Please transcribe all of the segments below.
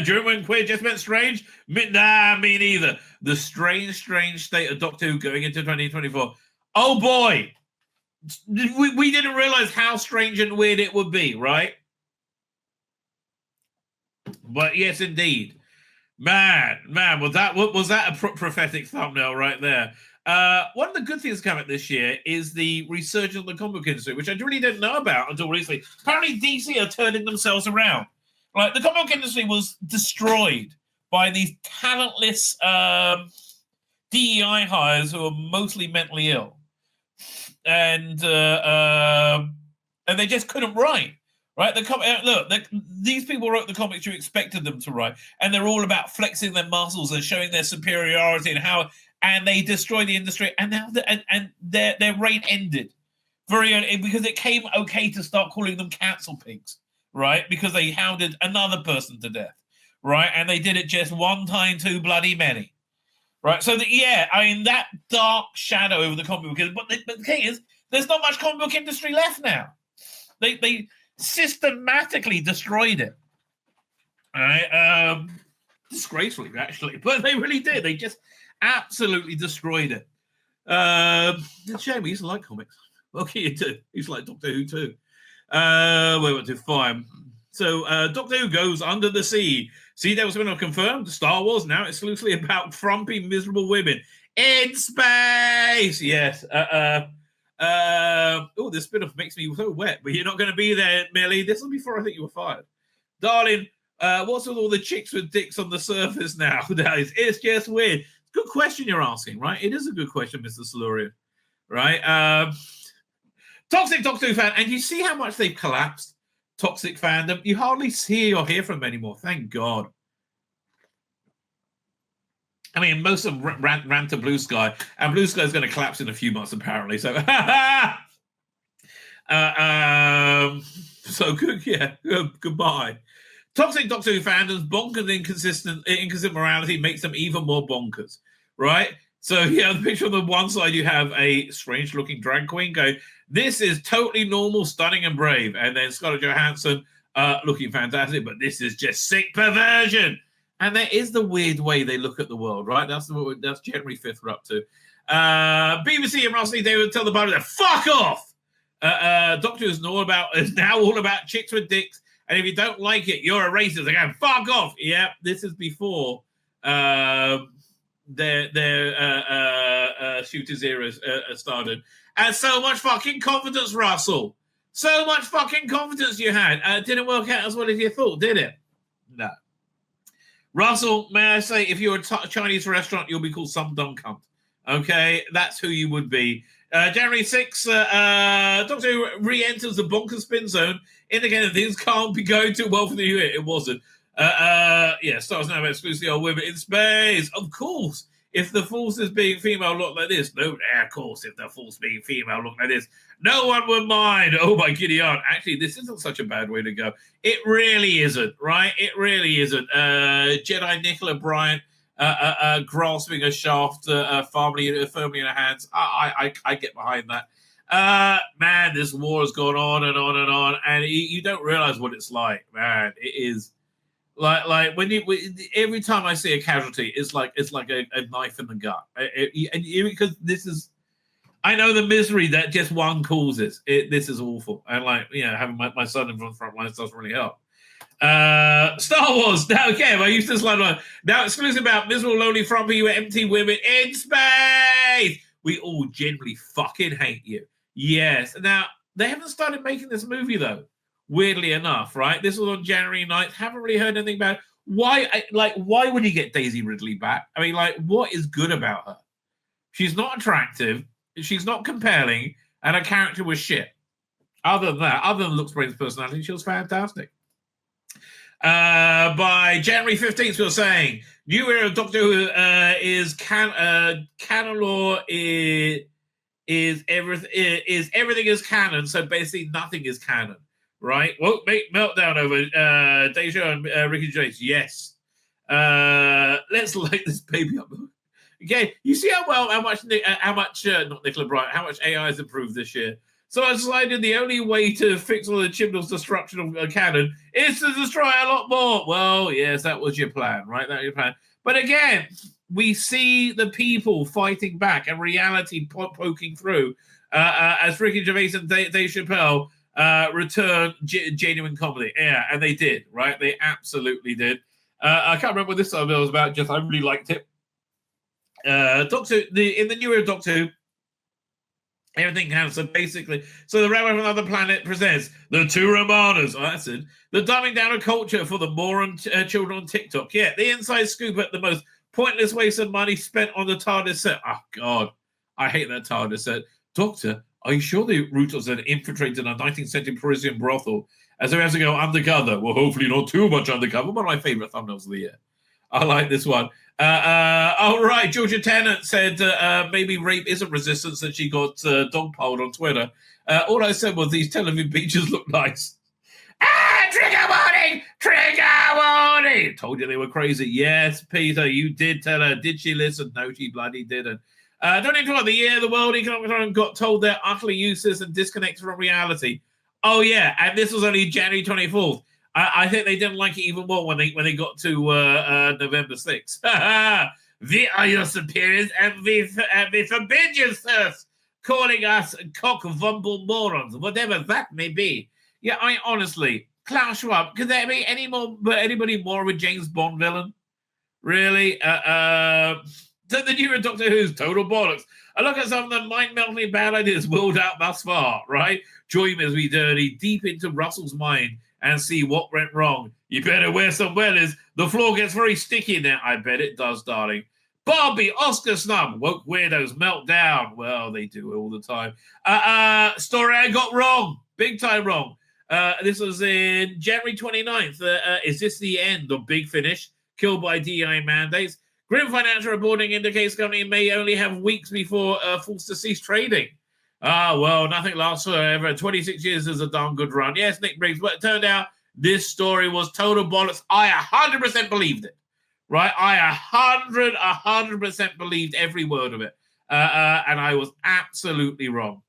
During when queer just meant strange? Nah, me neither. The strange state of Doctor Who going into 2024. Oh boy! We didn't realize how strange and weird it would be, right? But yes, indeed. Man, was that a prophetic thumbnail right there? One of the good things coming this year is the resurgence of the comic book industry, which I really didn't know about until recently. Apparently, DC are turning themselves around. Like, the comic book industry was destroyed by these talentless DEI hires who are mostly mentally ill, and they just couldn't write. Right, these people wrote the comics you expected them to write, and they're all about flexing their muscles and showing their superiority and they destroy the industry. And now their reign ended very early because it came okay to start calling them cancel pigs, right? Because they hounded another person to death, right? And they did it just one time too bloody many, right? So that dark shadow over the comic book. But the thing is, there's not much comic book industry left now. They systematically destroyed it. All right, disgracefully, actually, but they really did. They just absolutely destroyed it. It's a shame. He used to like comics. What can you do? He used to like Doctor Who too. We went to fine. So Doctor Who goes under the sea. Sea Devils have been confirmed. Star Wars now exclusively about frumpy, miserable women in space. Yes. This spin-off makes me so wet, but you're not going to be there, Millie. This was before I think you were fired. Darling, what's with all the chicks with dicks on the surface nowadays? It's just weird. Good question you're asking, right? It is a good question, Mr. Silurian, right? Toxic Doctor Who fan, and you see how much they've collapsed? Toxic fandom. You hardly see or hear from them anymore. Thank God. I mean, most of them ran to Blue Sky, and Blue Sky is going to collapse in a few months, apparently. So, so good, yeah. Goodbye. Toxic Doctor Who fandoms, bonkers inconsistent morality makes them even more bonkers, right? So, the picture on the one side, you have a strange-looking drag queen going, "This is totally normal, stunning, and brave," and then Scarlett Johansson looking fantastic, but this is just sick perversion. And there is the weird way they look at the world, right? That's January 5th we're up to. BBC and Rossley, they would tell the public, fuck off! Doctor is now all about chicks with dicks, and if you don't like it, you're a racist. They go, fuck off! Yeah, this is before their shooters era started. And so much fucking confidence, Russell. So much fucking confidence you had. Didn't work out as well as you thought, did it? No. Russell, may I say, if you're a Chinese restaurant, you'll be called some dumb cunt. Okay? That's who you would be. January 6th, Doctor Who re-enters the bonkers spin zone, indicating things can't be going too well for the year. It wasn't. Stars now exclusively on women in space. Of course. If the forces being female look like this, of course, if the force being female look like this, no one would mind. Oh my giddy aunt. Actually, this isn't such a bad way to go. It really isn't, right? It really isn't. Jedi Nicola Bryant grasping a shaft firmly in her hands. I get behind that. Man, this war has gone on and on and on, and you don't realize what it's like, man. It is. Like when every time I see a casualty, it's like a knife in the gut. Because this is, I know the misery that just one causes. This is awful, and having my son in front lines doesn't really help. Star Wars now again. I used this line now exclusive about miserable, lonely, frumpy, empty women in space. We all generally fucking hate you. Yes. Now they haven't started making this movie though. Weirdly enough, right? This was on January 9th. Haven't really heard anything about it. Why would you get Daisy Ridley back? I mean, what is good about her? She's not attractive. She's not compelling. And her character was shit. Other than that, other than looks, brains, personality, she was fantastic. By January 15th, we were saying, new era of Doctor Who is canon lore is everything is canon. So basically nothing is canon. Right? Won't make meltdown over Deja and Ricky Gervais. Yes. Let's light this baby up. Okay, you see how much not Nicola Bryant, how much AI has improved this year. So I decided the only way to fix all the Chibnall's destruction of a cannon is to destroy a lot more. Well, yes, that was your plan, right? That was your plan. But again, we see the people fighting back and reality poking through as Ricky Gervais and Dave Chappelle return genuine comedy. Yeah, and they did, right? They absolutely did. I can't remember what this time was about, just I really liked it. In the newer Doctor Who, everything has so basically. So the Rabbi from Another Planet presents the two Romanas. Oh, that's it. The dumbing down of culture for the moron children on TikTok. Yeah, the inside scoop at the most pointless waste of money spent on the TARDIS set. Oh God, I hate that TARDIS set. Doctor, are you sure the Routers had infiltrated a 19th century Parisian brothel as they have to go undercover? Well, hopefully not too much undercover. One of my favorite thumbnails of the year. I like this one. Right, Georgia Tennant said maybe rape isn't resistance and she got dogpiled on Twitter. All I said was these Tel Aviv beaches look nice. Trigger warning! Trigger warning! Told you they were crazy. Yes, Peter, you did tell her. Did she listen? No, she bloody didn't. Don't interrupt the year the World Economic Forum got told they're utterly useless and disconnected from reality. Oh, yeah, and this was only January 24th. I think they didn't like it even more when they got to November 6th. We are your superiors and we forbid you, sirs, calling us cock-vumble morons, whatever that may be. Yeah, I mean, honestly, Klaus Schwab, could there be anybody more of a James Bond villain? Really? So the newer Doctor Who's total bollocks. I look at some of the mind-melting bad ideas wheeled out thus far, right? Join me as we journey deep into Russell's mind and see what went wrong. You better wear some wellies. The floor gets very sticky now. I bet it does, darling. Barbie, Oscar snub. Woke weirdos melt down. Well, they do all the time. Story I got wrong. Big time wrong. This was in January 29th. Is this the end of Big Finish? Killed by DEI mandates. Grim financial reporting indicates company may only have weeks before forced to cease trading. Well, nothing lasts forever. 26 years is a darn good run. Yes, Nick Briggs, but it turned out this story was total bollocks. I 100% believed it, right? I 100% believed every word of it. And I was absolutely wrong.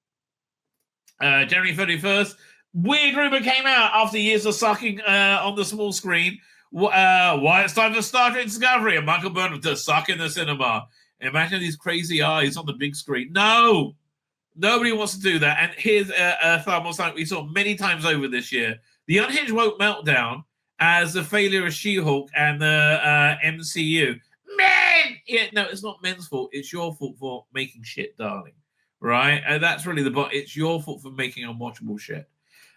January 31st, weird rumor came out after years of sucking on the small screen. Why it's time for Star Trek Discovery and Michael Burnham to suck in the cinema. Imagine these crazy eyes on the big screen. No! Nobody wants to do that. And here's a thermal sign we saw many times over this year. The Unhinged woke meltdown as the failure of She-Hulk and the MCU. Men! Yeah, no, it's not men's fault. It's your fault for making shit, darling. Right? And that's really it's your fault for making unwatchable shit.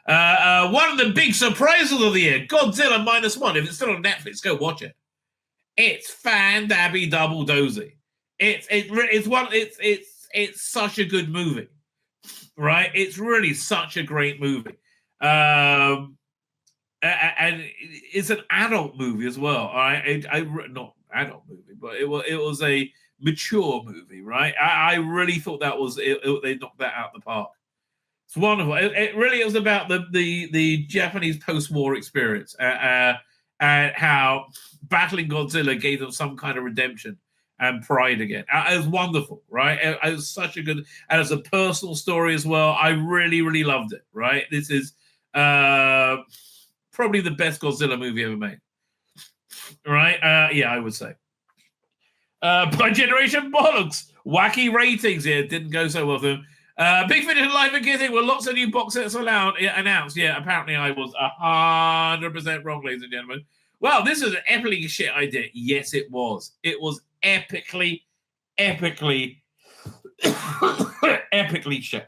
One of the big surprises of the year, Godzilla -1. If it's still on Netflix, go watch it. It's fan-dabby double dozy. It's such a good movie, right? It's really such a great movie. And it's an adult movie as well. All right, not adult movie, but it was a mature movie, right? I really thought that was they knocked that out of the park. It's wonderful. It really was about the Japanese post-war experience and how battling Godzilla gave them some kind of redemption and pride again. It was wonderful, right? It was such a good, and as a personal story as well. I really, really loved it, right? This is probably the best Godzilla movie ever made, right? Yeah, I would say. By Generation Bollocks, wacky ratings here didn't go so well for them. Big Finish Live and Getting with lots of new box sets announced. Yeah, apparently I was 100% wrong, ladies and gentlemen. Well, this is an epically shit idea. Yes, it was. It was epically epically shit.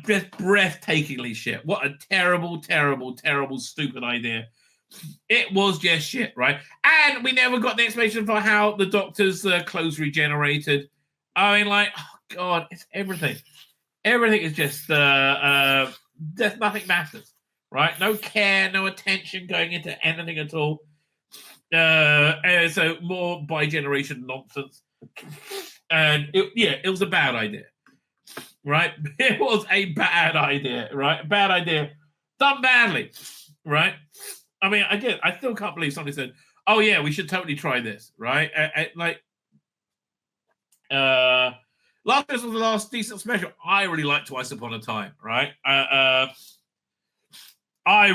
Just breathtakingly shit. What a terrible, stupid idea. It was just shit, right? And we never got the explanation for how the Doctor's clothes regenerated. I mean, like, oh God, it's everything. Everything is just nothing matters, right? No care, no attention going into anything at all. So more bi-generation nonsense. And it was a bad idea, right? It was a bad idea, right? Bad idea, done badly, right? I mean, again, I still can't believe somebody said, "Oh yeah, we should totally try this," right? Last Christmas was the last decent special. I really like Twice Upon a Time, right? I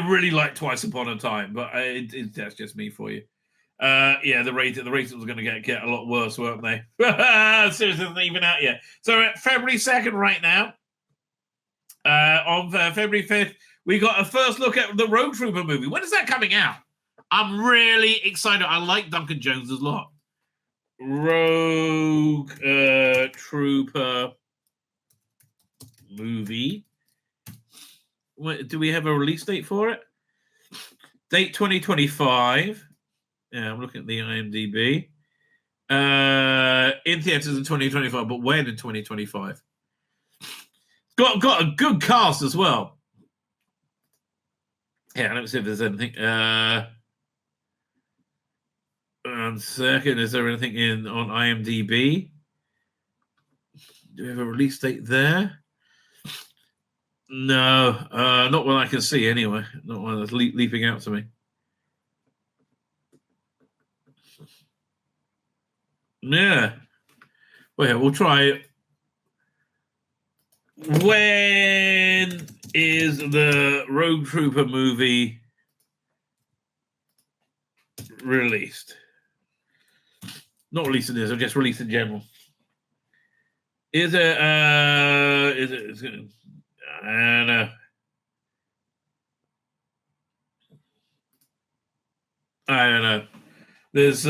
really like Twice Upon a Time, but that's just me for you. Yeah, the ratings was going to get a lot worse, weren't they? Seriously, it's not even out yet. So at February 2nd right now, on February 5th, we got a first look at the Road Trooper movie. When is that coming out? I'm really excited. I like Duncan Jones a lot. Rogue Trooper movie. Do we have a release date for it? Date 2025. Yeah, I'm looking at the IMDb. In theaters in 2025, but when in 2025? Got a good cast as well. Yeah, let's see if there's anything. One second, is there anything on IMDb? Do we have a release date there? No, not one I can see anyway. Not one that's leaping out to me. Yeah. Well, yeah, we'll try it. When is the Rogue Trooper movie released? Not released in this, or just released in general. Is it? Is it? I don't know. I don't know. There's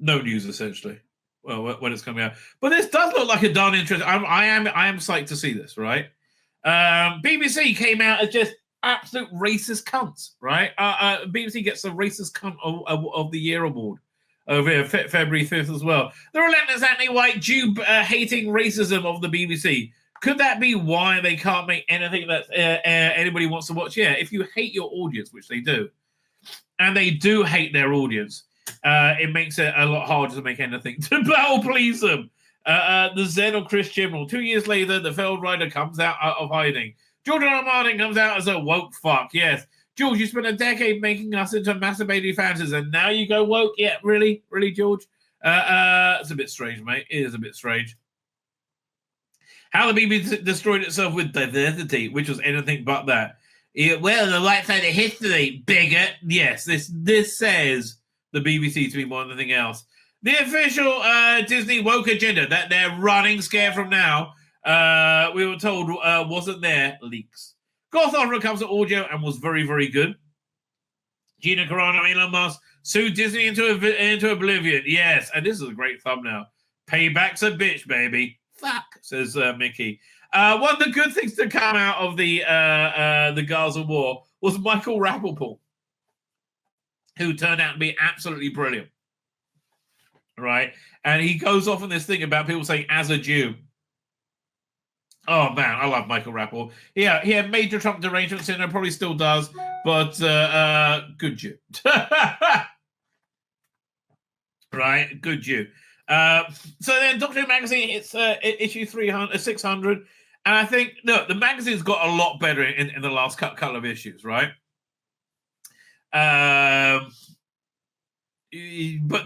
no news essentially. Well, when it's coming out, but this does look like a darn interesting. I am psyched to see this. Right? BBC came out as just absolute racist cunts. Right? BBC gets the racist cunt of the year award over here, February 5th as well. The relentless anti-white Jew hating racism of the BBC. Could that be why they can't make anything that anybody wants to watch? Yeah, if you hate your audience, which they do, and they do hate their audience, it makes it a lot harder to make anything to battle please them. The Zen of Chris Chibnall. 2 years later, the failed writer comes out of hiding. George R. R. Martin comes out as a woke fuck. Yes. George, you spent a decade making us into masturbating fantasies, and now you go woke? Yeah, really? Really, George? It's a bit strange, mate. It is a bit strange. How the BBC destroyed itself with diversity, which was anything but that. Yeah, well, the right side of history, bigot. Yes, this says the BBC to be more than anything else. The official Disney woke agenda that they're running scared from now, we were told wasn't there, leaks. Goth Opera comes to audio and was very, very good. Gina Carano, Elon Musk sued Disney into oblivion. Yes, and this is a great thumbnail. Payback's a bitch, baby. Fuck, says Mickey. One of the good things to come out of the Gaza war was Michael Rappaport, who turned out to be absolutely brilliant. Right? And he goes off on this thing about people saying, as a Jew. Oh, man, I love Michael Rappaport. Yeah, he had major Trump derangement syndrome, probably still does, but good Jew. Right? Good Jew. So then Doctor Who magazine, it's issue 600. And I think, no, the magazine's got a lot better in the last couple of issues, right? But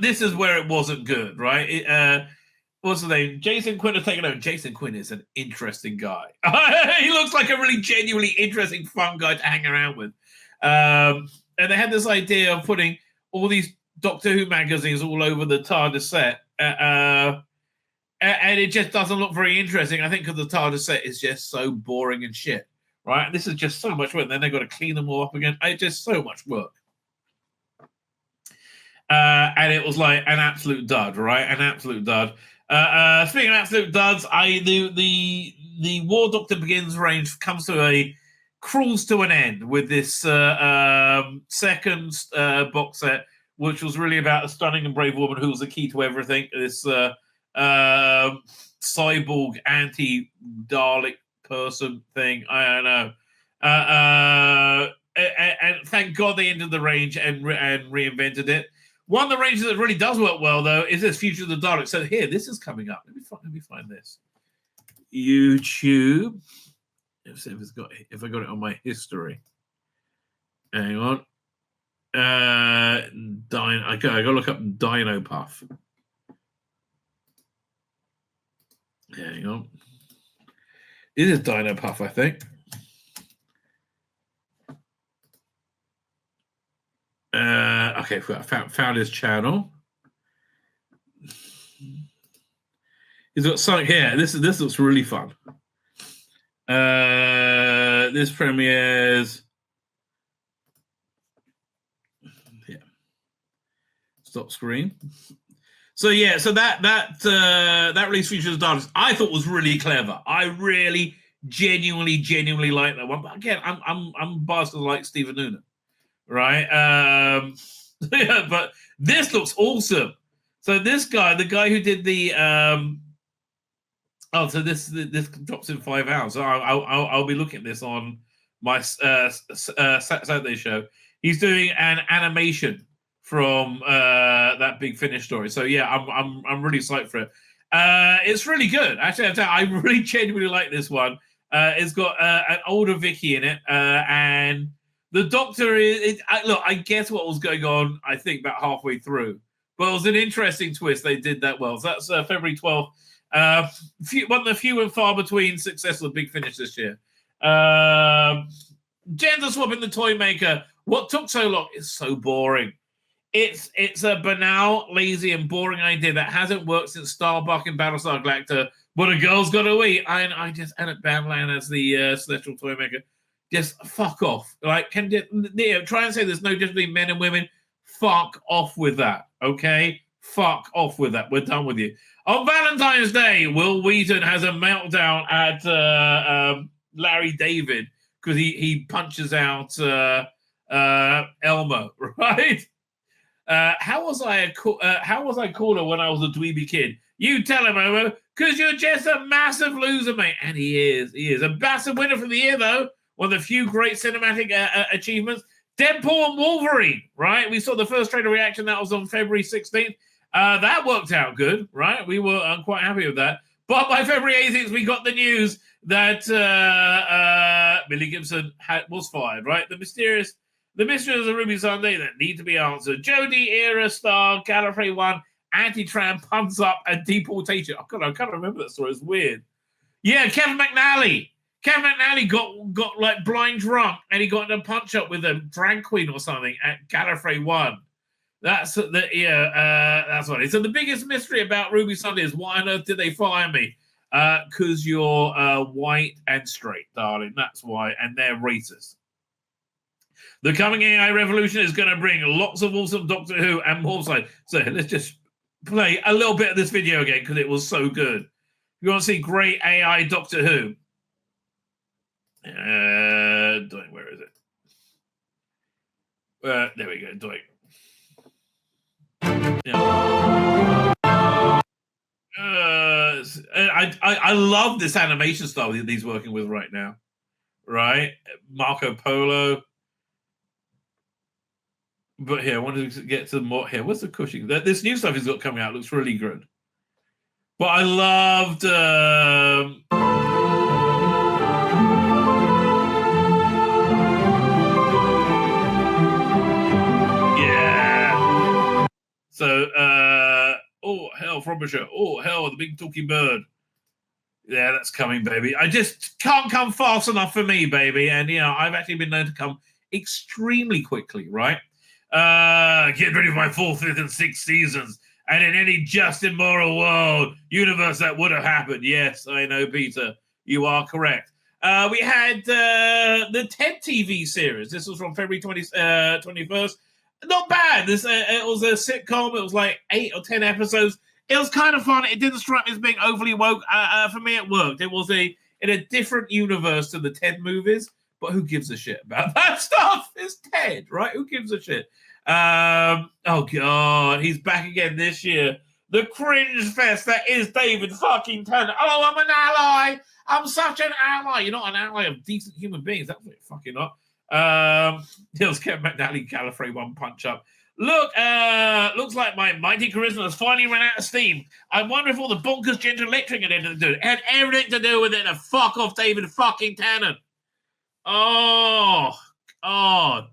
this is where it wasn't good, right? What's the name? Jason Quinn has taken over. Jason Quinn is an interesting guy. He looks like a really genuinely interesting, fun guy to hang around with. And they had this idea of putting all these Doctor Who magazines all over the TARDIS set. And it just doesn't look very interesting. I think because the TARDIS set is just so boring and shit, right? And this is just so much work. And then they've got to clean them all up again. It's just so much work. And it was like an absolute dud, right? An absolute dud. Speaking of absolute duds, the War Doctor Begins range comes to crawls to an end with this second box set, which was really about a stunning and brave woman who was the key to everything. This cyborg anti-Dalek person thing. I don't know. And thank God they ended the range and reinvented it. One of the ranges that really does work well, though, is this Future of the Daleks. So here, this is coming up. Let me find this. YouTube. Let's see if I got it on my history. Hang on. I got to look up Dino Puff. Hang on. It is Dino Puff, I think. Okay, found his channel. He's got something here. This looks really fun. This premieres. Yeah. Stop screen. So yeah, so that release features Darkness I thought was really clever. I really genuinely like that one. But again, I'm biased to like Steven Noonan, right? Yeah, but this looks awesome. So this guy, the guy who did the so this drops in 5 hours. So I'll be looking at this on my Saturday show. He's doing an animation from that Big Finish story. So yeah, I'm really psyched for it. It's really good. Actually, I really genuinely like this one. It's got an older Vicky in it, and the Doctor is. Look, I guess what was going on. I think about halfway through, but it was an interesting twist. They did that well. So that's February 12th. One of the few and far between successful Big Finish this year. Gender swapping the toy maker. What took so long is so boring. It's a banal, lazy, and boring idea that hasn't worked since Starbuck and Battlestar Galactica. But a girl's got to eat. I just end up Bandland as the celestial toy maker. Just fuck off. Like, try and say there's no difference between men and women. Fuck off with that. Okay, fuck off with that. We're done with you. On Valentine's Day, Will Wheaton has a meltdown at Larry David because he punches out Elmo, right? How was I cooler when I was a dweeby kid? You tell him, Homo, because you're just a massive loser, mate. And he is. A massive winner for the year, though. One of the few great cinematic achievements. Deadpool and Wolverine, right? We saw the first trailer reaction. That was on February 16th. That worked out good, right? We were quite happy with that. But by February 18th, we got the news that Billy Gibson was fired, right? The mysteries of Ruby Sunday that need to be answered. Jodie era star, Gallifrey 1, anti-tram, puns up, and deportation. Oh, God, I can't remember that story. It's weird. Yeah, Kevin McNally. Kevin McNally got like blind drunk, and he got in a punch up with a drag queen or something at Gallifrey 1. That's what it is. So the biggest mystery about Ruby Sunday is why on earth did they fire me? Because you're white and straight, darling. That's why, and they're racist. The coming AI revolution is going to bring lots of awesome Doctor Who and more side. So let's just play a little bit of this video again because it was so good. You want to see great AI Doctor Who? Where is it? There we go. Doing. Yeah. I love this animation style that he's working with right now. Right, Marco Polo. But here, I wanted to get to more here. What's the Cushing? This new stuff he's got coming out looks really good. But I loved. Yeah. So, oh hell, Frobisher. Oh hell, the big talking bird. Yeah, that's coming, baby. I just can't come fast enough for me, baby. And I've actually been known to come extremely quickly, right? Get ready for my 4th, 5th, and 6th seasons. And in any just and moral world, universe that would have happened. Yes, I know, Peter. You are correct. We had the TED TV series. This was from February 21st. Not bad. This it was a sitcom. It was like 8 or 10 episodes. It was kind of fun. It didn't strike me as being overly woke. For me, it worked. It was in a different universe to the TED movies. But who gives a shit about that stuff? It's Ted, right? Who gives a shit? Oh, God. He's back again this year. The cringe fest that is David fucking Tennant. Oh, I'm an ally. I'm such an ally. You're not an ally of decent human beings. That's what you're fucking not. Here's Kevin McNally, Gallifrey 1 punch up. Look, looks like my mighty charisma has finally run out of steam. I wonder if all the bonkers ginger lecturing had anything to do with it. It had everything to do with it. And fuck off David fucking Tennant. Oh, God.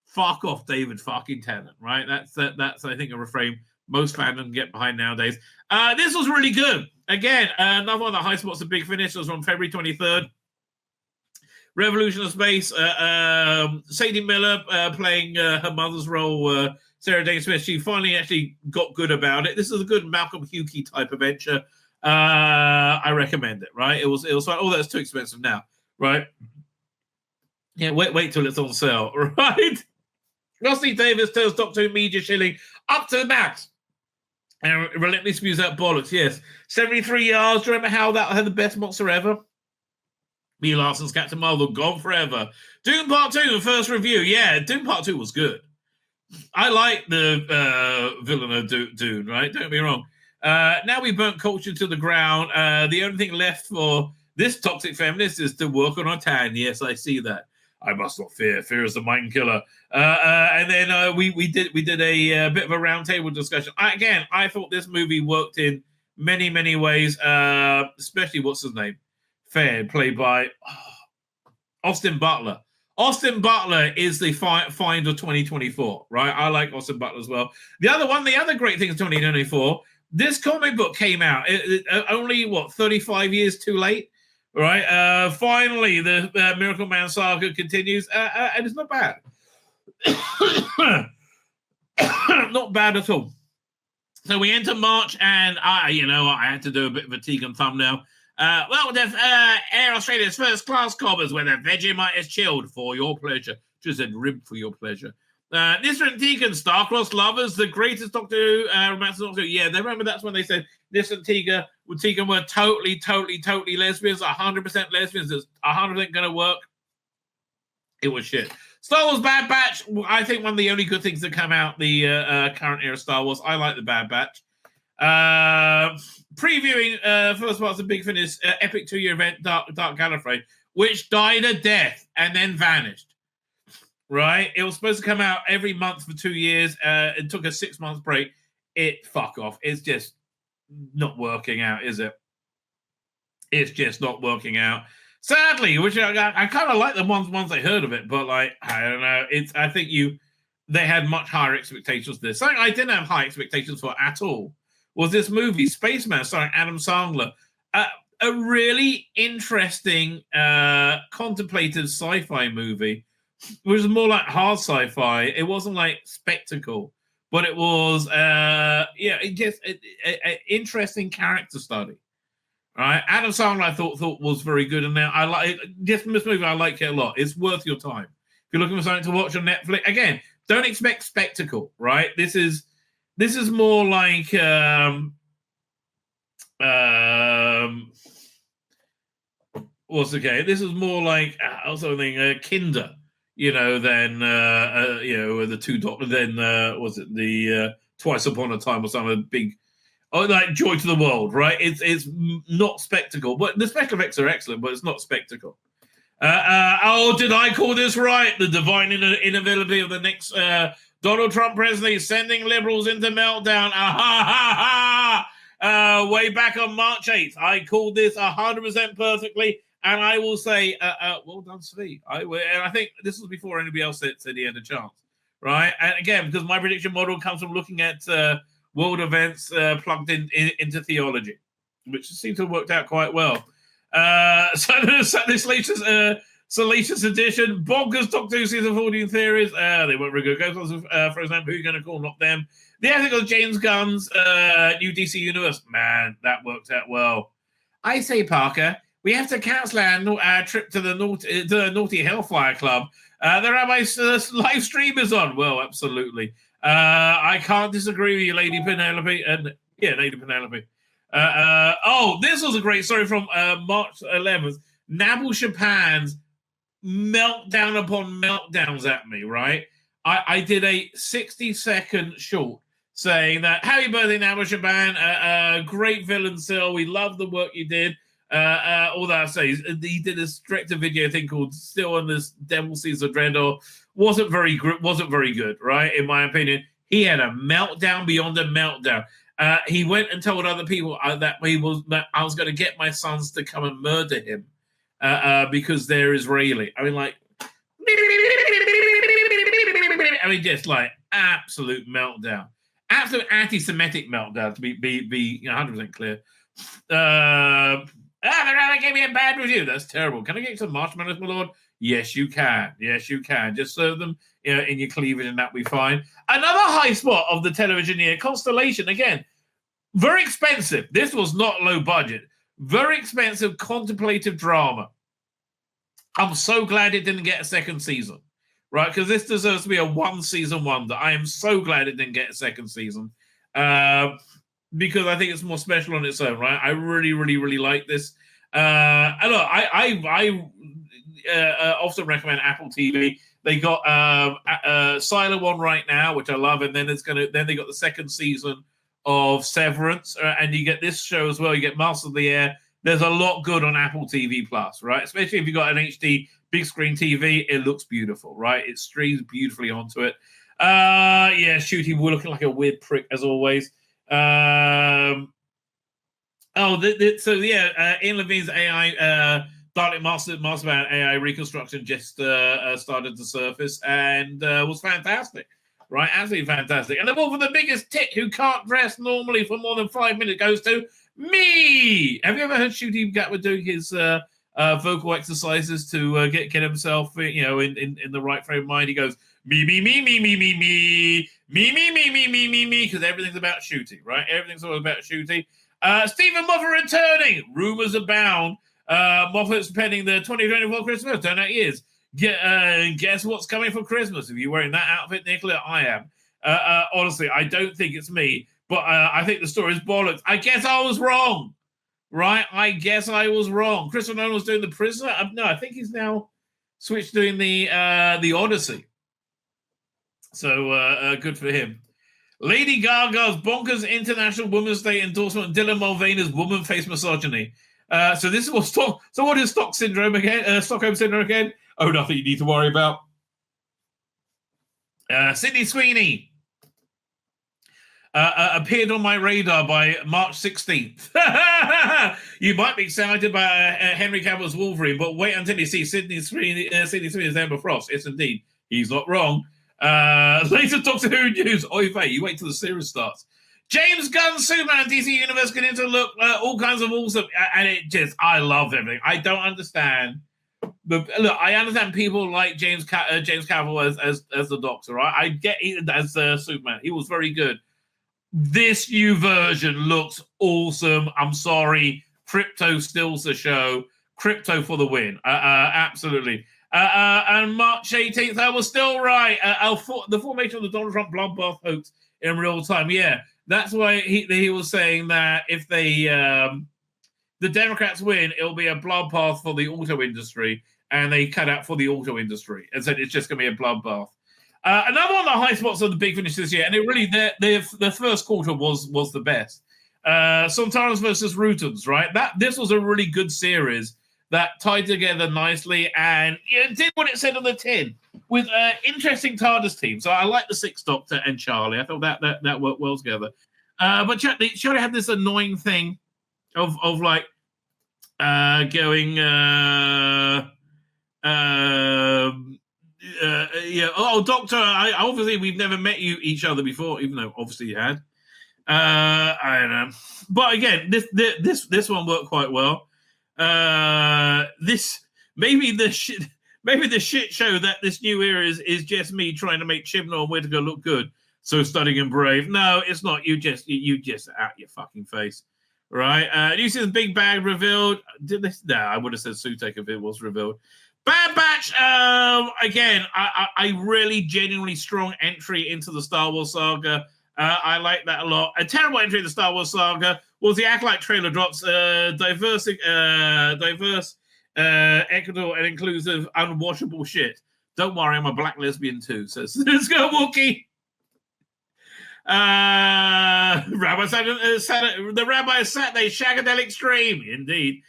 Fuck off David fucking Tennant, right? That's I think, a refrain most fandom get behind nowadays. This was really good. Again, another one of the high spots of Big Finish was on February 23rd. Revolution of Space, Sadie Miller playing her mother's role, Sarah Jane Smith. She finally actually got good about it. This is a good Malcolm Hukey type adventure. I recommend it, right? It was like, oh, that's too expensive now, right? Yeah, wait till it's on sale, right? Rossi Davis tells Doctor Who media shilling up to the max. And relentlessly spews out bollocks, yes. 73 yards. Do you remember how that had the best monster ever? Brie Larson's Captain Marvel, gone forever. Doom Part 2, the first review. Yeah, Doom Part 2 was good. I like the villain of Doom, right? Don't get me wrong. Now we burnt culture to the ground. The only thing left for this toxic feminist is to work on our tan. Yes, I see that. I must not fear. Fear is the mind killer. And then we did a bit of a roundtable discussion. I thought this movie worked in many, many ways, especially what's his name? Fair, played by Austin Butler. Austin Butler is the find of 2024, right? I like Austin Butler as well. The other great thing of 2024, this comic book came out only, 35 years too late, right? Finally, the Miracle Man saga continues, and it's not bad. Not bad at all. So we enter March, and I had to do a bit of a Tegan thumbnail. Air Australia's first class cobbers where the Vegemite is chilled for your pleasure. Just said rib for your pleasure. Nissa and Tegan, star-crossed lovers, the greatest Doctor Who romance Doctor Who. Yeah, they remember that's when they said Nissa and Tegan were totally lesbians, 100% lesbians. It's 100% going to work. It was shit. Star Wars Bad Batch, I think one of the only good things that come out the current era of Star Wars. I like the Bad Batch. Previewing first parts of Big Finish epic 2-year event Dark Gallifrey, which died a death and then vanished. Right? It was supposed to come out every month for 2 years. It took a 6-month break. Fuck off. It's just not working out, is it? It's just not working out. Sadly, which I kind of like the ones I heard of it, but I don't know. I think they had much higher expectations for this. Something I didn't have high expectations for at all was this movie, Spaceman, starring Adam Sandler. A really interesting, contemplative sci-fi movie, which was more like hard sci-fi. It wasn't like spectacle, but it was, an interesting character study. Right, Adam Sandler I thought was very good, and now I like this movie. I like it a lot. It's worth your time if you're looking for something to watch on Netflix. Again, don't expect spectacle. Right, this is more like what's okay? This is more like something Kinder, than the two doctors. Then was it the Twice Upon a Time or something big. Oh, like Joy to the World, right? It's not spectacle, but the special effects are excellent, but it's not spectacle. Did I call this right? The divine inability of the next Donald Trump presidency sending liberals into meltdown. Way back on March 8th, I called this 100% perfectly, and I will say, well done, Tzvi. And I think this was before anybody else said he had a chance, right? And again, because my prediction model comes from looking at world events plugged into theology, which seems to have worked out quite well. So this latest salacious edition, bonkers Doctor Who season 14 theories. They weren't very good. Ghostbusters, for example, who are you going to call? Not them. The ethical James Gunn's new DC universe. Man, that worked out well. I say, Parker, we have to cancel our trip to the Naughty Hellfire Club. The Rabbi's live stream is on. Well, absolutely. I can't disagree with you, Lady Penelope. Lady Penelope. This was a great story from March 11th. Nabu Shapan's meltdown upon meltdowns at me, right? I did a 60-second short saying that, happy birthday, Nabu Shapan. Great villain still. We love the work you did. All that I say is he did a direct-to-video thing called Still on This Devil Sees the Dreadnought. Wasn't very good, right? In my opinion, he had a meltdown beyond a meltdown. He went and told other people that I was going to get my sons to come and murder him because they're Israeli. I mean, just like absolute meltdown. Absolute anti-Semitic meltdown, to be 100% clear. The Rabbi gave me a bad review. That's terrible. Can I get some marshmallows, my lord? Yes, you can. Yes, you can. Just serve them in your cleavage, and that'll be fine. Another high spot of the television year, Constellation. Again, very expensive. This was not low budget. Very expensive contemplative drama. I'm so glad it didn't get a second season, right? Because this deserves to be a one-season wonder. I am so glad it didn't get a second season because I think it's more special on its own, right? I really, really, really like this. And look, I often recommend Apple TV. They got Silo One right now, which I love, and then then they got the second season of Severance, and you get this show as well. You get Master of the Air. There's a lot good on Apple TV Plus, right? Especially if you've got an HD big screen TV, it looks beautiful, right? It streams beautifully onto it. Yeah, Shooty, we're looking like a weird prick as always. Ian Levine's AI, Darling Masterband AI reconstruction just started to surface and was fantastic, right? Absolutely fantastic. And the one for the biggest tit who can't dress normally for more than 5 minutes goes to me. Have you ever heard Shooty Gatwood doing his vocal exercises to get himself, in the right frame of mind? He goes me, because everything's about Shooty, right? Everything's all about Shooty. Stephen Moffat returning. Rumors abound. Moffat's pending the 2024 Christmas. Don't know it is. Guess what's coming for Christmas? If you're wearing that outfit, Nicola, I am. Honestly, I don't think it's me. But I think the story is bollocks. I guess I was wrong, right? I guess I was wrong. Christopher Nolan was doing The Prisoner. No, I think he's now switched doing the Odyssey. So good for him. Lady Gaga's bonkers International Women's Day endorsement of Dylan Mulvaney's woman face misogyny. So this is what So what is Stockholm syndrome again? Oh, nothing you need to worry about. Sydney Sweeney. Appeared on my radar by March 16th. You might be excited about Henry Cavill's Wolverine, but wait until you see Sydney Sweeney as Amber Frost. Yes, indeed. He's not wrong. Later Doctor Who news. Oy vey, you wait till the series starts. James Gunn's Superman DC Universe getting to look all kinds of awesome. And I love everything. I don't understand. But look, I understand people like James Cavill as the Doctor, right? I get it as Superman. He was very good. This new version looks awesome. I'm sorry. Crypto steals the show. Crypto for the win. Absolutely. And March 18th, I was still right. The formation of the Donald Trump bloodbath hoax in real time. Yeah, that's why he was saying that if the Democrats win, it'll be a bloodbath for the auto industry, and they cut out for the auto industry and said it's just going to be a bloodbath. Another one of the high spots of the big finish this year, and it really the first quarter was the best. Sontaras versus Rutons, right? This was a really good series that tied together nicely and it did what it said on the tin with an interesting TARDIS team. So I like the Sixth Doctor and Charlie. I thought that worked well together. But Charlie had this annoying thing of like going. Doctor, obviously we've never met each other before, even though obviously you had. I don't know, but again, this one worked quite well. Maybe the shit show that this new era is just me trying to make Chibnall and Whittaker look good. So stunning and brave. No, it's not. You just out your fucking face, right? You see the big bag revealed. Did this? No, I would have said Sutek if it was revealed. Bad Batch, again, I really genuinely strong entry into the Star Wars saga. I like that a lot. A terrible entry in the Star Wars saga was the Acolyte trailer drops diverse, equitable, and inclusive, unwatchable shit. Don't worry, I'm a black lesbian too, says let's go, Wookie. The Rabbi Saturday Shagadelic stream, indeed.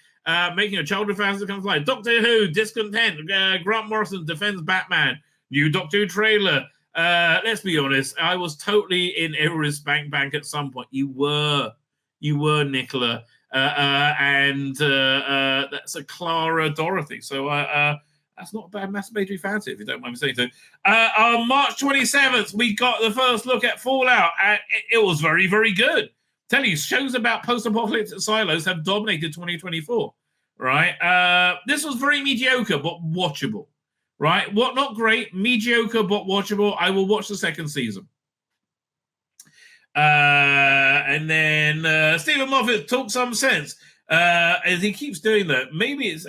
Making a childhood fantasy come to life. Doctor Who, discontent. Grant Morrison defends Batman. New Doctor Who trailer. Let's be honest, I was totally in Everest Bank at some point. You were, Nicola. And that's a Clara Dorothy. So That's not a bad masturbatory fantasy, if you don't mind me saying so. On March 27th, we got the first look at Fallout, and it was very, very good. Tell you, shows about post-apocalyptic silos have dominated 2024, right? This was very mediocre, but watchable, right? What, not great, mediocre, but watchable. I will watch the second season. And then Stephen Moffat talks some sense. As he keeps doing that, maybe it's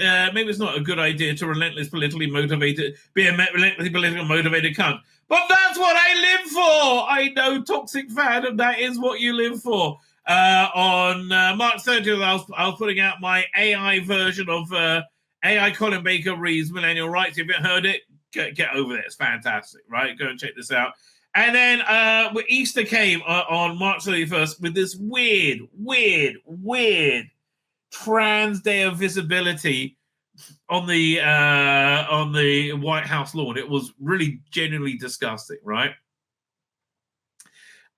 not a good idea to be a relentlessly politically motivated cunt. But that's what I live for. I know, toxic fan, and that is what you live for. On March 30th, I was putting out my AI version of AI Colin Baker reads Millennial Rights. If you haven't heard it, get over there. It's fantastic, right? Go and check this out. And then Easter came on March 31st with this weird trans day of visibility on the White House lawn. It was really genuinely disgusting, right?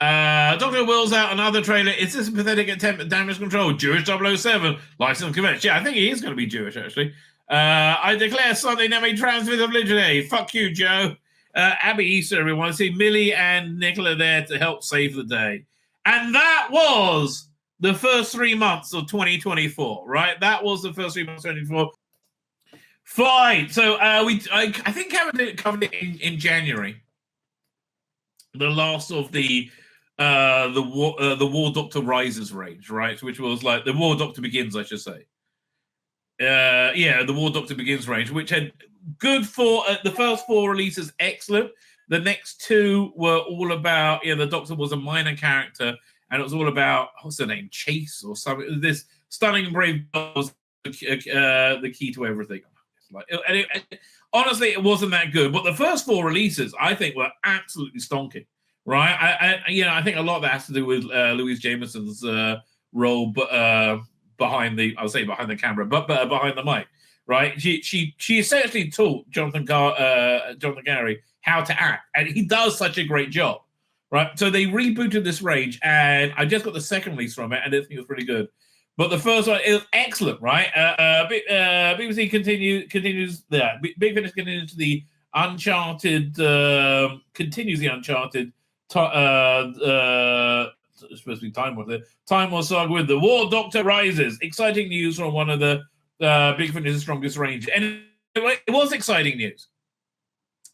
Dr. Will's out another trailer. Is this a pathetic attempt at damage control? Jewish 007, license convention. Yeah, I think he is going to be Jewish, actually. I declare Sunday never trans visibility today. Fuck you, Joe. Happy Easter, everyone. See Millie and Nicola there to help save the day. And that was the first 3 months of 2024, right? That was the first 3 months of 2024. Fine. So I think covered it in January. The last of the War Doctor Rises range, right? Which was like the War Doctor Begins, I should say. The War Doctor Begins range, which had good for the first 4 releases, excellent. The next 2 were all about, the Doctor was a minor character, and it was all about, what's her name, Chase or something. This stunning and brave was the key to everything. Honestly, it wasn't that good. But the first 4 releases, I think, were absolutely stonking, right? I think a lot of that has to do with Louise Jameson's role, but behind the camera, but behind the mic, right? She essentially taught Jonathan Gary how to act, and he does such a great job, right? So they rebooted this range, and I just got the second release from it, and I think it was pretty good. But the first one is excellent, right? BBC continues that. Big Finish continues the Uncharted, it's supposed to be Time War saga with the War Doctor Rises. Exciting news from one of the Big Finish's strongest range. And it was exciting news.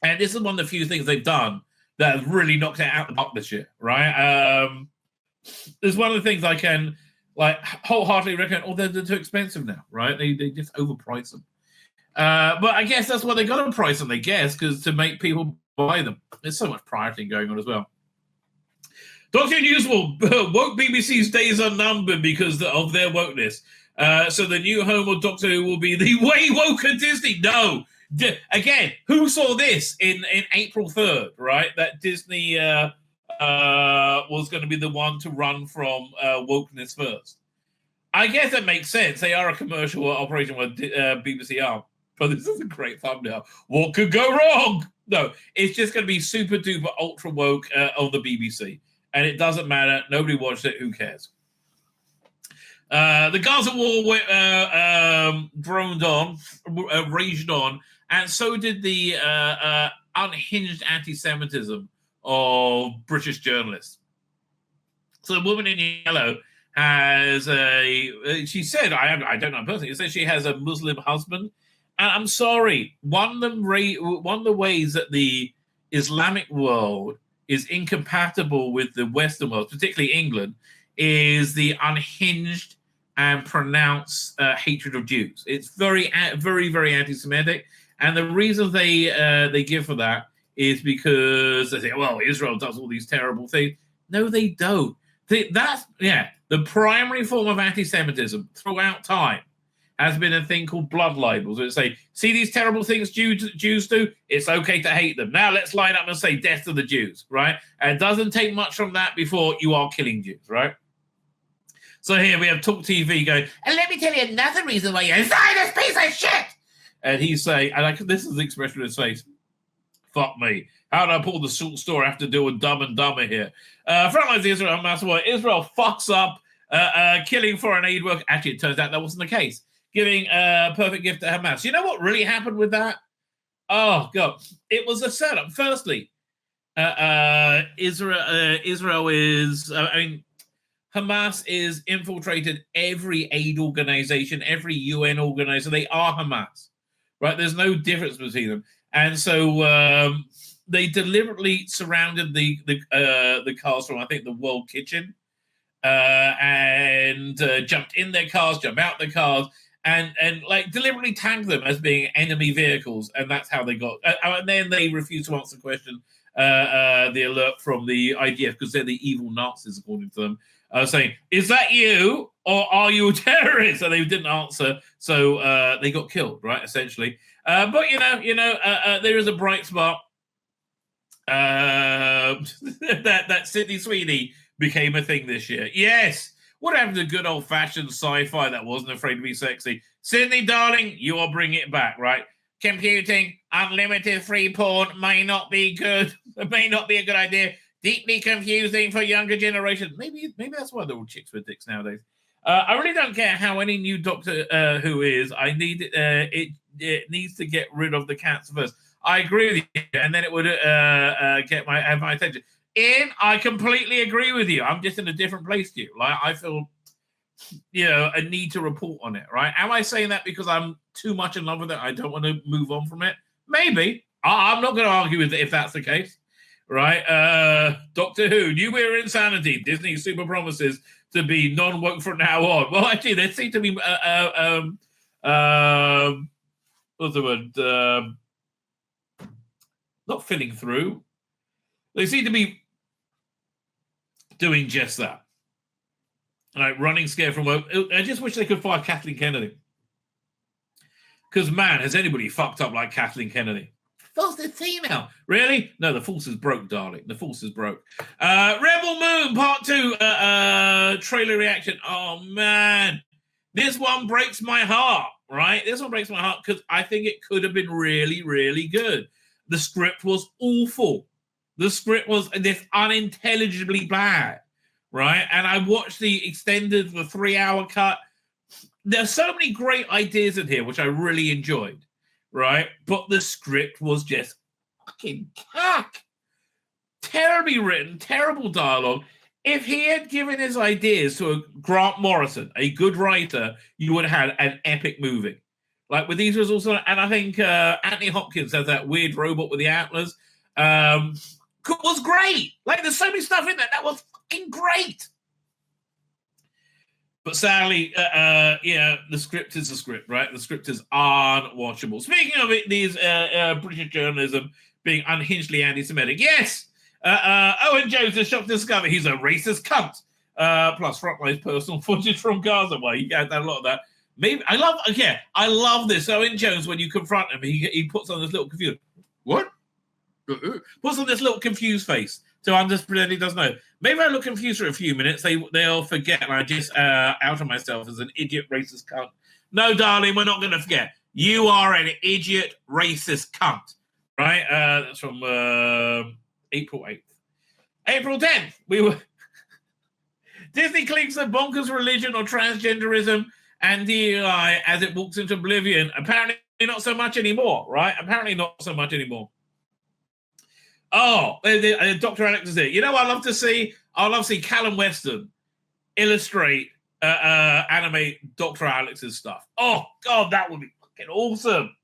And this is one of the few things they've done that has really knocked it out of the park this year, right? It's one of the things I can wholeheartedly recommend. They're too expensive now, right? They just overprice them. But I guess that's what they got to price them, because to make people buy them. There's so much pricing going on as well. Doctor News will woke BBC's days are numbered because of their wokeness. So the new home of Doctor Who will be the way woke at Disney. No. Again, who saw this in April 3rd, right? That Disney was going to be the one to run from wokeness first. I guess that makes sense. They are a commercial operation where BBC are. But this is a great thumbnail. What could go wrong? No, it's just going to be super duper ultra woke on the BBC. And it doesn't matter. Nobody watched it. Who cares? The Gaza war raged on, and so did the unhinged anti-Semitism of British journalists. So the woman in yellow has she said, I don't know personally, it says she has a Muslim husband. And I'm sorry, one of the ways that the Islamic world is incompatible with the Western world, particularly England, is the unhinged and pronounced hatred of Jews. It's very, very, very anti-Semitic. And the reason they give for that is because they say, well, Israel does all these terrible things. No, they don't. That's the primary form of anti-Semitism throughout time has been a thing called blood libels. It say, see these terrible things Jews do? It's okay to hate them. Now let's line up and say death to the Jews, right? And it doesn't take much from that before you are killing Jews, right? So here we have Talk TV going, and let me tell you another reason why you're a Zionist piece of shit. And he's saying, this is the expression of his face, fuck me. How do I pull the story? I have to deal with Dumb and Dumber here. Frontlines Israel, master war. Israel fucks up killing foreign aid work. Actually, it turns out that wasn't the case. Giving a perfect gift to Hamas. You know what really happened with that? Oh God, it was a setup. Firstly, Israel is. I mean, Hamas is infiltrated every aid organization, every UN organization. They are Hamas, right? There's no difference between them, and so they deliberately surrounded the cars from I think the World Kitchen, and jumped in their cars, jumped out the cars, and like deliberately tagged them as being enemy vehicles, and that's how they got. And then they refused to answer the question, the alert from the IDF because they're the evil Nazis according to them, saying, "Is that you or are you a terrorist?" And they didn't answer, so they got killed, right? Essentially, but there is a bright spot. That Sydney Sweeney became a thing this year. Yes. What happened to good old-fashioned sci-fi that wasn't afraid to be sexy? Sydney, darling, you are bringing it back, right? Computing, unlimited free porn may not be good. It may not be a good idea. Deeply confusing for younger generations. Maybe that's why they're all chicks with dicks nowadays. I really don't care how any new Doctor Who is. I need it needs to get rid of the cats first. I agree with you, and then it would have my attention. Ian, I completely agree with you. I'm just in a different place to you. Like I feel, a need to report on it. Right? Am I saying that because I'm too much in love with it? I don't want to move on from it. Maybe. I'm not going to argue with it if that's the case. Right? Doctor Who, New Era Insanity. Disney super promises to be non-woke from now on. Well, actually, there seem to be what's the word? Not filling through. They seem to be doing just that. Like running scared from work. I just wish they could fire Kathleen Kennedy. Because, man, has anybody fucked up like Kathleen Kennedy? First female. Really? No, the force is broke, darling. The force is broke. Rebel Moon, part 2, trailer reaction. Oh, man. This one breaks my heart, right? This one breaks my heart because I think it could have been really, really good. The script was awful. The script was this unintelligibly bad, right? And I watched the extended, the 3-hour cut. There's so many great ideas in here, which I really enjoyed, right? But the script was just fucking cack. Terribly written, terrible dialogue. If he had given his ideas to a Grant Morrison, a good writer, you would have had an epic movie. Like with these results, and I think Anthony Hopkins has that weird robot with the antlers. Was great. Like there's so many stuff in there that was fucking great. But sadly, the script is the script, right? The script is unwatchable. Speaking of it, these British journalism being unhingedly anti-Semitic. Yes, Owen Jones is shocked to discover he's a racist cunt. Plus, Frontline's personal footage from Gaza. Well, you got a lot of that. Maybe I love this. Owen Jones, when you confront him, he puts on this little confused what? Puts on this little confused face to understand he doesn't know. Maybe I look confused for a few minutes. They'll forget, and I just outed myself as an idiot racist cunt. No, darling, we're not going to forget. You are an idiot racist cunt, right? That's from April 8th. April 10th, we were Disney clinks a bonkers religion or transgenderism and DEI as it walks into oblivion. Apparently not so much anymore, right? Apparently not so much anymore. Oh, Dr. Alex is there. You know what I'd love to see? I'd love to see Callum Weston illustrate, animate Dr. Alex's stuff. Oh, God, that would be fucking awesome.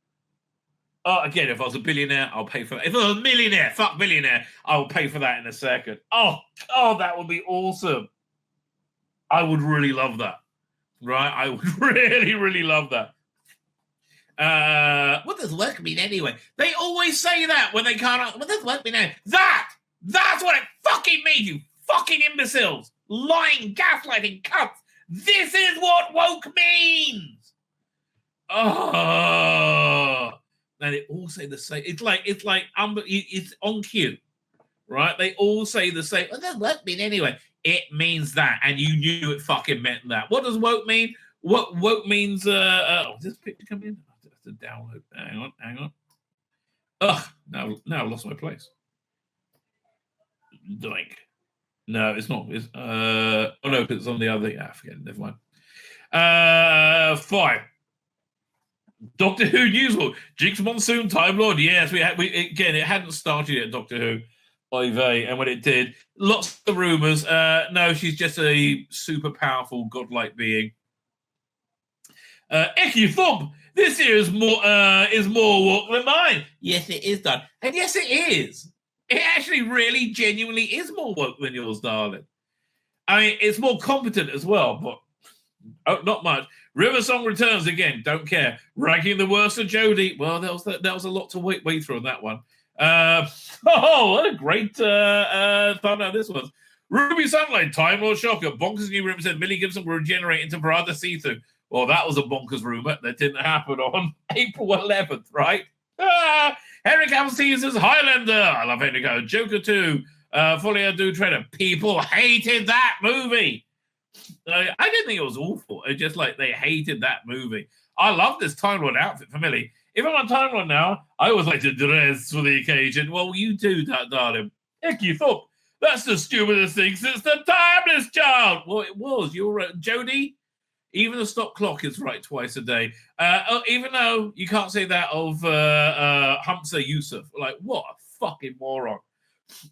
Oh, again, if I was a billionaire, I'll pay for that. If I was a millionaire, fuck billionaire, I will pay for that in a second. Oh, God, that would be awesome. I would really love that. Right? I would really, really love that. What does work mean anyway? They always say that when they can't. What does work mean anyway? That's what it fucking means, you fucking imbeciles. Lying, gaslighting cunts. This is what woke means. Oh. And they all say the same. It's on cue. Right? They all say the same. What does work mean anyway? It means that, and you knew it fucking meant that. What does woke mean? What woke means? Does this picture come in? I have to download. Hang on. Ugh, now I lost my place. Doink. No, it's not. It's oh no, it's on the other. Forget it. Never mind. Fine. Doctor Who Newswalk. Jinx Monsoon, Time Lord. Yes, it hadn't started yet, Doctor Who. And when it did, lots of rumors. No, she's just a super powerful, godlike being. Icky Thump, this here is more walk than mine. Yes, it is, done. And yes, it is. It actually really genuinely is more woke than yours, darling. I mean, it's more competent as well, but not much. River Song returns again. Don't care. Ranking the worst of Jodie. Well, that was a lot to wait through on that one. What a great thumbnail this was. Ruby Sunlight, Time Lord Shocker. Bonkers new rumor said Millie Gibson will regenerate into Parada see-through. Well, that was a bonkers rumor. That didn't happen on April 11th, right? Henry Cavill says Highlander. I love Henry Cavill. Joker 2. Fully Ado Treader. People hated that movie. I didn't think it was awful. It's just like they hated that movie. I love this Time Lord outfit for Millie. If I'm on Time Lord now, I always like to dress for the occasion. Well, you do that, darling. Heck, you thought that's the stupidest thing since the Timeless Child. Well, it was. You're right. Jodie, even the stop clock is right twice a day. Even though you can't say that of Hamza Yusuf. Like, what a fucking moron.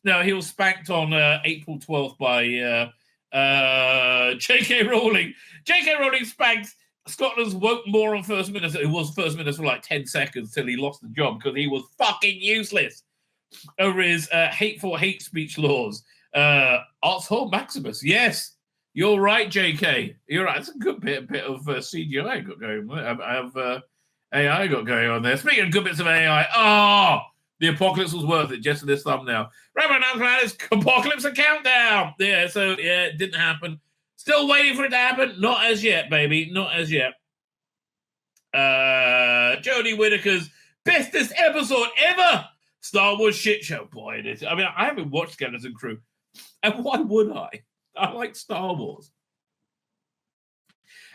No, he was spanked on April 12th by J.K. Rowling. J.K. Rowling spanked Scotland's woke moron first minister, who was first minister for like 10 seconds till he lost the job because he was fucking useless over his hateful hate speech laws. Arthur Maximus, yes. You're right, JK. You're right. It's a good bit of CGI got going. I have AI got going on there. Speaking of good bits of AI, the apocalypse was worth it just for this thumbnail. Rabbi announcement is Apocalypse and Countdown. Yeah, so yeah, it didn't happen. Still waiting for it to happen. Not as yet, baby. Not as yet. Jodie Whittaker's bestest episode ever. Star Wars shit show. Boy, it is. I mean, I haven't watched Skeleton Crew. And why would I? I like Star Wars.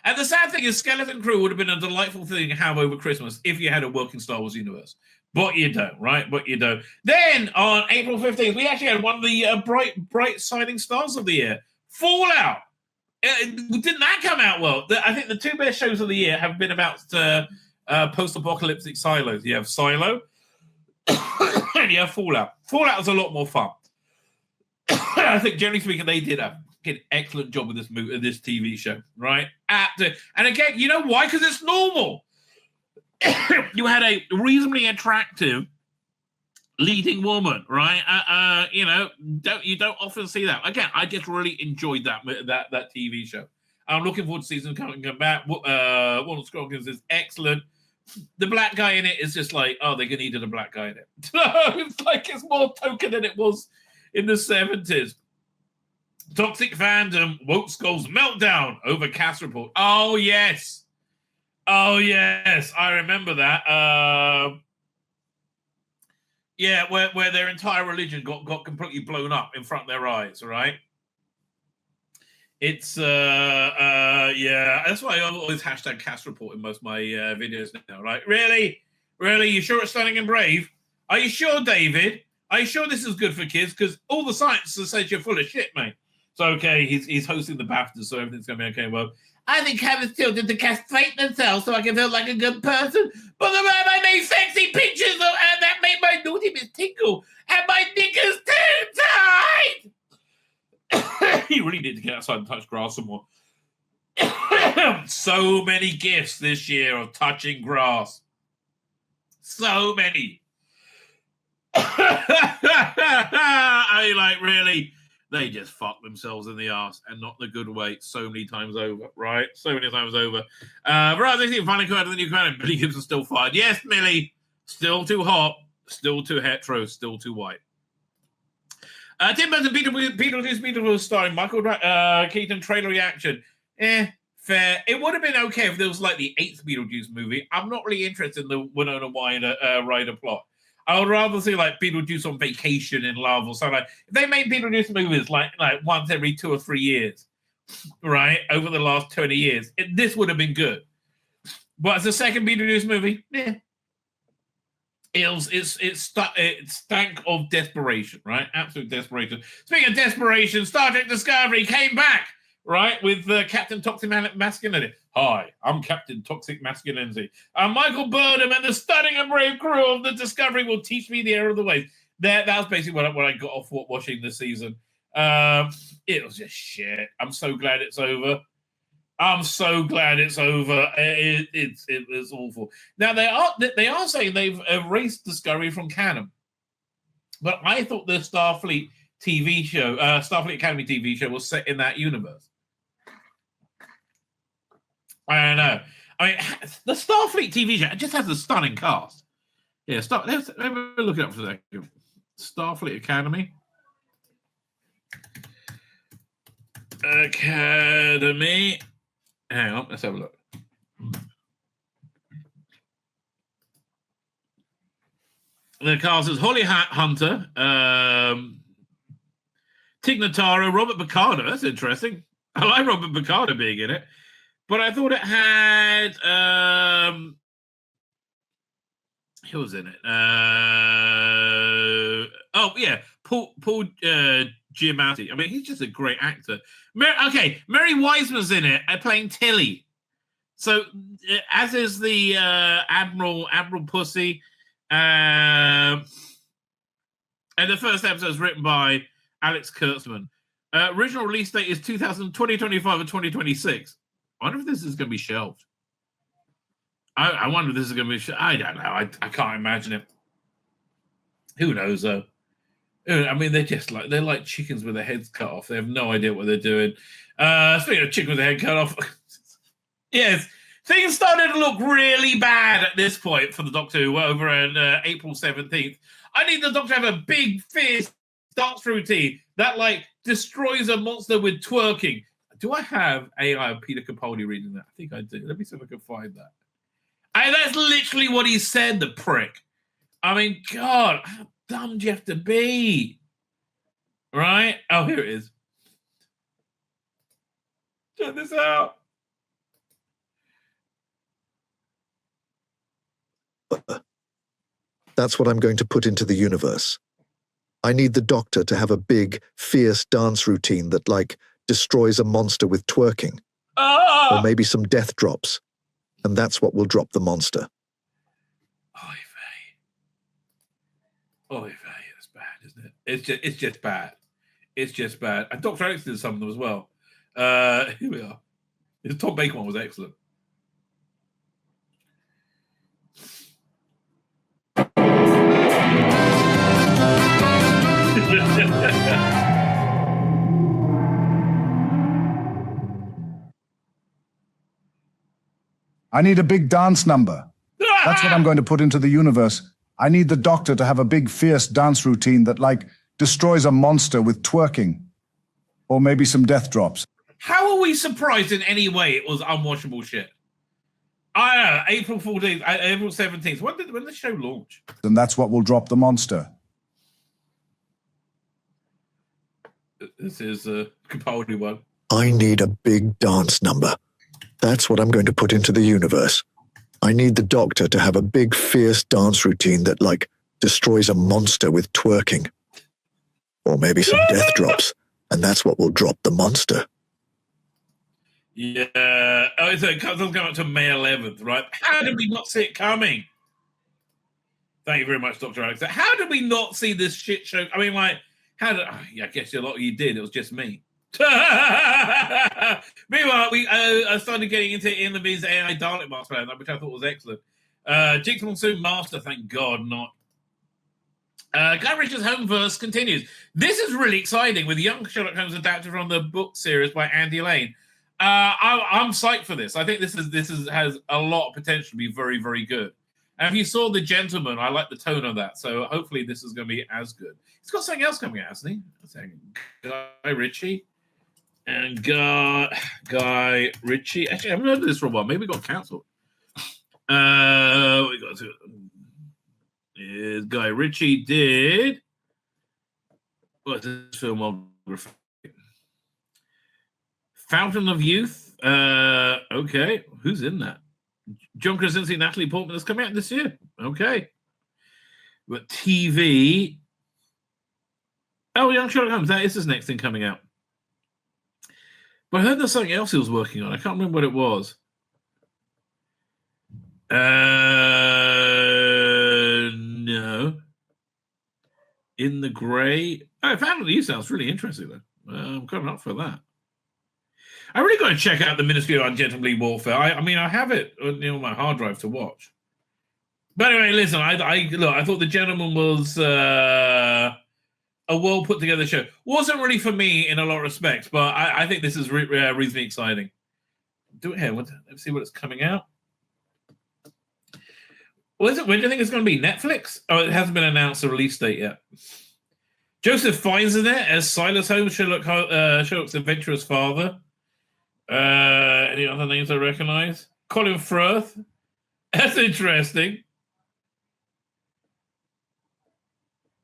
And the sad thing is, Skeleton Crew would have been a delightful thing to have over Christmas if you had a working Star Wars universe. But you don't, right? But you don't. Then, on April 15th, we actually had one of the bright shining stars of the year. Fallout. Didn't that come out well? I think the two best shows of the year have been about post-apocalyptic silos. You have Silo, and you have Fallout. Fallout was a lot more fun. I think, generally speaking, they did an excellent job with this TV show, right? And again, you know why? Because it's normal. You had a reasonably attractive leading woman, right? You don't often see that. Again, I just really enjoyed that TV show. I'm looking forward to season coming back. Warner Scroggins is excellent. The black guy in it is just like, they needed a black guy in it. It's like it's more token than it was in the 70s. Toxic fandom, woke skulls meltdown over cast report. Oh yes, I remember that. Where their entire religion got completely blown up in front of their eyes, right? It's that's why I always hashtag cast report in most of my videos now, right? Really? You sure it's stunning and brave? Are you sure, David? Are you sure this is good for kids? Because all the science says you're full of shit, mate. So, okay, he's hosting the BAFTA, so everything's going to be okay. Well, I think Kevin's children to castrate themselves so I can feel like a good person. But the rabbi made sexy pictures, and that made my naughtiness tingle. And my knickers too tight. You really need to get outside and touch grass some more. So many gifts this year of touching grass. So many. I mean, like, really, they just fuck themselves in the ass, and not the good way, so many times over, right? So many times over. Right, they think finally come out of the new crown, and Millie Gibson's still fired. Yes, Millie, still too hot, still too hetero, still too white. Tim Burton, Beetlejuice starring Michael Keaton trailer reaction. Fair. It would have been okay if there was like the 8th Beetlejuice movie. I'm not really interested in the Winona Ryder plot. I would rather see like Beetlejuice on vacation in love or something. Like, if they made Beetlejuice movies like once every 2 or 3 years, right, over the last 20 years, this would have been good. But as a second Beetlejuice movie, it stank of desperation, right? Absolute desperation. Speaking of desperation, Star Trek Discovery came back right? With Captain Toxic Masculinity. Hi, I'm Captain Toxic Masculinity. Michael Burnham and the stunning and brave crew of the Discovery will teach me the error of the ways. That was basically what I got off watching this season. It was just shit. I'm so glad it's over. I'm so glad it's over. It was awful. Now they are saying they've erased Discovery from canon, but I thought the Starfleet TV show, Starfleet Academy TV show, was set in that universe. I don't know. I mean, the Starfleet TV show just has a stunning cast. Yeah, let's look it up for a second. Starfleet Academy. Academy. Hang on, let's have a look. The cast is Holly Hunter, Tig Notaro, Robert Picardo. That's interesting. I like Robert Picardo being in it. But I thought it had who was in it? Paul Giamatti. I mean, he's just a great actor. Mary Wiseman's in it, playing Tilly. So, as is the Admiral Pussy. And the first episode is written by Alex Kurtzman. Original release date is 2025 or 2026. I wonder if this is going to be shelved. I wonder if this is going to be I don't know. I can't imagine it. Who knows, though? I mean, they're like chickens with their heads cut off. They have no idea what they're doing. Speaking of chicken with their head cut off, yes, things started to look really bad at this point for the Doctor Who over on April 17th. I need the Doctor to have a big, fierce dance routine that, like, destroys a monster with twerking. Do I have AI of Peter Capaldi reading that? I think I do. Let me see if I can find that. That's literally what he said, the prick. I mean, God, how dumb do you have to be? Right? Oh, here it is. Check this out. That's what I'm going to put into the universe. I need the Doctor to have a big, fierce dance routine that, like, destroys a monster with twerking. Or maybe some death drops. And that's what will drop the monster. Oy vey, it's bad, isn't it? It's just bad. It's just bad. And Dr. Alex did some of them as well. Here we are. The Tom Baker one was excellent. I need a big dance number. That's what I'm going to put into the universe. I need the Doctor to have a big, fierce dance routine that, like, destroys a monster with twerking. Or maybe some death drops. How are we surprised in any way it was unwatchable shit? I don't know, April 14th, April 17th. When did the show launch? And that's what will drop the monster. This is a Capaldi one. I need a big dance number. That's what I'm going to put into the universe. I need the Doctor to have a big, fierce dance routine that, like, destroys a monster with twerking. Or maybe some death drops. And that's what will drop the monster. Yeah. Oh, so it doesn't come up to May 11th, right? How did we not see it coming? Thank you very much, Dr. Alex. How did we not see this shit show? I mean, like, I guess a lot of you did. It was just me. Meanwhile, we started getting into In the Biz AI Dalek Master Plan, which I thought was excellent. Jinx Monsoon Master, thank God not. Guy Ritchie's Homeverse continues. This is really exciting with Young Sherlock Holmes adapted from the book series by Andy Lane. I'm psyched for this. I think this has a lot of potential to be very, very good. And if you saw The Gentleman, I like the tone of that. So hopefully this is going to be as good. He's got something else coming out, hasn't he? Guy Ritchie. And Guy Ritchie. Actually, I haven't heard of this for a while. Maybe it got cancelled. We got to. Guy Ritchie did. What's this filmography? Fountain of Youth. Okay, who's in that? John Krasinski, Natalie Portman. That's coming out this year. Okay, but TV. Oh, Young Sherlock Holmes. That is his next thing coming out. But I heard there's something else he was working on. I can't remember what it was. No. In the Grey. Oh, Family sounds really interesting, though. I'm coming up for that. I really got to check out the Ministry of Ungentlemanly Warfare. I mean, I have it on my hard drive to watch. But anyway, listen, I thought The Gentleman was a well put together show. Wasn't really for me in a lot of respects, but I think this is reasonably exciting. Do it here. Let's see what it's coming out. When do you think it's going to be? Netflix? Oh, it hasn't been announced a release date yet. Joseph Fiennes in there as Silas Holmes, Sherlock's adventurous father. Any other names I recognize? Colin Firth. That's interesting.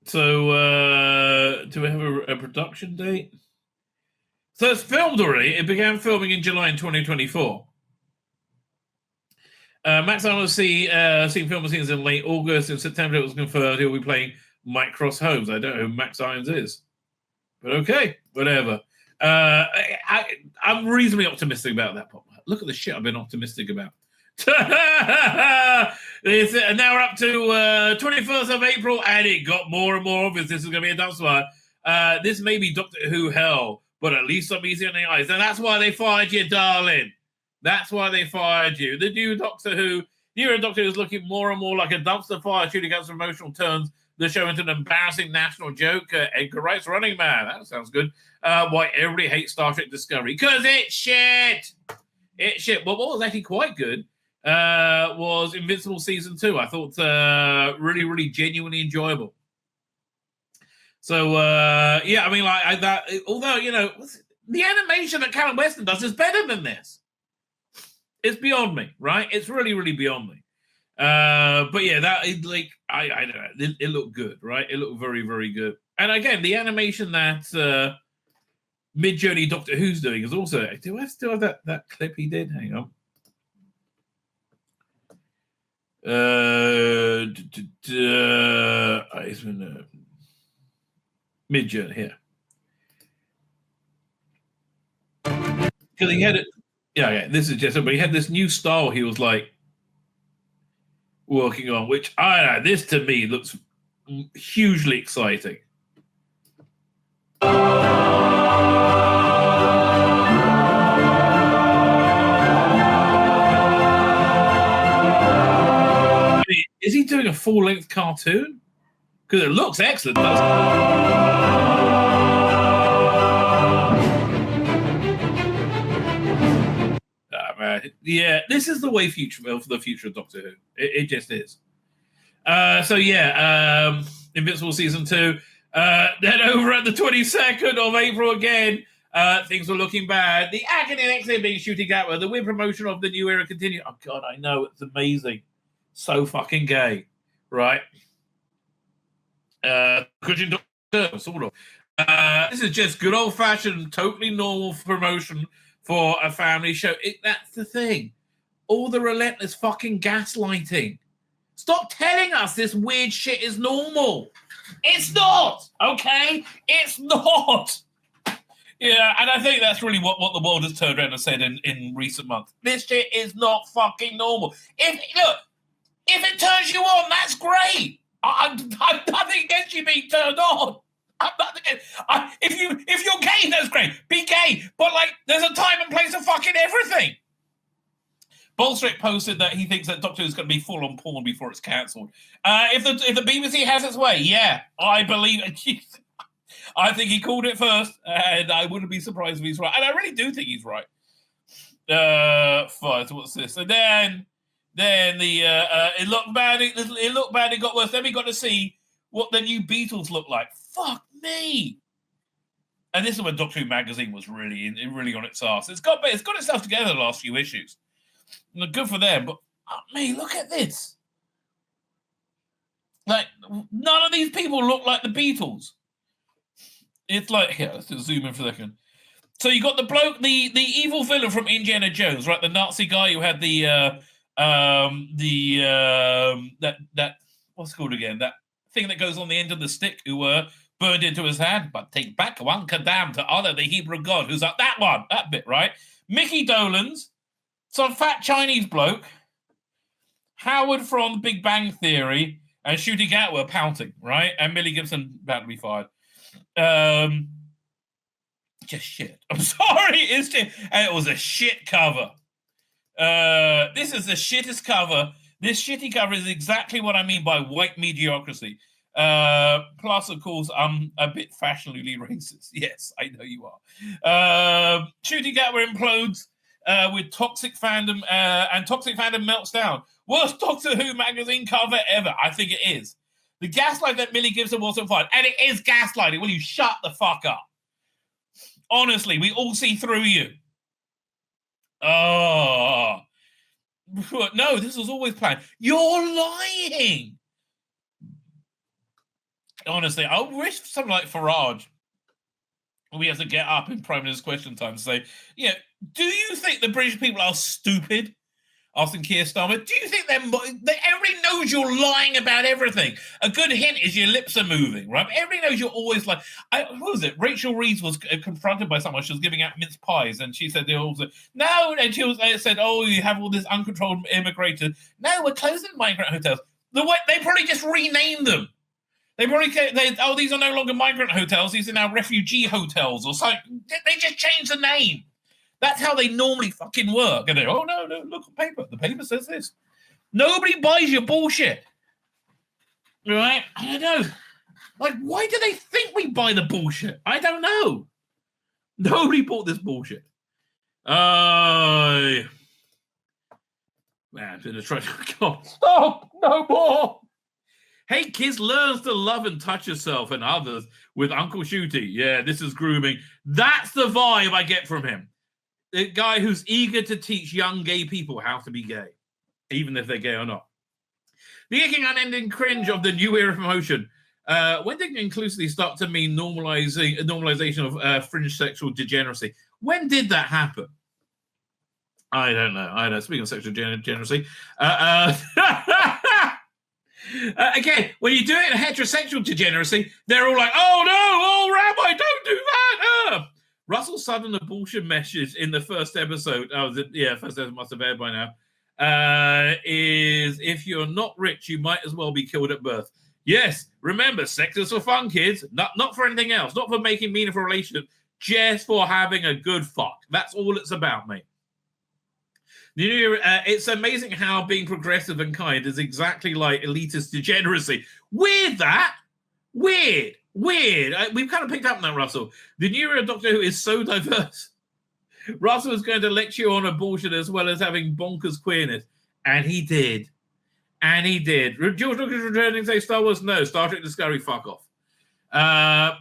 So, do we have a production date? So it's filmed already. It began filming in July in 2024. Max Irons was seen film scenes in late August. In September, it was confirmed he'll be playing Mike Cross Holmes. I don't know who Max Irons is. But okay, whatever. I'm reasonably optimistic about that. Look at the shit I've been optimistic about. Now we're up to 21st of April, and it got more and more obvious this is going to be a dumpster fire. This may be Doctor Who hell, but at least I'm easy on the eyes. And that's why they fired you, darling. That's why they fired you. The new Doctor Who is looking more and more like a dumpster fire shooting out some emotional turns. The show into an embarrassing national joke. Edgar Wright's Running Man. That sounds good. Why everybody hates Star Trek Discovery. Because it's shit. It's shit. Well, what was actually quite good was Invincible Season 2. I thought really, really genuinely enjoyable. So, yeah, I mean, although, the animation that Callum Weston does is better than this. It's beyond me, right? It's really, really beyond me. But yeah, I don't know. It looked good, right? It looked very, very good. And again, the animation that Mid-Journey Doctor Who's doing is also. Do I still have that clip he did? Hang on. Mid-Journey here. Because he had it. Yeah, this is just. But he had this new style. He was like working on, which I don't know. This to me looks hugely exciting. I mean, is he doing a full-length cartoon? Because it looks excellent, doesn't it? Yeah, this is the way for the future of Doctor Who. It just is. So yeah, Invincible Season 2. Then over at the 22nd of April again, things were looking bad. The agony and exit being shooting outward. The weird promotion of the new era continued. Oh God, I know, it's amazing. So fucking gay, right? Christian Doctor, sort of. This is just good old fashioned, totally normal promotion for a family show. That's the thing. All the relentless fucking gaslighting. Stop telling us this weird shit is normal. It's not, okay? It's not. Yeah, and I think that's really what the world has turned around and said in recent months. This shit is not fucking normal. If it turns you on, that's great. I'm nothing against you being turned on. If you're gay, that's great. Be gay, but there's a time and place for fucking everything. Bolstrick posted that he thinks that Doctor Who's going to be full on porn before it's cancelled. If the BBC has its way, yeah, I believe it. I think he called it first, and I wouldn't be surprised if he's right. And I really do think he's right. Fine. So what's this? And then the it looked bad. It looked bad. It got worse. Then we got to see what the new Beatles look like. Fuck me. And this is when Doctor Who magazine was really on its ass. It's got itself together the last few issues. Good for them, but me, look at this. None of these people look like the Beatles. It's here, let's just zoom in for a second. So you got the bloke, the evil villain from Indiana Jones, right? The Nazi guy who had that what's it called again? That thing that goes on the end of the stick, who burned into his hand, but take back one kadam to honor the Hebrew God. Who's up? That one, that bit, right? Mickey Dolenz, some fat Chinese bloke, Howard from Big Bang Theory, and Shooty Gatwa pouting, right? And Millie Gibson about to be fired. Just shit. I'm sorry, it's just, and it was a shit cover. This is the shittest cover. This shitty cover is exactly what I mean by white mediocrity. Plus, of course, I'm a bit fashionably racist. Yes, I know you are. Shooty Gatwa implodes with toxic fandom, and toxic fandom melts down. Worst Doctor Who magazine cover ever. I think it is. The gaslight that Millie Gibson wasn't fired. And it is gaslighting. Will you shut the fuck up? Honestly, we all see through you. Oh. No, this was always planned. You're lying. Honestly, I wish something like Farage, we have to get up in Prime Minister's question time to say, yeah, do you think the British people are stupid? Asking Keir Starmer, do you think everybody knows you're lying about everything? A good hint is your lips are moving, right? Everybody knows you're always like, what was it? Rachel Reeves was confronted by someone. She was giving out mince pies, and she said, no, and she said, oh, you have all this uncontrolled immigration. No, we're closing migrant hotels. They probably just renamed them. These are no longer migrant hotels. These are now refugee hotels or something. They just changed the name. That's how they normally fucking work. And no, look at paper. The paper says this. Nobody buys your bullshit. Right? I don't know. Like, why do they think we buy the bullshit? I don't know. Nobody bought this bullshit. Man, I'm going to try to... God, stop! No more! Hey, kids learns to love and touch yourself and others with Uncle Shooty. Yeah, this is grooming. That's the vibe I get from him. The guy who's eager to teach young gay people how to be gay, even if they're gay or not. The aching, unending cringe of the new era promotion. When did inclusively start to mean normalization of fringe sexual degeneracy? When did that happen? I don't know. Speaking of sexual degeneracy. Again, when you do it in heterosexual degeneracy, they're all like, oh no, oh Rabbi, don't do that. Russell's sudden abortion message in the first episode, first episode must have aired by now, is if you're not rich, you might as well be killed at birth. Yes, remember, sex is for fun, kids, not for anything else, not for making meaningful relationships, just for having a good fuck. That's all it's about, mate. It's amazing how being progressive and kind is exactly like elitist degeneracy. Weird. We've kind of picked up on that, Russell. The new Doctor Who is so diverse. Russell was going to lecture you on abortion as well as having bonkers queerness. And he did. George Lucas returning to say Star Wars? No. Star Trek Discovery, fuck off.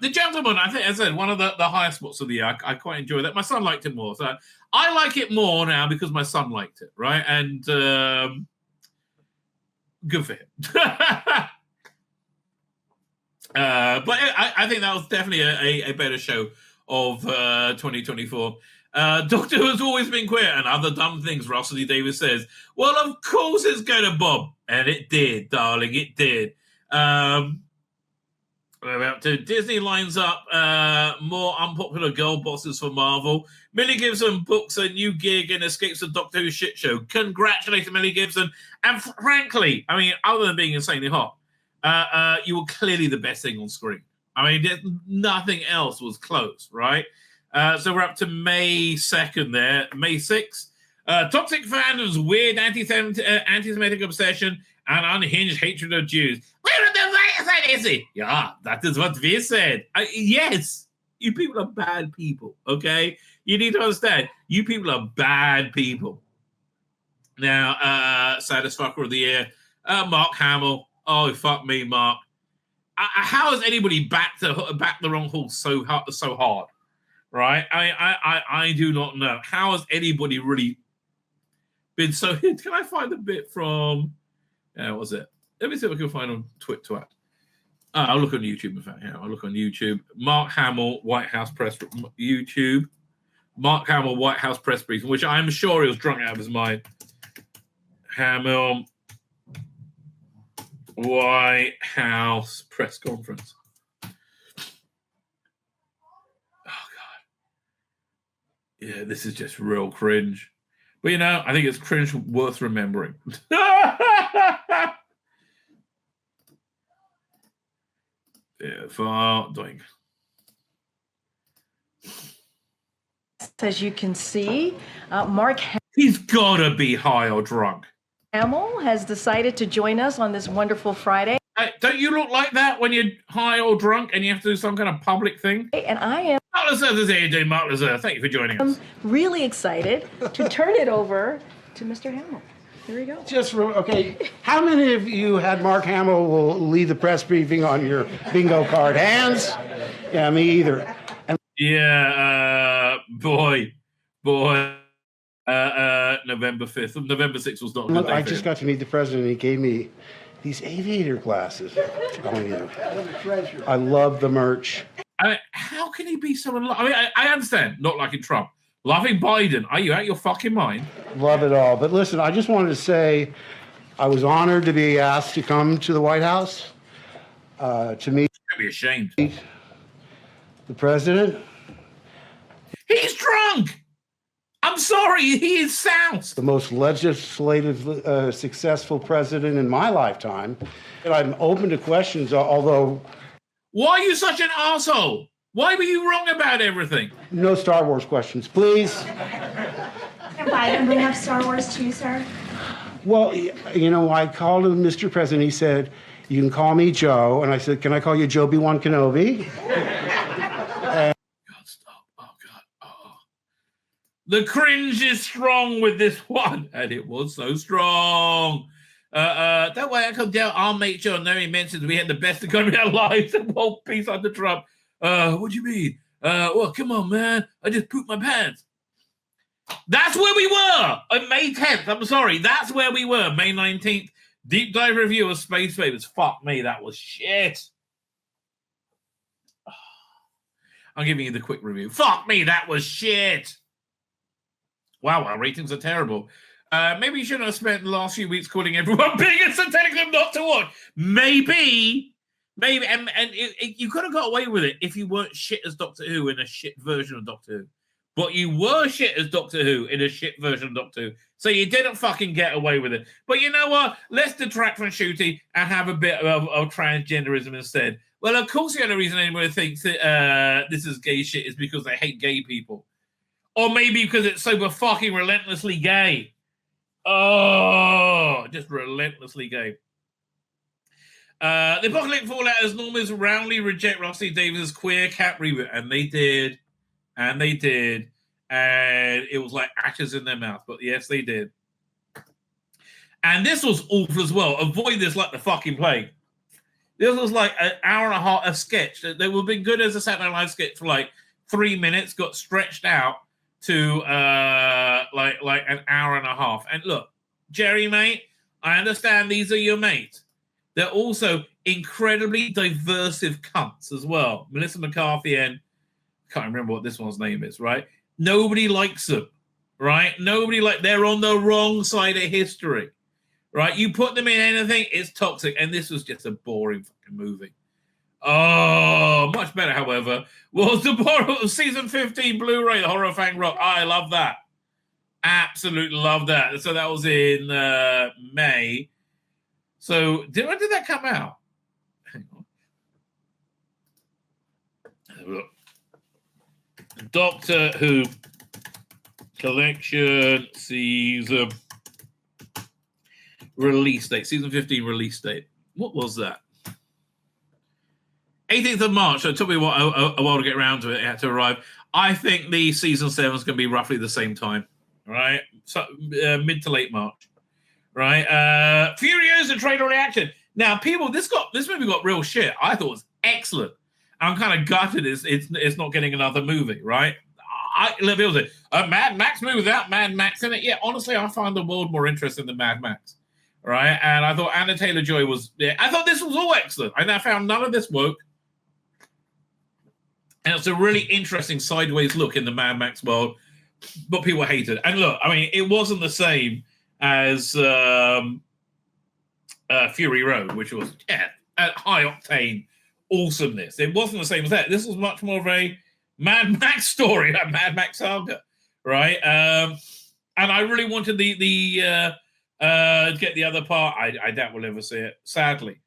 The Gentleman, I think, as I said, one of the highest spots of the year. I quite enjoy that. My son liked it more. So I like it more now because my son liked it, right? And good for him. But I think that was definitely a better show of 2024. Doctor Who has always been queer and other dumb things, Russell D. Davis says. Well, of course it's going to bob. And it did, darling, it did. About to Disney lines up more unpopular girl bosses for Marvel. Millie Gibson books a new gig and escapes the Doctor Who shit show. Congratulations, Millie Gibson. And frankly, I mean, other than being insanely hot, you were clearly the best thing on screen. I mean, nothing else was close, right? So we're up to May 2nd there. May 6th. Toxic fandom's weird anti-Semitic obsession and unhinged hatred of Jews. Where are the right is he? Yeah, that is what we said. Yes, you people are bad people, okay? You need to understand, you people are bad people. Now, saddest fucker of the year, Mark Hamill. Oh, fuck me, Mark. How has anybody backed the wrong horse so hard? Right? I do not know. How has anybody really been so... Can I find a bit from... what was it? Let me see if I can find on Twitter. I'll look on YouTube, in fact. Yeah, I'll look on YouTube. Mark Hamill, White House press... YouTube. Mark Hamill, White House press briefing, which I'm sure he was drunk out of his mind. Hamill, White House press conference. Yeah, this is just real cringe. But, you know, I think it's cringe worth remembering. Yeah, far doing. As you can see, Mark He's got to be high or drunk. Hamill has decided to join us on this wonderful Friday. Don't you look like that when you're high or drunk and you have to do some kind of public thing? And I am Mark Lazar is here doing Mark Lazar. Thank you for joining us. really excited to turn it over to Mr. Hamill. Here we go. Okay, how many of you had Mark Hamill will lead the press briefing on your bingo card? Hands? Yeah, me either. Yeah, boy. November 5th. November 6th was not a good day I for just him. got to meet the president. He gave me these aviator glasses. I'm telling you. I love the merch. I mean, how can he be so I mean, I understand not liking Trump. Loving Biden. Are you out your fucking mind? Love it all. But listen, I just wanted to say I was honored to be asked to come to the White House to meet Don't be ashamed. the president. He's drunk. I'm sorry. He is South. The most legislative successful president in my lifetime. And I'm open to questions, although... Why are you such an asshole? Why were you wrong about everything? No Star Wars questions, please. Can Biden bring up Star Wars too, sir? Well, you know, I called him Mr. President. He said, you can call me Joe. And I said, can I call you Joe-B-Wan Kenobi? God, stop. Oh, God. Oh. The cringe is strong with this one. And it was so strong. That way I come down. I'll make sure nobody mentions we had the best economy of our lives and won't peace under Trump. What do you mean? Well, come on, man. I just pooped my pants. That's where we were on May 10th. I'm sorry. That's where we were. May 19th. Deep dive review of Space Favors. Fuck me. That was shit. I'm giving you the quick review. Fuck me. That was shit. Wow, our ratings are terrible. Maybe you shouldn't have spent the last few weeks calling everyone bigots and telling them not to watch. Maybe, and you could have got away with it if you weren't shit as Doctor Who in a shit version of Doctor Who. But you were shit as Doctor Who in a shit version of Doctor Who. So you didn't fucking get away with it. But you know what? Let's detract from Shooty and have a bit of transgenderism instead. Well, of course the only reason anyone thinks that this is gay shit is because they hate gay people. Or maybe because it's so fucking relentlessly gay. Oh, just relentlessly gay. The Apocalyptic Fallouters normally roundly reject Rusty Davis' queer cat reboot, and they did. And they did. And it was like ashes in their mouth. But yes, they did. And this was awful as well. Avoid this like the fucking plague. This was like an hour and a half a sketch. They would have been good as a Saturday Night Live sketch for like 3 minutes, got stretched out to like an hour and a half. And look, Jerry, mate, I understand these are your mates. They're also incredibly diversive cunts as well. Melissa McCarthy and can't remember what this one's name is, right? Nobody likes them, right? They're on the wrong side of history, right? You put them in anything, it's toxic. And this was just a boring fucking movie. Oh, much better, however, was the borrow of season 15 Blu-ray, the Horror Fang Rock. I love that. Absolutely love that. So that was in May. So when did that come out? Hang on. Look. Doctor Who Collection season release date. Season 15 release date. What was that? 18th of March. So it took me a while to get around to it. It had to arrive. I think the season 7 is going to be roughly the same time. Right? So mid to late March. Right? Furiosa trailer reaction. Now, people, this movie got real shit. I thought it was excellent. I'm kind of gutted it's not getting another movie, right? Let me say, a Mad Max movie without Mad Max in it. Yeah, honestly, I find the world more interesting than Mad Max, right? And I thought Anna Taylor-Joy was. Yeah, I thought this was all excellent, and I found none of this woke. And it's a really interesting sideways look in the Mad Max world, but people hated it. And look, I mean, it wasn't the same as Fury Road, which was high octane awesomeness. It wasn't the same as that. This was much more of a Mad Max story, a Mad Max saga, right? And I really wanted the get the other part. I doubt we'll ever see it, sadly.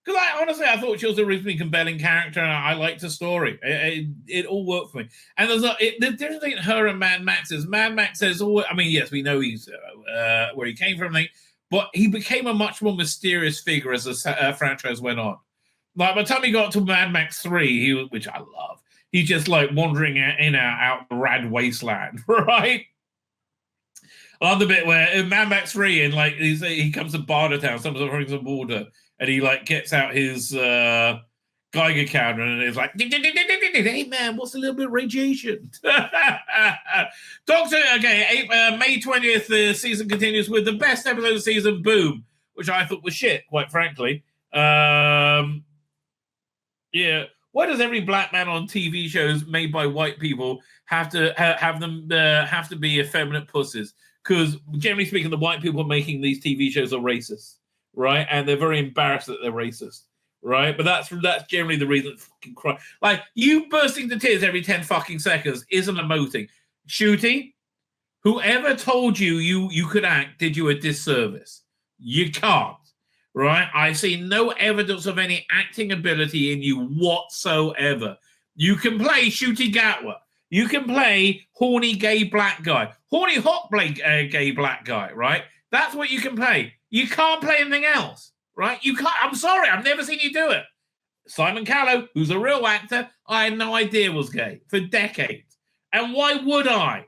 Because I thought she was a reasonably compelling character, and I liked the story. It all worked for me. And the difference between her and Mad Max is Mad Max says, yes, we know he's where he came from, but he became a much more mysterious figure as the franchise went on. Like by the time he got to Mad Max 3, which I love, he's just like wandering out the rad wasteland, right? I love the bit where in Mad Max 3, and like he comes to Bartertown, someone's offering some water, and he like gets out his Geiger counter, and it's like, hey man, what's a little bit of radiation? Doctor, okay, May 20th, the season continues with the best episode of the season, Boom, which I thought was shit, quite frankly. Yeah, why does every black man on TV shows made by white people have to have to be effeminate pussies? Because generally speaking, the white people making these TV shows are racist, right? And they're very embarrassed that they're racist, right? But that's generally the reason. Fucking cry. Like you bursting to tears every 10 fucking seconds isn't emoting. Shooty, whoever told you could act did you a disservice. You can't, right? I see no evidence of any acting ability in you whatsoever. You can play Shooty Gatwa. You can play horny gay black guy, horny hot gay black guy, right? That's what you can play. You can't play anything else, right? You can't. I'm sorry, I've never seen you do it. Simon Callow, who's a real actor, I had no idea was gay for decades. And why would I?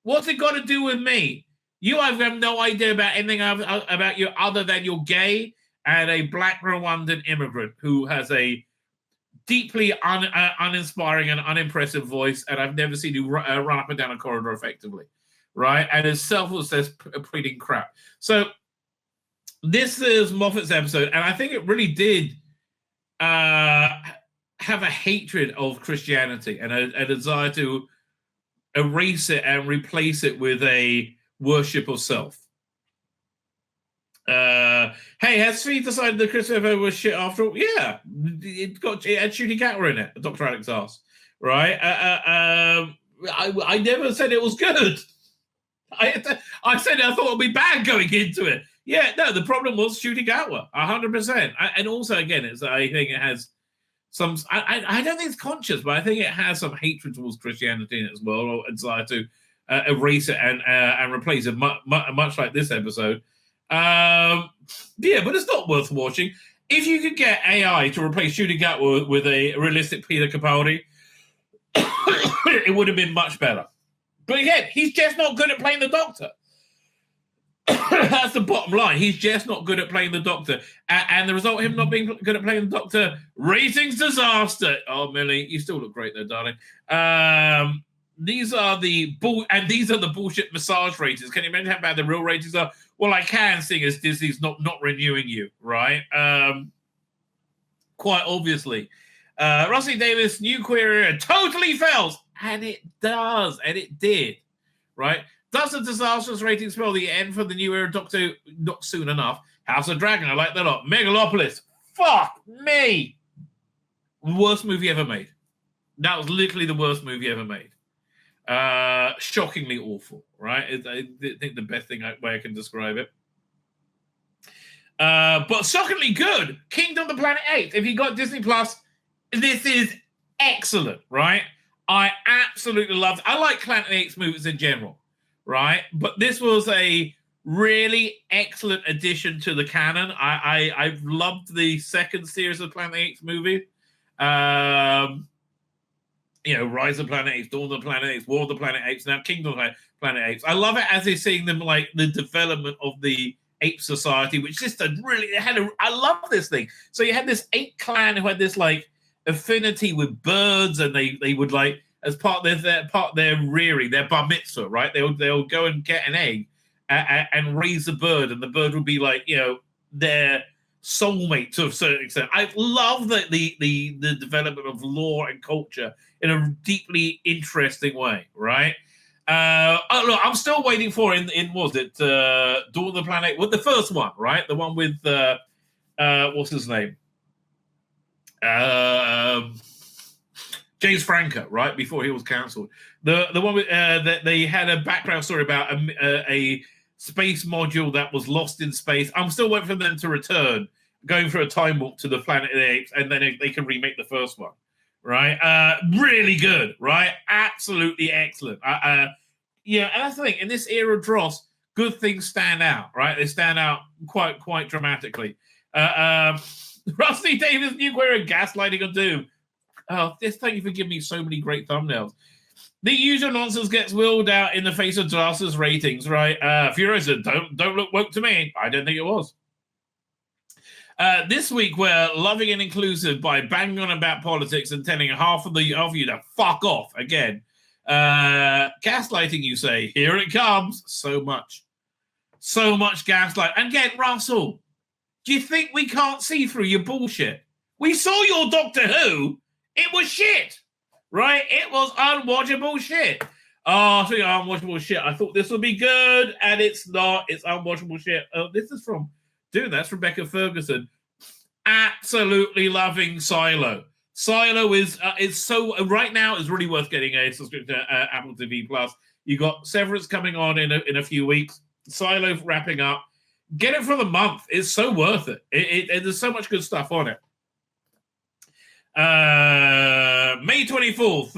What's it got to do with me? You have no idea about anything about you other than you're gay and a black Rwandan immigrant who has a deeply uninspiring and unimpressive voice, and I've never seen you run up and down a corridor effectively, right? And his self-assessed pleading crap. So this is Moffat's episode, and I think it really did have a hatred of Christianity and a desire to erase it and replace it with a worship of self. Hey, has Tzvi decided that Christopher was shit after all? Yeah, it had Shooty Gatwa in it, Dr. Alex asked. Right? I never said it was good. I said I thought it would be bad going into it. Yeah, no, the problem was Shooty Gatwa, 100%. And also, again, I think it has some. I don't think it's conscious, but I think it has some hatred towards Christianity in it as well, or desire to erase it and replace it, much like this episode. Yeah, but it's not worth watching. If you could get AI to replace Shooty Gatwa with a realistic Peter Capaldi, it would have been much better. But again, he's just not good at playing the Doctor. That's the bottom line. He's just not good at playing the Doctor. And the result of him not being good at playing the Doctor, ratings disaster. Oh, Millie, you still look great there, darling. These are the bullshit massage ratings. Can you imagine how bad the real ratings are? Well, I can, seeing as Disney's not renewing you, right? Quite obviously. Rusty Davis, new query totally fails. And it does. And it did. Right? Does the disastrous rating spell the end for the new era Doctor? Not soon enough. House of Dragon, I like that a lot. Megalopolis. Fuck me. Worst movie ever made. That was literally the worst movie ever made. Shockingly awful, right? I think the best way I can describe it. But shockingly good. Kingdom of the Planet Apes. If you got Disney Plus, this is excellent, right? I absolutely loved. I like Planet Apes movies in general, right? But this was a really excellent addition to the canon. I've loved the second series of Planet Apes movie. Rise of the Planet Apes, Dawn of the Planet Apes, War of the Planet Apes, now Kingdom of the Planet Apes. I love it as they're seeing them like the development of the ape society, which just I love this thing. So you had this ape clan who had this like affinity with birds, and they would like as part of their rearing, their bar mitzvah, right? They'll go and get an egg and raise a bird, and the bird would be like their soulmate to a certain extent. I love the development of lore and culture in a deeply interesting way, right? Look, I'm still waiting for in was it Dawn of the Planet? Well, the first one, right? The one with what's his name? James Franco, right before he was cancelled. The one with, that they had a background story about a space module that was lost in space. I'm still waiting for them to return, going for a time warp to the Planet of the Apes, and then they can remake the first one. Right, really good. Right, absolutely excellent. Yeah, and that's the thing. In this era of Dross, good things stand out. Right, they stand out quite dramatically. Rusty Davis, nuclear and gaslighting of doom. Oh, thank you for giving me so many great thumbnails. The usual nonsense gets wheeled out in the face of Dross's ratings, right? Furiosa, don't look woke to me. I don't think it was. This week we're loving and inclusive by banging on about politics and telling half of you to fuck off again. Gaslighting, you say? Here it comes. So much gaslight. And again, Russell, do you think we can't see through your bullshit? We saw your Doctor Who. It was shit, right? It was unwatchable shit. Oh, so unwatchable shit. I thought this would be good, and it's not. It's unwatchable shit. This is from, dude, that's Rebecca Ferguson. Absolutely loving Silo. Silo is so, right now, is really worth getting a subscription to Apple TV+. You got Severance coming on in a few weeks. Silo wrapping up. Get it for the month. It's so worth it. There's so much good stuff on it. May 24th,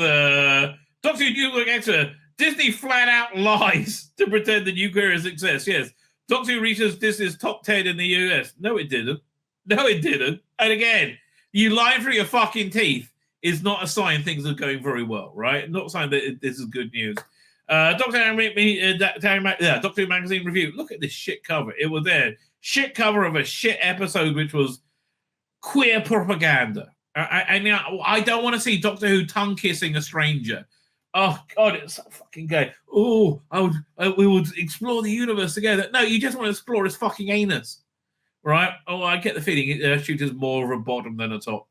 Doctor Who Nuclear Extra. Disney flat out lies to pretend the nuclear is a success. Yes. Doctor Who reaches Disney's top 10 in the US. No, it didn't. And again, you lying through your fucking teeth is not a sign things are going very well, right? Not a sign that this is good news. Doctor Who Magazine review. Look at this shit cover. It was there. Shit cover of a shit episode, which was queer propaganda. I don't want to see Doctor Who tongue kissing a stranger. Oh God, it's so fucking gay. Oh, we would explore the universe together. No, you just want to explore his fucking anus, right? Oh, I get the feeling Shooter's more of a bottom than a top.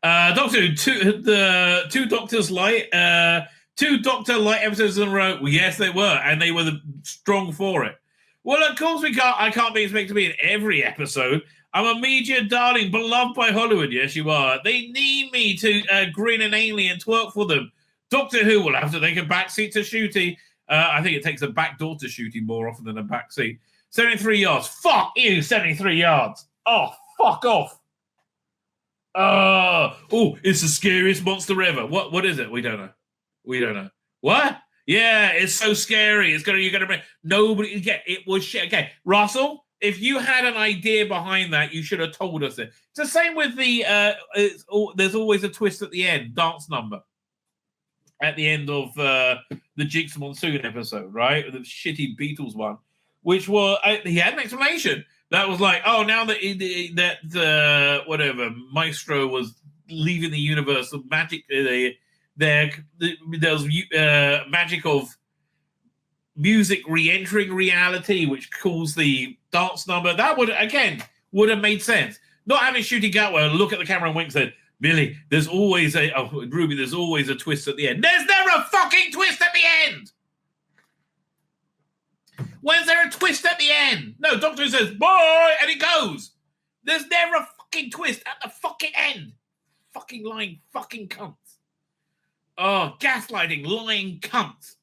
Doctor Who, two Doctors Light, two Doctor Light episodes in a row. Well, yes, they were, and they were strong for it. Well, of course we can't. I can't be expected to be in every episode. I'm a media darling, beloved by Hollywood. Yes, you are. They need me to grin inanely and twerk for them. Doctor Who will have to take a backseat to Shooty. I think it takes a back door to Shooty more often than a backseat. 73 yards. Fuck you, 73 yards. Oh, fuck off. It's the scariest monster ever. What is it? We don't know. What? Yeah, it's so scary. You're gonna nobody get it was shit. Okay, Russell. If you had an idea behind that, you should have told us it. It's the same with the, there's always a twist at the end, dance number. At the end of the Jigs Monsoon episode, right? The shitty Beatles one, which was, he had an explanation. That was like, oh, now that whatever, Maestro was leaving the universe, the magic, there was magic of music re-entering reality, which caused the dance number. That would have made sense. Not having Shooty Gatwell look at the camera and wink and said, Billy, there's always Ruby, there's always a twist at the end. There's never a fucking twist at the end! When's there a twist at the end? No, Doctor Who says, bye, and it goes. There's never a fucking twist at the fucking end. Fucking lying fucking cunts. Oh, gaslighting, lying cunts.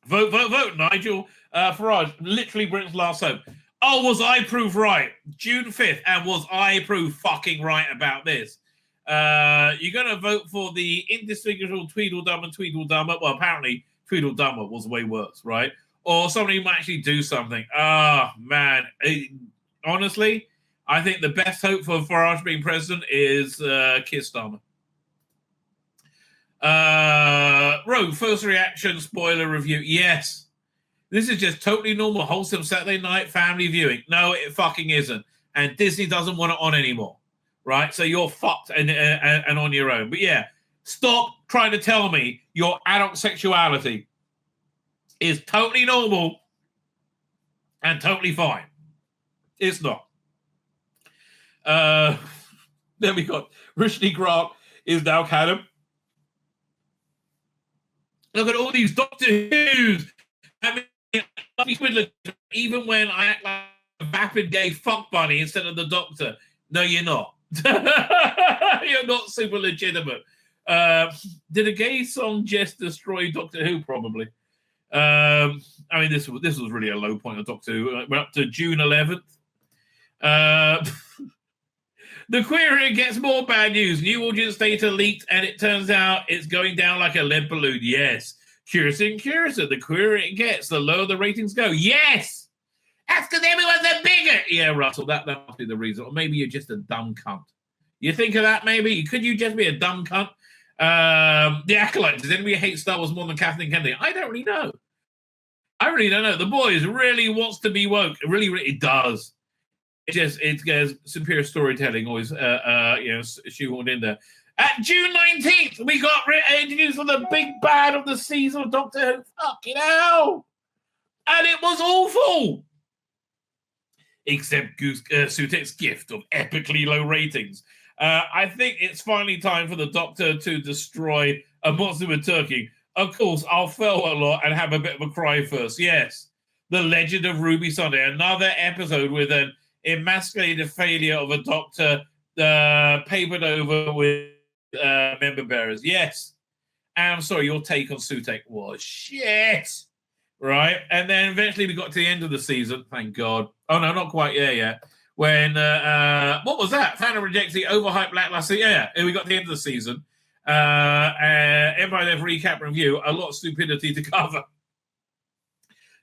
Vote, Nigel Farage. Literally Britain's last hope. Oh, was I proved right? June 5th, and was I proved fucking right about this? You're going to vote for the indistinguishable Tweedledum and Tweedledummer. Well, apparently Tweedledummer was way worse, right? Or somebody who might actually do something. Man. Honestly, I think the best hope for Farage being president is Keir Starmer. Rogue, first reaction, spoiler review. Yes. This is just totally normal, wholesome Saturday night family viewing. No, it fucking isn't. And Disney doesn't want it on anymore. Right? So you're fucked and on your own. But yeah, stop trying to tell me your adult sexuality is totally normal and totally fine. It's not. Then we got Rishni Grant is now canon. Look at all these Doctor Who's. I mean, even when I act like a vapid gay fuck bunny instead of the Doctor. No, you're not. You're not super legitimate. Did a gay song just destroy Doctor Who? Probably. I mean, this was really a low point of Doctor Who. We're up to June 11th. The query gets more bad news. New audience data leaked, and it turns out it's going down like a lead balloon. Yes. Curiouser and curiouser. The queerer it gets, the lower the ratings go. Yes. That's because everyone's a bigot. Yeah, Russell, that must be the reason. Or maybe you're just a dumb cunt. You think of that, maybe? Could you just be a dumb cunt? The Acolyte. Does anybody hate Star Wars more than Kathleen Kennedy? I don't really know. I really don't know. The Boys really wants to be woke. It really does. It superior storytelling always, shoehorned in there. At June 19th, we got introduced for the big bad of the season of Doctor Who. Fucking hell! And it was awful! Except Sutek's gift of epically low ratings. I think it's finally time for the Doctor to destroy a monster with turkey. Of course, I'll fail a lot and have a bit of a cry first. Yes. The Legend of Ruby Sunday. Another episode with an emasculated failure of a Doctor papered over with member bearers. Yes. And I'm sorry, your take on Sutek was shit. Right? And then eventually we got to the end of the season. Thank God. Oh, no, not quite there yet. When, what was that? Fandom rejects the overhyped lackluster. Yeah, we got to the end of the season. Empire Death recap review. A lot of stupidity to cover.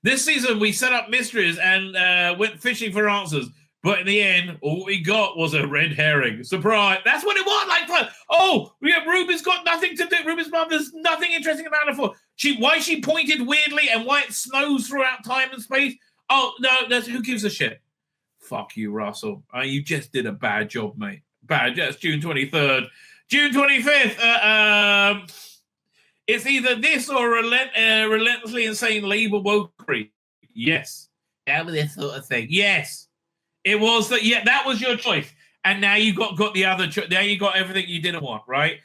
This season, we set up mysteries and went fishing for answers. But in the end, all we got was a red herring. Surprise. That's what it was. Like, oh, Ruby's got nothing to do. Ruby's mom, there's nothing interesting about her for. Why she pointed weirdly and why it snows throughout time and space. Oh, no, who gives a shit? Fuck you, Russell. You just did a bad job, mate. Bad. That's June 23rd. June 25th. It's either this or relentlessly insane labor wokery. Yes. That was this sort of thing. Yes. It was that. Yeah, that was your choice. And now you got the other choice. Now you got everything you didn't want, right?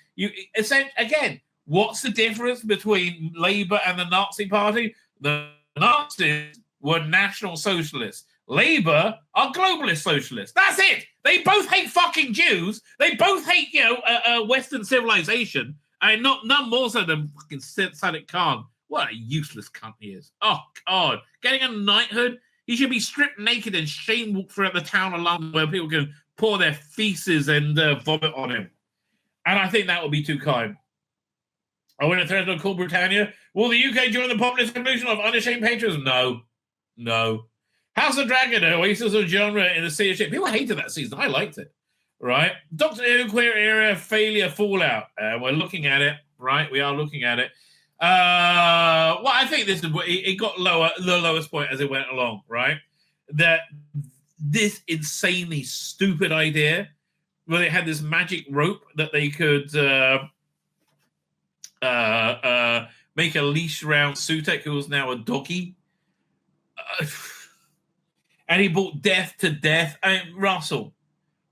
Again, what's the difference between Labour and the Nazi Party? The Nazis were National Socialists. Labour are globalist socialists. That's it. They both hate fucking Jews. They both hate, Western civilization. And none more so than fucking Sadiq Khan. What a useless cunt he is. Oh, God. Getting a knighthood, he should be stripped naked and shame-walked throughout the town of London where people can pour their feces and vomit on him. And I think that would be too kind. I want to threaten to call Britannia. Will the UK join the populist revolution of unashamed patriotism? No. House of Dragon, Oasis of genre in the Sea of Shit. People hated that season. I liked it. Right? Doctor Who Queer Era failure fallout. We're looking at it. Right? We are looking at it. Well, I think it got the lowest point as it went along. Right? That this insanely stupid idea where they had this magic rope that they could make a leash around Sutek, who was now a doggy. And he brought death to death. Russell,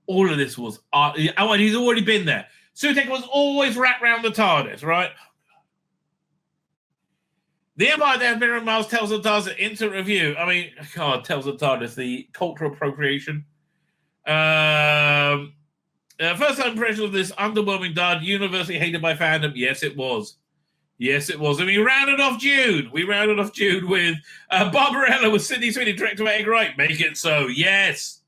all of this was... he's already been there. Sutek was always wrapped around the TARDIS, right? The Empire Death Mirror Mars tells the TARDIS into review. I mean, God, tells the TARDIS the cultural appropriation. First impression of this underwhelming dud, universally hated by fandom. Yes, it was. And we rounded off June. With Barbarella with Sydney Sweeney, director of Egg Right. Make it so. Yes.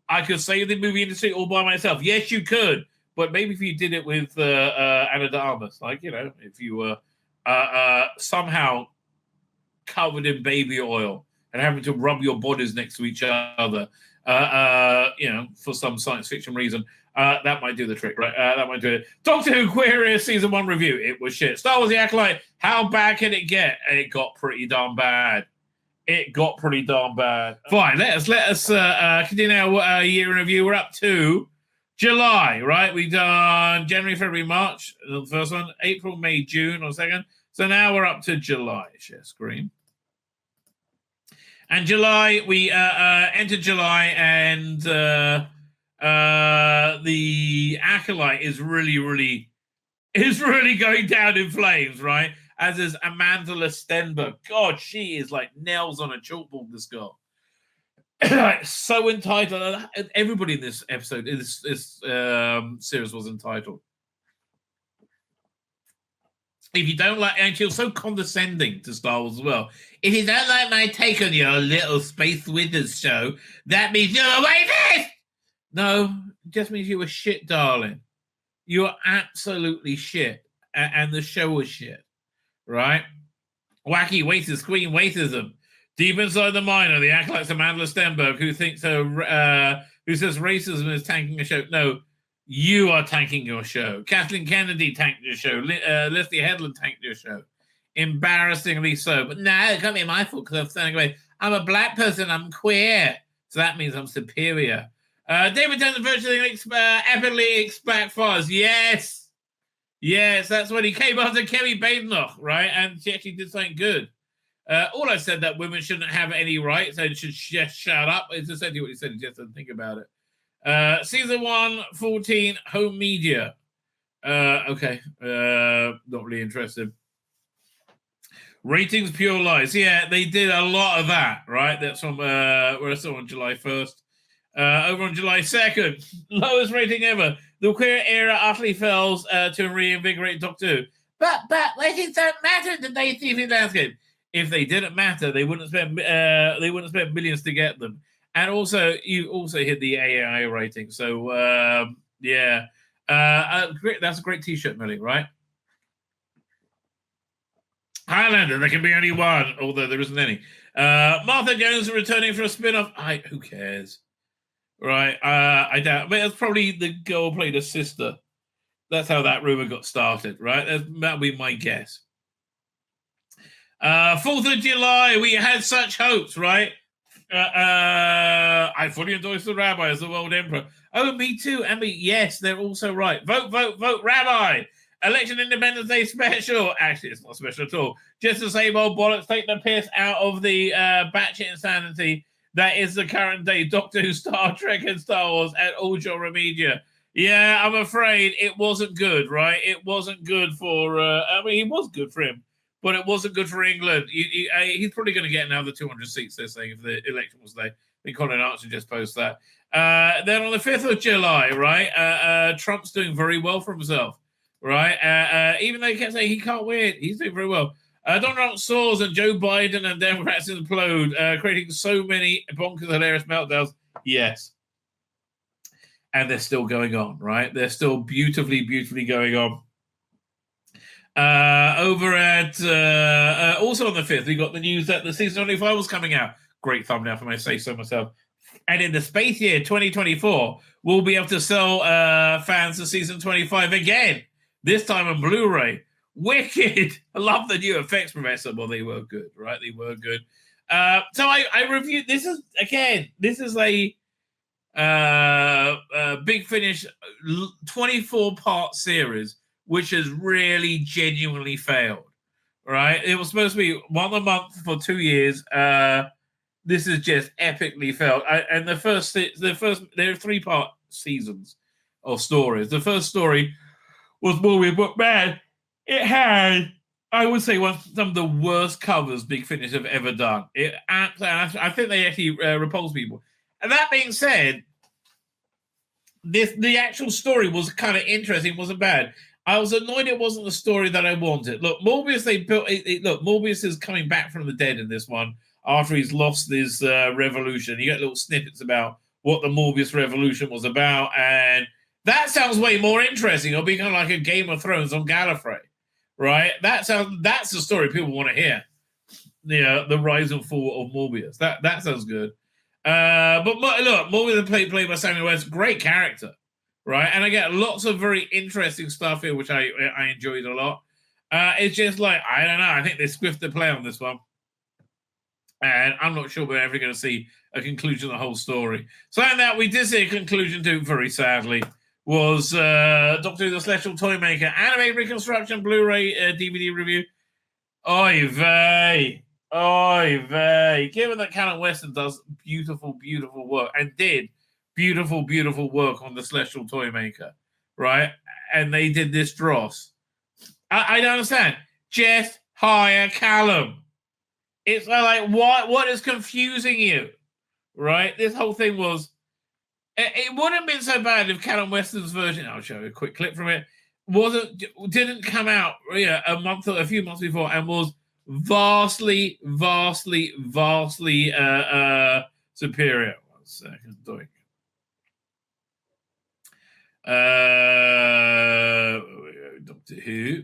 I could save the movie industry all by myself. Yes, you could. But maybe if you did it with Anna de Armas, if you were somehow covered in baby oil and having to rub your bodies next to each other, for some science fiction reason, that might do the trick, right? That might do it. Doctor Who Queer Ear Season 1 review. It was shit. Star Wars The Acolyte. How bad can it get? It got pretty darn bad. Fine. Let us continue our year in review. We're up to July, right? We've done January, February, March, the first one. April, May, June on the second. So now we're up to July. Share screen. And July, we entered July, and the Acolyte is really going down in flames, right? As is Amanda Stenberg. God, she is like nails on a chalkboard, this girl. So entitled. Everybody in this episode, in this series was entitled. If you don't like, and she was so condescending to Star Wars as well. If you don't like my take on your little Space Wizards show, that means you're a racist! No, it just means you were shit, darling. You are absolutely shit. And the show was shit. Right? Wacky racist queen racism. Deep inside the mind are the acolytes of Mandela Stenberg who thinks who says racism is tanking a show. No, you are tanking your show. Kathleen Kennedy tanked your show. Leslie Headland tanked your show. Embarrassingly so. But no, it can't be my fault because I'm standing away. I'm a black person. I'm queer. So that means I'm superior. David Tennant virtually epically backfires. Yes. Yes, that's when he came after Kerry Badenoch, right? And she actually did something good. All I said that women shouldn't have any rights and should just shut up. It's essentially what he said. He just didn't think about it. Season 1, 14, home media. Okay. Not really interested. Ratings, pure lies. Yeah, they did a lot of that, right? That's from where I saw on July 1st. Over on July 2nd, lowest rating ever. The queer era utterly fails to reinvigorate Doctor Who. But ratings don't matter in today's TV landscape. If they didn't matter, they wouldn't spend millions to get them. And also, you also hit the AI rating. So, yeah. That's a great T-shirt, Millie, right? Highlander, there can be only one, although there isn't any. Martha Jones returning for a spin-off. Who cares? Right. I doubt. But it's probably the girl played a sister. That's how that rumor got started, right? That'll be my guess. 4th of July, we had such hopes, right? I fully endorse the Rabbi as the world emperor. Oh, me too. And yes, they're also right. Vote, Rabbi. Election Independence Day special. Actually, it's not special at all. Just the same old bollocks. Take the piss out of the batshit insanity that is the current day Doctor Who, Star Trek, and Star Wars and all genre media. Yeah, I'm afraid it wasn't good, right? It wasn't good for... it was good for him. But it wasn't good for England. He's probably going to get another 200 seats, they're saying, if the election was there. I think Colin Archer just posted that. Then on the 5th of July, right, Trump's doing very well for himself, right? Even though he kept saying he can't win, he's doing very well. Donald Trump soars and Joe Biden and Democrats implode, creating so many bonkers, hilarious meltdowns. Yes. And they're still going on, right? They're still beautifully, beautifully going on. Over at also on the 5th, we got the news that the season 25 was coming out. Great thumbnail if I may say so myself. And in the space year 2024, we'll be able to sell fans the season 25 again. This time on Blu-ray. Wicked. I love the new effects, Professor. Well, they were good, right? They were good. So I reviewed. This is a Big Finish 24-part series, which has really genuinely failed, right? It was supposed to be one a month for 2 years. This is just epically failed. And there are 3-part seasons of stories. The first story was more weird, but man, it had, I would say, some of the worst covers Big Finish have ever done. I think they actually repulsed people. And that being said, the actual story was kind of interesting, wasn't bad. I was annoyed it wasn't the story that I wanted. Look, Morbius, Morbius is coming back from the dead in this one after he's lost his revolution. You get little snippets about what the Morbius revolution was about, and that sounds way more interesting. It'll be kind of like a Game of Thrones on Gallifrey, right? That's the story people want to hear. The rise and fall of Morbius. That sounds good. But look, Morbius played by Samuel West, great character. Right, and I get lots of very interesting stuff here, which I enjoyed a lot. It's just like, I don't know, I think they squiffed the play on this one. And I'm not sure we're ever going to see a conclusion to the whole story. So and that we did see a conclusion to, very sadly, was Doctor Who the Celestial Toymaker anime reconstruction Blu-ray DVD review. Oy vey. Oy vey. Given that Callum Weston does beautiful, beautiful work, and did beautiful, beautiful work on the Celestial Toymaker, right? And they did this dross. I don't understand. Just hire Callum. It's like, what is confusing you, right? This whole thing was. It wouldn't have been so bad if Callum Weston's version. I'll show you a quick clip from it. Didn't come out a few months before, and was vastly superior. 1 second, doink. Doctor Who.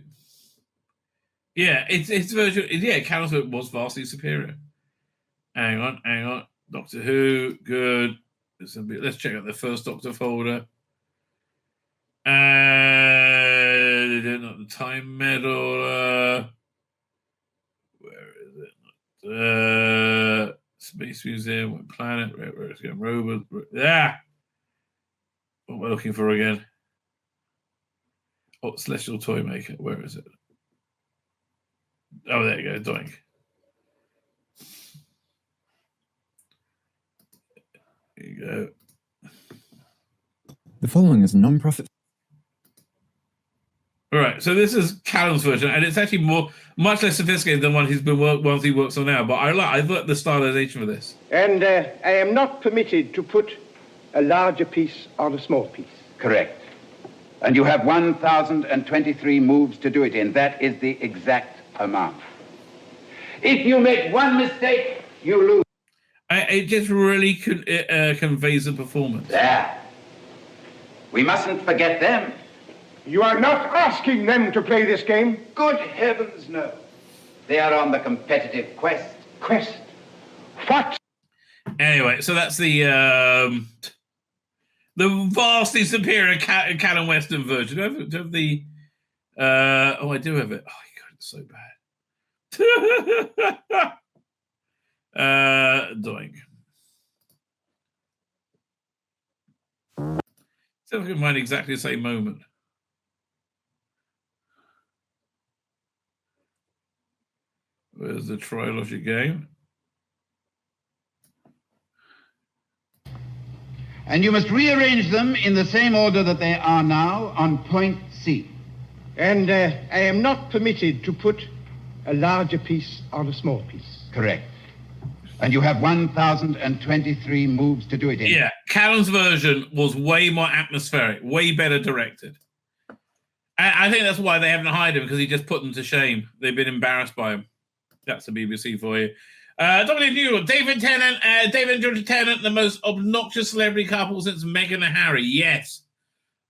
Yeah, its version. Yeah, Callum's version was vastly superior. Hang on. Doctor Who, good. Let's check out the first Doctor folder. Not the Time Medal. Where is it? Space Museum, what planet? Where it's going? Robot. Yeah. What am I looking for again? Oh, Celestial Toy Maker. Where is it? Oh, there you go. Doink. There you go. The following is a non-profit. All right, so this is Callum's version, and it's actually much less sophisticated than ones he works on now. But I like the stylization for this. And I am not permitted to put a larger piece on a small piece. Correct. And you have 1,023 moves to do it in. That is the exact amount. If you make one mistake, you lose. It just really conveys the performance. There. We mustn't forget them. You are not asking them to play this game? Good heavens, no. They are on the competitive quest. Quest? What? Anyway, so that's the vastly superior Callum Weston version. I have the I do have it. Oh my god, it's so bad. Doink. See if I can find exactly the same moment. Where's the trilogy game? And you must rearrange them in the same order that they are now on point C. And I am not permitted to put a larger piece on a small piece. Correct. And you have 1,023 moves to do it in. Yeah, Callum's version was way more atmospheric, way better directed. And I think that's why they haven't hired him, because he just put them to shame. They've been embarrassed by him. That's the BBC for you. David Tennant and Georgia Tennant, the most obnoxious celebrity couple since Meghan and Harry. Yes.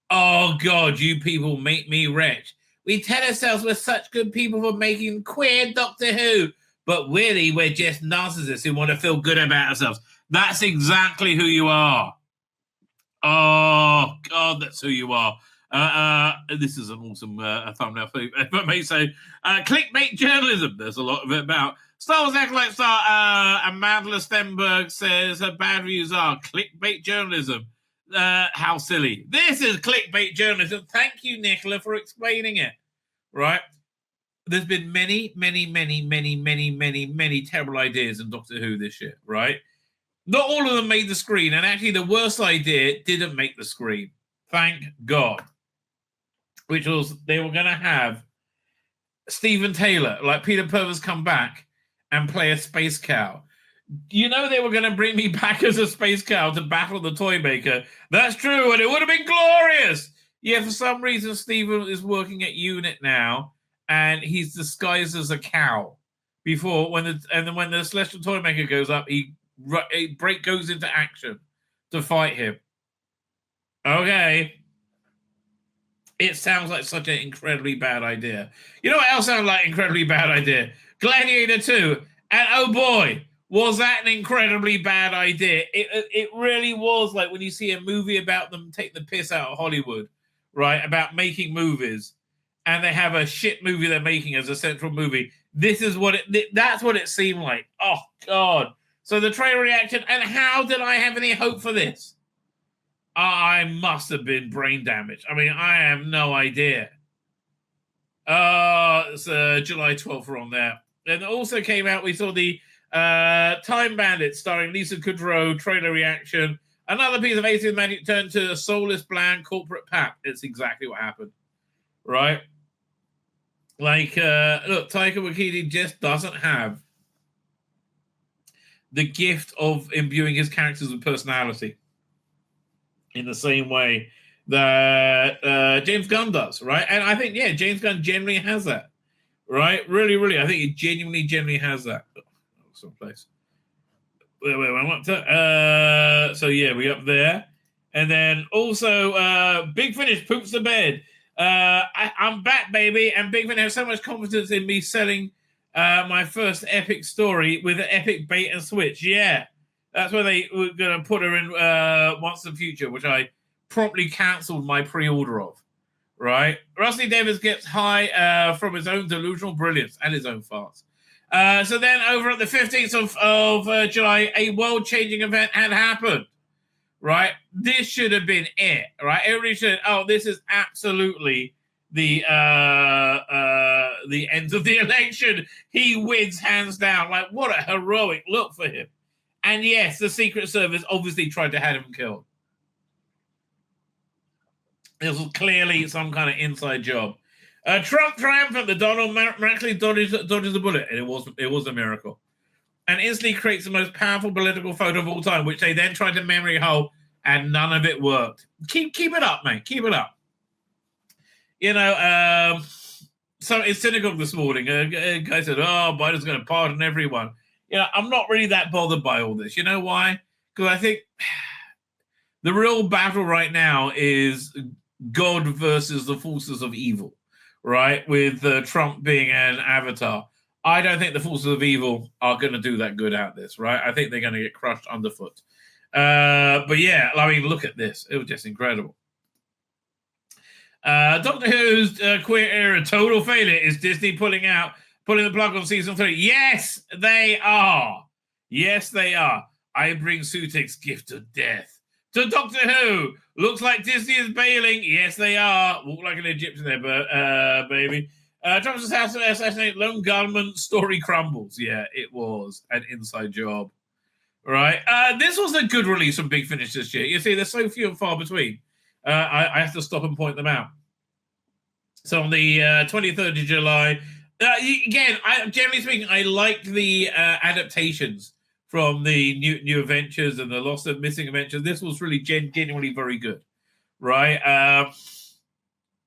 Oh, God, you people make me wretched. We tell ourselves we're such good people for making queer Doctor Who, but really we're just narcissists who want to feel good about ourselves. That's exactly who you are. Oh, God, that's who you are. This is an awesome thumbnail, if I may say. Clickbait journalism. There's a lot of it about. Star Wars Acolyte star Amanda Stenberg says her bad reviews are clickbait journalism. How silly. This is clickbait journalism. Thank you, Nicola, for explaining it. Right? There's been many terrible ideas in Doctor Who this year, right? Not all of them made the screen, and actually the worst idea didn't make the screen. Thank God. Which was they were going to have Stephen Taylor, like Peter Purvis, come back and play a space cow. You know they were going to bring me back as a space cow to battle the toy maker. That's true, and it would have been glorious. Yeah, for some reason, Stephen is working at UNIT now, and he's disguised as a cow. When the Celestial Toy Maker goes up, he goes into action to fight him. Okay. It sounds like such an incredibly bad idea. You know what else sounds like an incredibly bad idea? Gladiator 2. And oh boy, was that an incredibly bad idea. It really was. Like when you see a movie about them take the piss out of Hollywood, right? About making movies, and they have a shit movie they're making as a central movie. That's what it seemed like. Oh God. So the trailer reaction, and how did I have any hope for this? I must have been brain damaged. I mean, I have no idea. It's July 12th on there. And also came out, we saw the Time Bandits starring Lisa Kudrow trailer reaction. Another piece of 80th Magic turned to a soulless, bland corporate pap. It's exactly what happened. Right? Like, look, Taika Waititi just doesn't have the gift of imbuing his characters with personality in the same way that James Gunn does, right? And I think, James Gunn generally has that, right? Really, really. I think he genuinely has that. Oh, someplace. Wait, I'm up to. So, we up there. And then also, Big Finish poops the bed. I'm back, baby. And Big Finish has so much confidence in me selling my first epic story with an epic bait and switch. Yeah. That's where they were going to put her in Once in the Future, which I promptly cancelled my pre-order of. Right? Rusty Davis gets high from his own delusional brilliance and his own farts. So then over at the 15th of July, a world-changing event had happened. Right? This should have been it. Right? Everybody should, this is absolutely the end of the election. He wins hands down. Like, what a heroic look for him. And yes, the Secret Service obviously tried to have him killed. This was clearly some kind of inside job. Trump triumphant. The Donald actually dodges the bullet, and it was a miracle. And instantly creates the most powerful political photo of all time, which they then tried to memory hole, and none of it worked. Keep it up, mate. Keep it up. So in synagogue this morning, a guy said, Biden's going to pardon everyone. I'm not really that bothered by all this. You know why? Because I think the real battle right now is God versus the forces of evil, right? With Trump being an avatar. I don't think the forces of evil are going to do that good out this, right? I think they're going to get crushed underfoot. But yeah, I mean, look at this. It was just incredible. Doctor Who's queer era total failure. Is Disney pulling the plug on season 3? Yes, they are. Yes, they are. I bring Sutek's gift of death to Doctor Who. Looks like Disney is bailing. Yes, they are. Walk like an Egyptian there, baby. Trump's assassinate lone gunman story crumbles. Yeah, it was an inside job. Right. This was a good release from Big Finish this year. You see, there's so few and far between. I have to stop and point them out. So on the 23rd of July, again, generally speaking, I like the adaptations from the new adventures and the Lost and Missing adventures. This was really genuinely very good, right?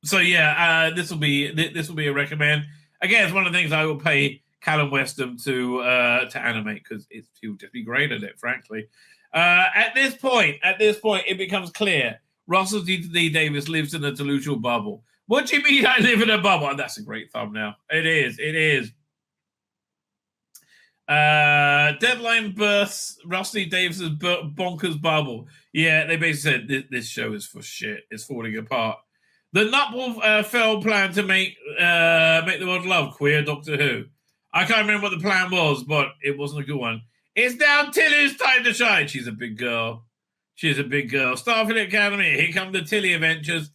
So yeah, this will be a recommend. Again, it's one of the things I will pay Callum Weston to animate because he'll just be great at it, frankly. At this point, it becomes clear Russell D. Davis lives in a delusional bubble. What do you mean I live in a bubble? That's a great thumbnail. It is. Deadline bursts Rusty Davis's bonkers bubble. Yeah, they basically said this show is for shit. It's falling apart. The Nutwolf fell plan to make the world love queer Doctor Who. I can't remember what the plan was, but it wasn't a good one. It's now Tilly's time to shine. She's a big girl. Starfleet Academy. Here come the Tilly adventures.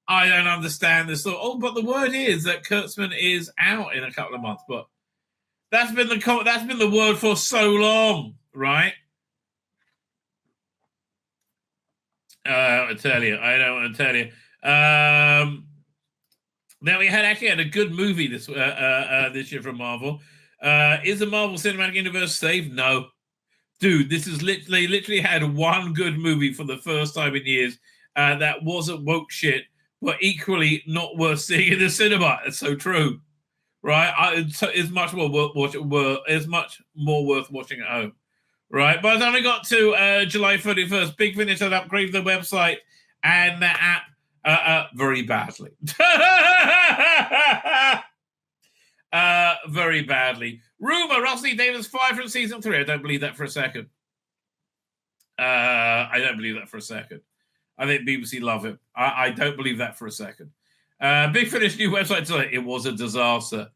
I don't understand this. But the word is that Kurtzman is out in a couple of months. But that's been the word for so long, right? I don't want to tell you. Now we had a good movie this year from Marvel. Is the Marvel Cinematic Universe safe? No. Dude, this is literally had one good movie for the first time in years that wasn't woke shit, but equally not worth seeing in the cinema. It's so true, right? It's much more worth watching at home, right? By the time we got to July 31st, Big Finish had upgraded the website and the app very badly. Very badly. Rumor, Rusty Davis fired from season 3. I don't believe that for a second. I think BBC love him. I don't believe that for a second. Big Finish new website today. It was a disaster.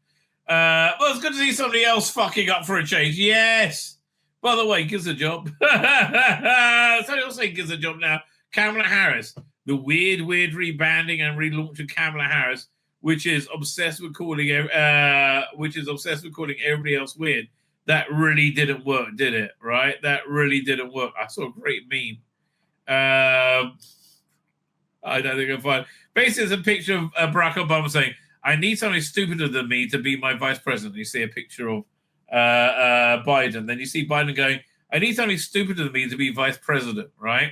Well, it's good to see somebody else fucking up for a change. Yes. By the way, gives a job. Somebody else saying gives a job now. Kamala Harris. The weird rebanding and relaunch of Kamala Harris, which is obsessed with calling everybody else weird. That really didn't work, did it? Right? That really didn't work. I saw a great meme. I don't think I can find. Basically, it's a picture of Barack Obama saying, "I need somebody stupider than me to be my vice president." You see a picture of Biden. Then you see Biden going, I need somebody stupider than me to be vice president, right?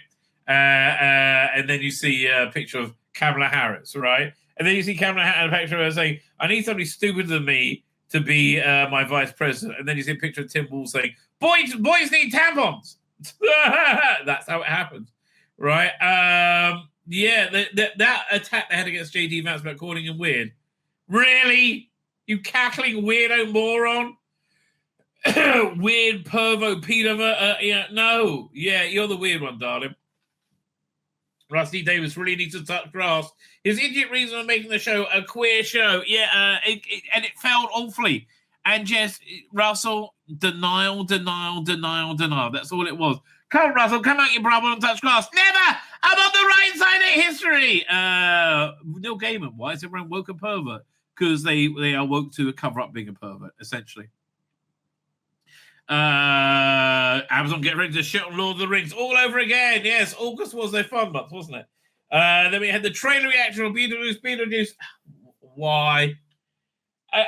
And then you see a picture of Kamala Harris, right? And then you see Kamala Harris, a picture of her saying, I need somebody stupider than me to be my vice president. And then you see a picture of Tim Ball saying, boys need tampons. That's how it happens, right? That attack they had against J.D. Vance about calling him weird. Really? You cackling weirdo moron? Weird pervo pedo. No. Yeah, you're the weird one, darling. Rusty Davis really needs to touch grass. His idiot reason of making the show a queer show. Yeah, and it failed awfully. And just, Russell, denial. That's all it was. Come on, Russell, come out, you brother, and touch grass. Never! I'm on the right side of history. Neil Gaiman, why is everyone woke a pervert? Because they are woke to cover up being a pervert, essentially. Amazon get ready to shit on Lord of the Rings all over again. Yes, August was their fun month, wasn't it? Then we had the trailer reaction on Beetlejuice. Why?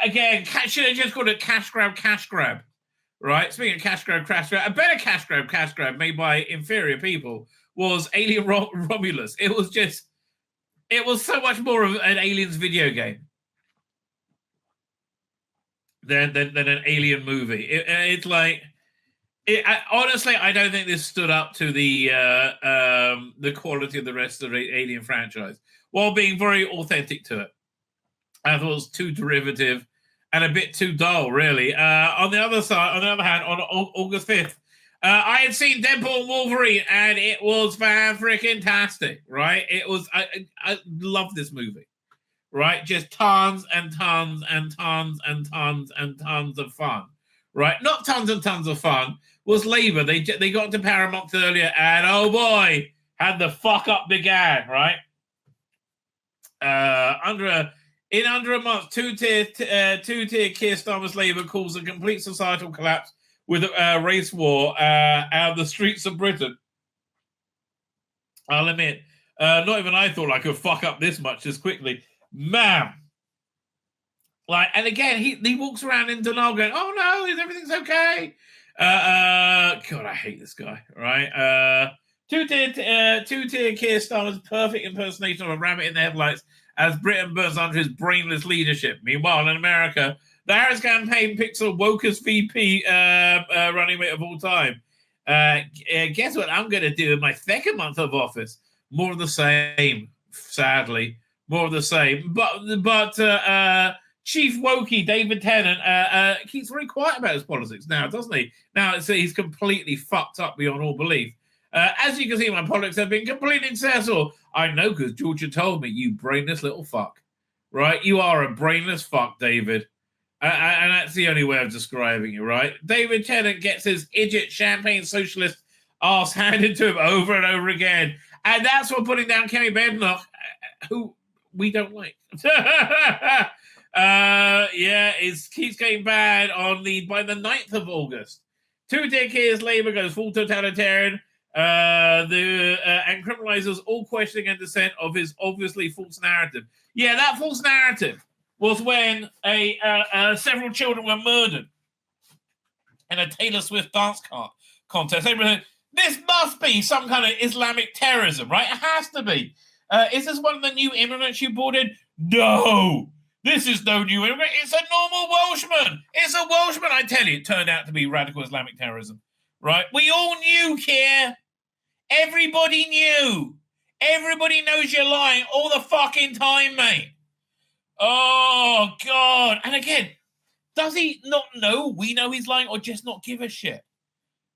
Again, should have just called it cash grab. Right? Speaking of cash grab, a better cash grab made by inferior people was Alien Romulus. It was so much more of an Aliens video game than an Alien movie. It's like, honestly, I don't think this stood up to the quality of the rest of the Alien franchise, while being very authentic to it. I thought it was too derivative and a bit too dull, really. On the other hand, on August 5th, I had seen Deadpool and Wolverine, and it was fan-freaking-tastic, right? It was, I love this movie, right? Just tons and tons and tons and tons and tons of fun, right? Not tons and tons of fun. Was Labor. They got to Paramount earlier, and oh boy, had the fuck up began, right? In under a month, two-tier Keir Starmer's Labour calls a complete societal collapse with a race war out of the streets of Britain. I'll admit, not even I thought I could fuck up this much this quickly. Man. Like, and again, he walks around in denial going, oh no, everything's okay. God, I hate this guy, right? Two-tier Keir Starmer's perfect impersonation of a rabbit in the headlights as Britain burns under his brainless leadership. Meanwhile, in America, the Harris campaign picks a wokest VP running mate of all time. Guess what I'm going to do in my second month of office? More of the same, sadly. More of the same. But Chief Wokey David Tennant keeps very quiet about his politics now, doesn't he? Now he's completely fucked up beyond all belief. As you can see, my politics have been completely successful. I know because Georgia told me, you brainless little fuck. Right? You are a brainless fuck, David. And that's the only way of describing you, right? David Tennant gets his idiot champagne socialist ass handed to him over and over again. And that's for putting down Kemi Badenoch, who we don't like. It keeps getting bad by the 9th of August. 2 decades Labour goes full totalitarian. And criminalizes all questioning and dissent of his obviously false narrative. Yeah, that false narrative was when several children were murdered in a Taylor Swift dance contest. Everyone, this must be some kind of Islamic terrorism, right? It has to be. Is this one of the new immigrants you brought in? No, this is no new immigrant. It's a normal Welshman. It's a Welshman, I tell you. It turned out to be radical Islamic terrorism, right? We all knew, Keir. Everybody knew. Everybody knows you're lying all the fucking time, mate. Oh, God. And again, does he not know we know he's lying or just not give a shit?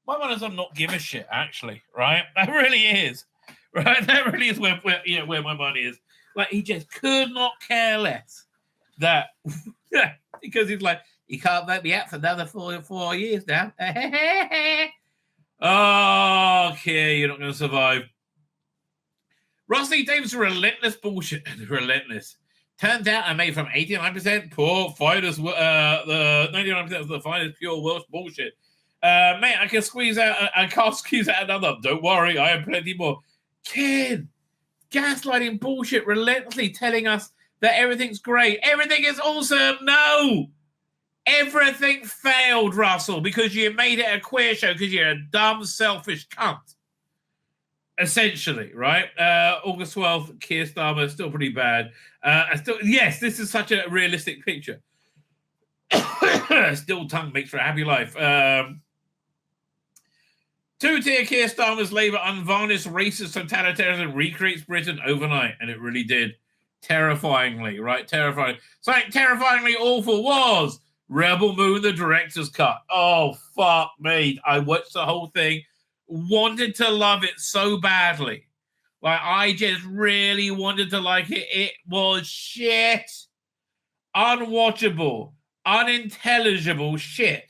My one is not give a shit, actually, right? That really is. Right? That really is where my money is. Like, he just could not care less. That, because he's like, you can't vote me out for another 4 years now. Oh, okay, you're not going to survive. Rusty Davis' relentless bullshit. Relentless. Turns out I made from 89% poor fighters. The 99% of the fighters pure Welsh bullshit. Mate, I can't squeeze out another. Don't worry, I have plenty more. Kid, gaslighting bullshit, relentlessly telling us that everything's great. Everything is awesome. No. Everything failed, Russell, because you made it a queer show because you're a dumb, selfish cunt. Essentially, right? August 12th, Keir Starmer, still pretty bad. Yes, this is such a realistic picture. Still tongue makes for a happy life. Two-tier Keir Starmer's Labour unvarnished racist totalitarianism recreates Britain overnight, and it really did. Terrifyingly, right? Terrifying. Something terrifyingly awful was Rebel Moon, the director's cut. Oh, fuck me. I watched the whole thing. Wanted to love it so badly. Like, I just really wanted to like it. It was shit. Unwatchable. Unintelligible shit.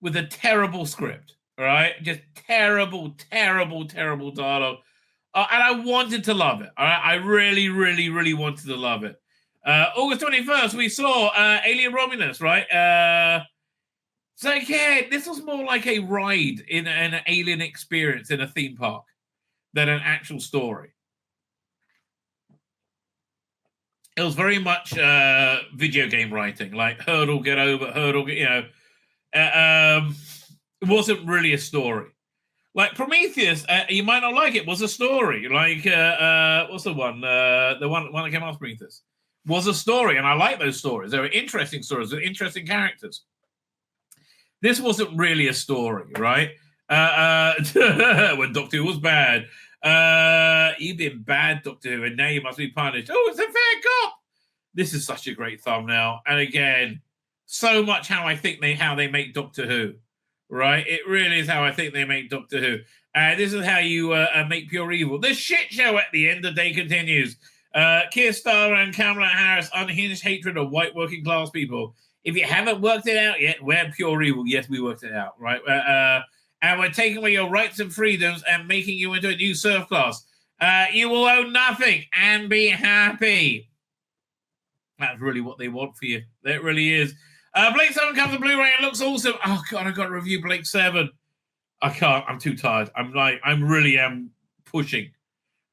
With a terrible script, all right? Just terrible, terrible, terrible dialogue. And I wanted to love it, all right? I really, really, really wanted to love it. August 21st, we saw Alien Romulus, right? So, yeah, this was more like a ride in an alien experience in a theme park than an actual story. It was very much video game writing, like hurdle, get over, hurdle, get, you know. It wasn't really a story. Like Prometheus, you might not like it, was a story. Like, what's the one? The one that came after Prometheus was a story, and I like those stories. They were interesting stories with interesting characters. This wasn't really a story, right? When Doctor Who was bad. You've been bad, Doctor Who, and now you must be punished. Oh, it's a fair cop. This is such a great thumbnail. And again, so much how they make Doctor Who, right? It really is how I think they make Doctor Who. This is how you make pure evil. The shit show at the end of the day continues. Keir Starmer and Kamala Harris' unhinged hatred of white working class people. If you haven't worked it out yet, we're pure evil. Yes, we worked it out, right? And we're taking away your rights and freedoms and making you into a new serf class. You will own nothing and be happy. That's really what they want for you. That really is. Blake 7 comes to Blu-ray and looks awesome. Oh, God, I've got to review Blake 7. I can't. I'm too tired. I'm really pushing,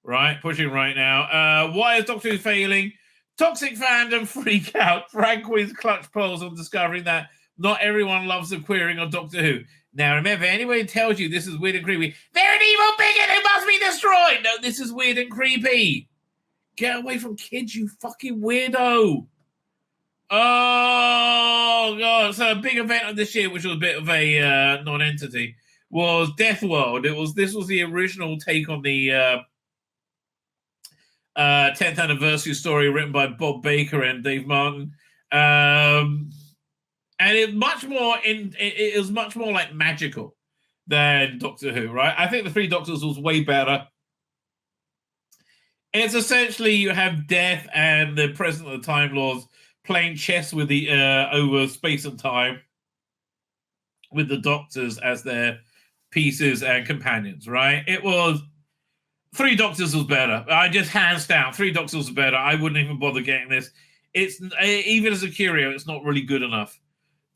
right? Pushing right now. Why is Doctor Who failing? Toxic fandom freak out. Frank wins clutch polls on discovering that not everyone loves the queering of Doctor Who. Now, remember, anybody tells you this is weird and creepy, they're an evil bigot who must be destroyed. No, this is weird and creepy. Get away from kids, you fucking weirdo. Oh, God. So a big event of this year, which was a bit of a non-entity, was Death World. This was the original take on the 10th anniversary story written by Bob Baker and Dave Martin. And it was much more like magical than Doctor Who, right? I think the Three Doctors was way better. It's essentially you have Death and the President of the Time Lords playing chess with the over space and time with the Doctors as their pieces and companions, right? It was Three Doctors was better. I just hands down, Three Doctors was better. I wouldn't even bother getting this. It's even as a curio, it's not really good enough.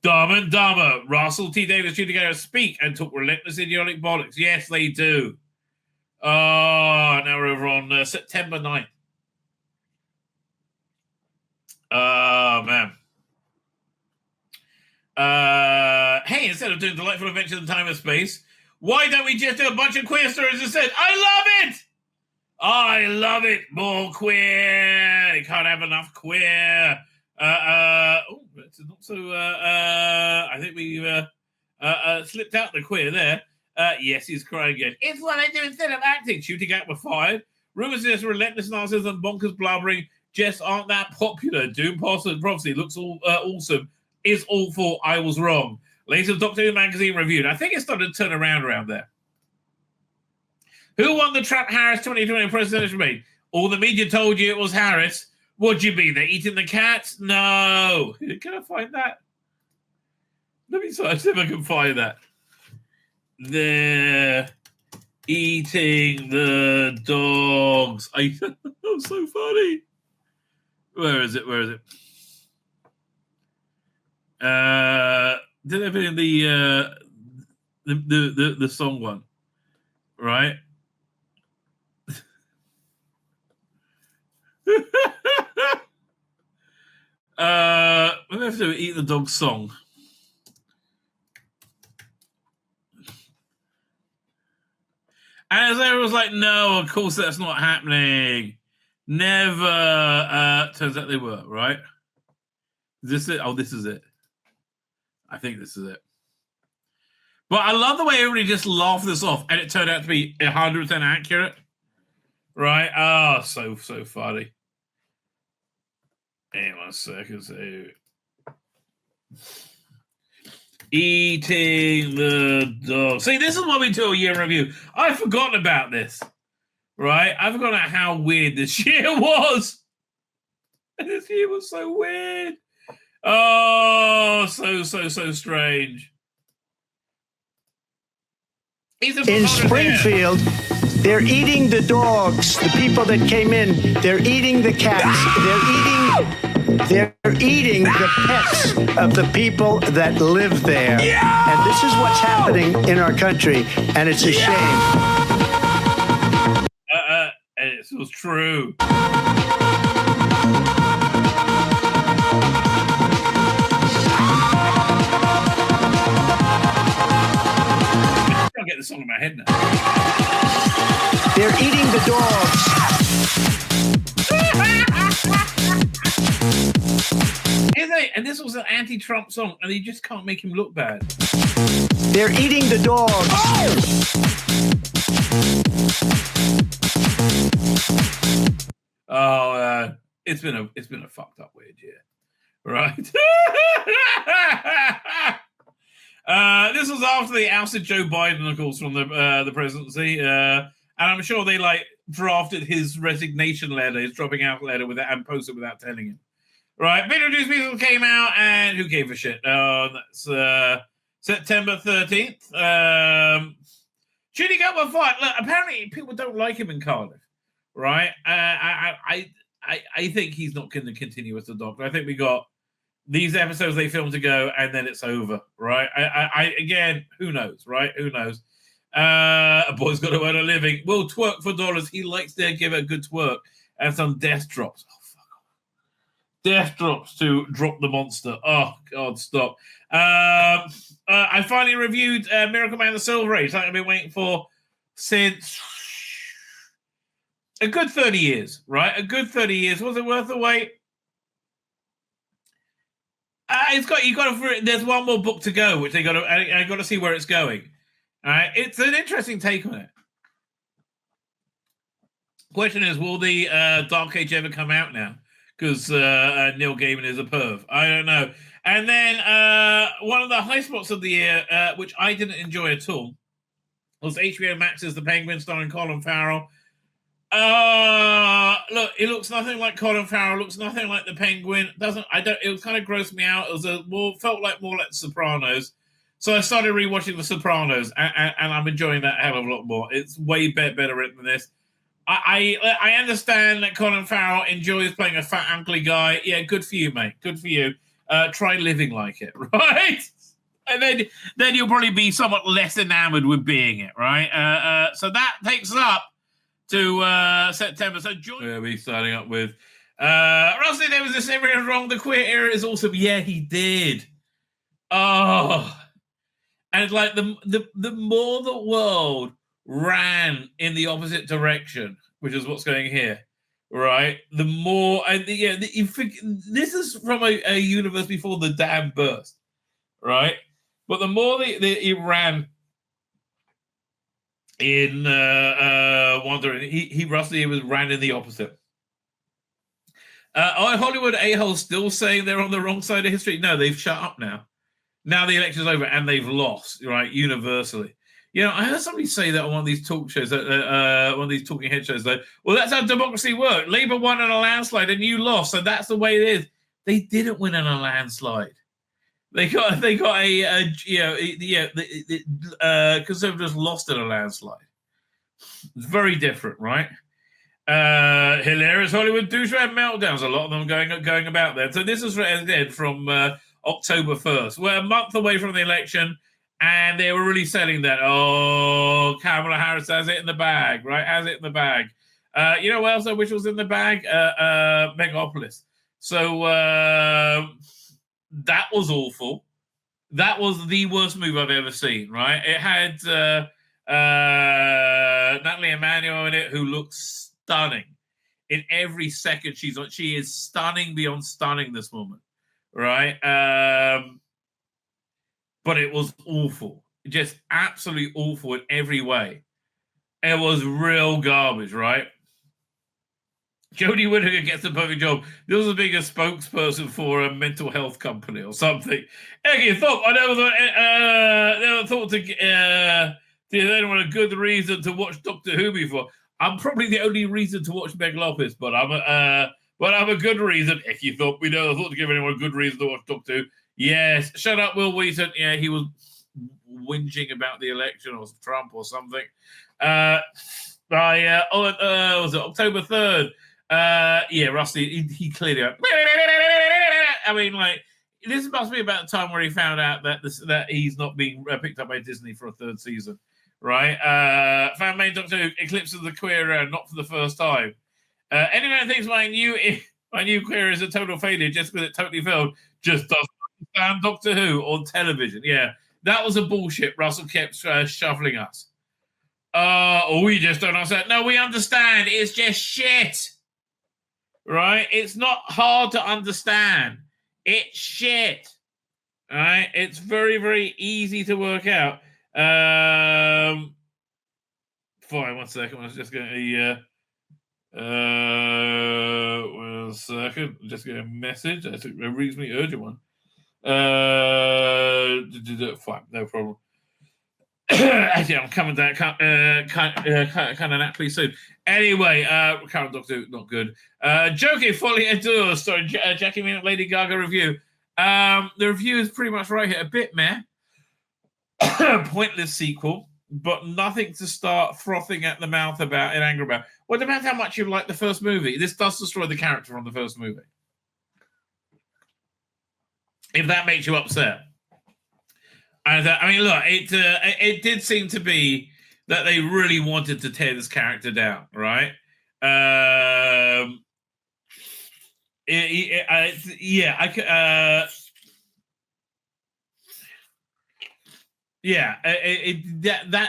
Dumb and Dumber. Russell T. Davis Jr. speak and talk relentless idiotic bollocks. Yes, they do. Oh, now we're over on September 9th. Oh, man. Hey, instead of doing Delightful Adventures in Time and Space, why don't we just do a bunch of queer stories instead? I love it! I love it. More queer. You can't have enough queer. It's not so. I think we slipped out the queer there. Yes, he's crying again. It's what I do instead of acting. Shooting out with fire. Rumors of this relentless narcissism, bonkers blubbering just aren't that popular. Doom Prophecy looks awesome. Is awful. I was wrong. Latest Doctor Who magazine reviewed. I think it started to turn around there. Who won the Trap Harris 2020 presidential debate? All the media told you it was Harris. What do you mean? They're eating the cats? No. Can I find that? Let me see if I can find that. They're eating the dogs. That's so funny. Where is it? Did they put in the song one? Right? Where we have to do? Eat the Dog song. And as everyone was like, no, of course that's not happening. Never. Turns out they were, right? Is this it? Oh, this is it. I think this is it. But I love the way everybody just laughed this off, and it turned out to be 100% accurate. Right? Oh, so funny. Hang on a second. So, eating the dog. See, this is why we do a year review. I've forgotten about this. Right? I've forgotten how weird this year was. This year was so weird. Oh, so strange. In Springfield, they're eating the dogs, the people that came in. They're eating the cats. They're eating the pets of the people that live there. Yeah! And this is what's happening in our country, and it's a shame. And it was true. Get this song in my head now. They're eating the dogs. Isn't it? And this was an anti-Trump song, and you just can't make him look bad. They're eating the dogs. Oh, it's been a fucked up weird year, right? This was after they ousted Joe Biden, of course, from the presidency, and I'm sure they drafted his resignation letter, his dropping out letter, and posted without telling him. Right, Beetlejuice Musical came out, and who gave a shit? That's September 13th. Should he go with fight? Look, apparently people don't like him in Cardiff, right? I think he's not going to continue as the Doctor. I think we got these episodes they filmed to go, and then it's over, right? Again, who knows, right? Who knows? A boy's got to earn a living. We'll twerk for dollars. He likes to give a good twerk and some death drops. Oh, fuck off. Death drops to drop the monster. Oh, God, stop. I finally reviewed Miracle Man the Silver Age, something I've been waiting for since a good 30 years, right? A good 30 years. Was it worth the wait? There's one more book to go, which I got to see where it's going. All right, it's an interesting take on it. Question is, will the Dark Age ever come out now? Because Neil Gaiman is a perv. I don't know. And then one of the high spots of the year, which I didn't enjoy at all, was HBO Max's The Penguin, starring Colin Farrell. Look, it looks nothing like Colin Farrell. Looks nothing like the Penguin. It was kind of grossed me out. It was felt more like The Sopranos. So I started rewatching The Sopranos, and I'm enjoying that a hell of a lot more. It's way better written than this. I understand that Colin Farrell enjoys playing a fat, ugly guy. Yeah, good for you, mate. Good for you. Try living like it, right? And then you'll probably be somewhat less enamored with being it, right? So that takes us up to September. So we'll be starting up with Rusty. There was this everything wrong. The queer era is awesome. Yeah, he did. Oh, and like the more the world ran in the opposite direction, which is what's going here, right? The more, and this is from a universe before the dam burst, right? But the more it ran in Wonder, Rusty ran in the opposite. Are Hollywood a-holes still saying they're on the wrong side of history? No, they've shut up now. Now the election's over and they've lost, right, universally. You know, I heard somebody say that on one of these talk shows, one of these talking head shows, though. Well, that's how democracy worked. Labour won in a landslide and you lost, so that's the way it is. They didn't win in a landslide. They got Conservatives lost in a landslide. It's very different, right? Hilarious Hollywood douchebag meltdowns. A lot of them going about there. So this is from October 1st. We're a month away from the election, and they were really selling that. Oh, Kamala Harris has it in the bag, right? Has it in the bag. You know what else I wish was in the bag? Megapolis. So That was awful. That was the worst movie I've ever seen, right? It had Natalie Emmanuel in it, who looks stunning. In every second she's on, she is stunning beyond stunning, this woman, right? But it was awful. Just absolutely awful in every way. It was real garbage, right? Jodie Whittaker gets the perfect job. This was being a spokesperson for a mental health company or something. Eggy thought I never thought to give anyone a good reason to watch Doctor Who before. I'm probably the only reason to watch Meg Lopez, but I'm a good reason. Eggy thought we never thought to give anyone a good reason to watch Doctor Who. Yes, shut up, Will Wheaton. Yeah, he was whinging about the election or Trump or something. Was it October 3rd? Yeah, Rusty, he clearly went, I mean, like, this must be about the time where he found out that he's not being picked up by Disney for a third season, right? Fan made Doctor Who eclipses the queer era, not for the first time. Anyone who thinks my new queer is a total failure just because it totally failed just doesn't understand Doctor Who on television. Yeah, that was a bullshit Russell kept shoveling us. We just don't understand. No, we understand. It's just shit. Right? It's not hard to understand. It's shit. All right? It's very, very easy to work out. Fine, 1 second. I was just going to... 1 second. I'm just getting a message. That's a reasonably urgent one. Fine, no problem. Actually, I'm coming down kind of naturally soon. Anyway, current Doctor Who, not good. Joking Folly Endure, starring Jackie Minute Lady Gaga review. The review is pretty much right here. A bit meh. Pointless sequel, but nothing to start frothing at the mouth about and angry about. Well, it depends how much you like the first movie. This does destroy the character from the first movie. If that makes you upset. And I mean, look, it did seem to be that they really wanted to tear this character down, right? That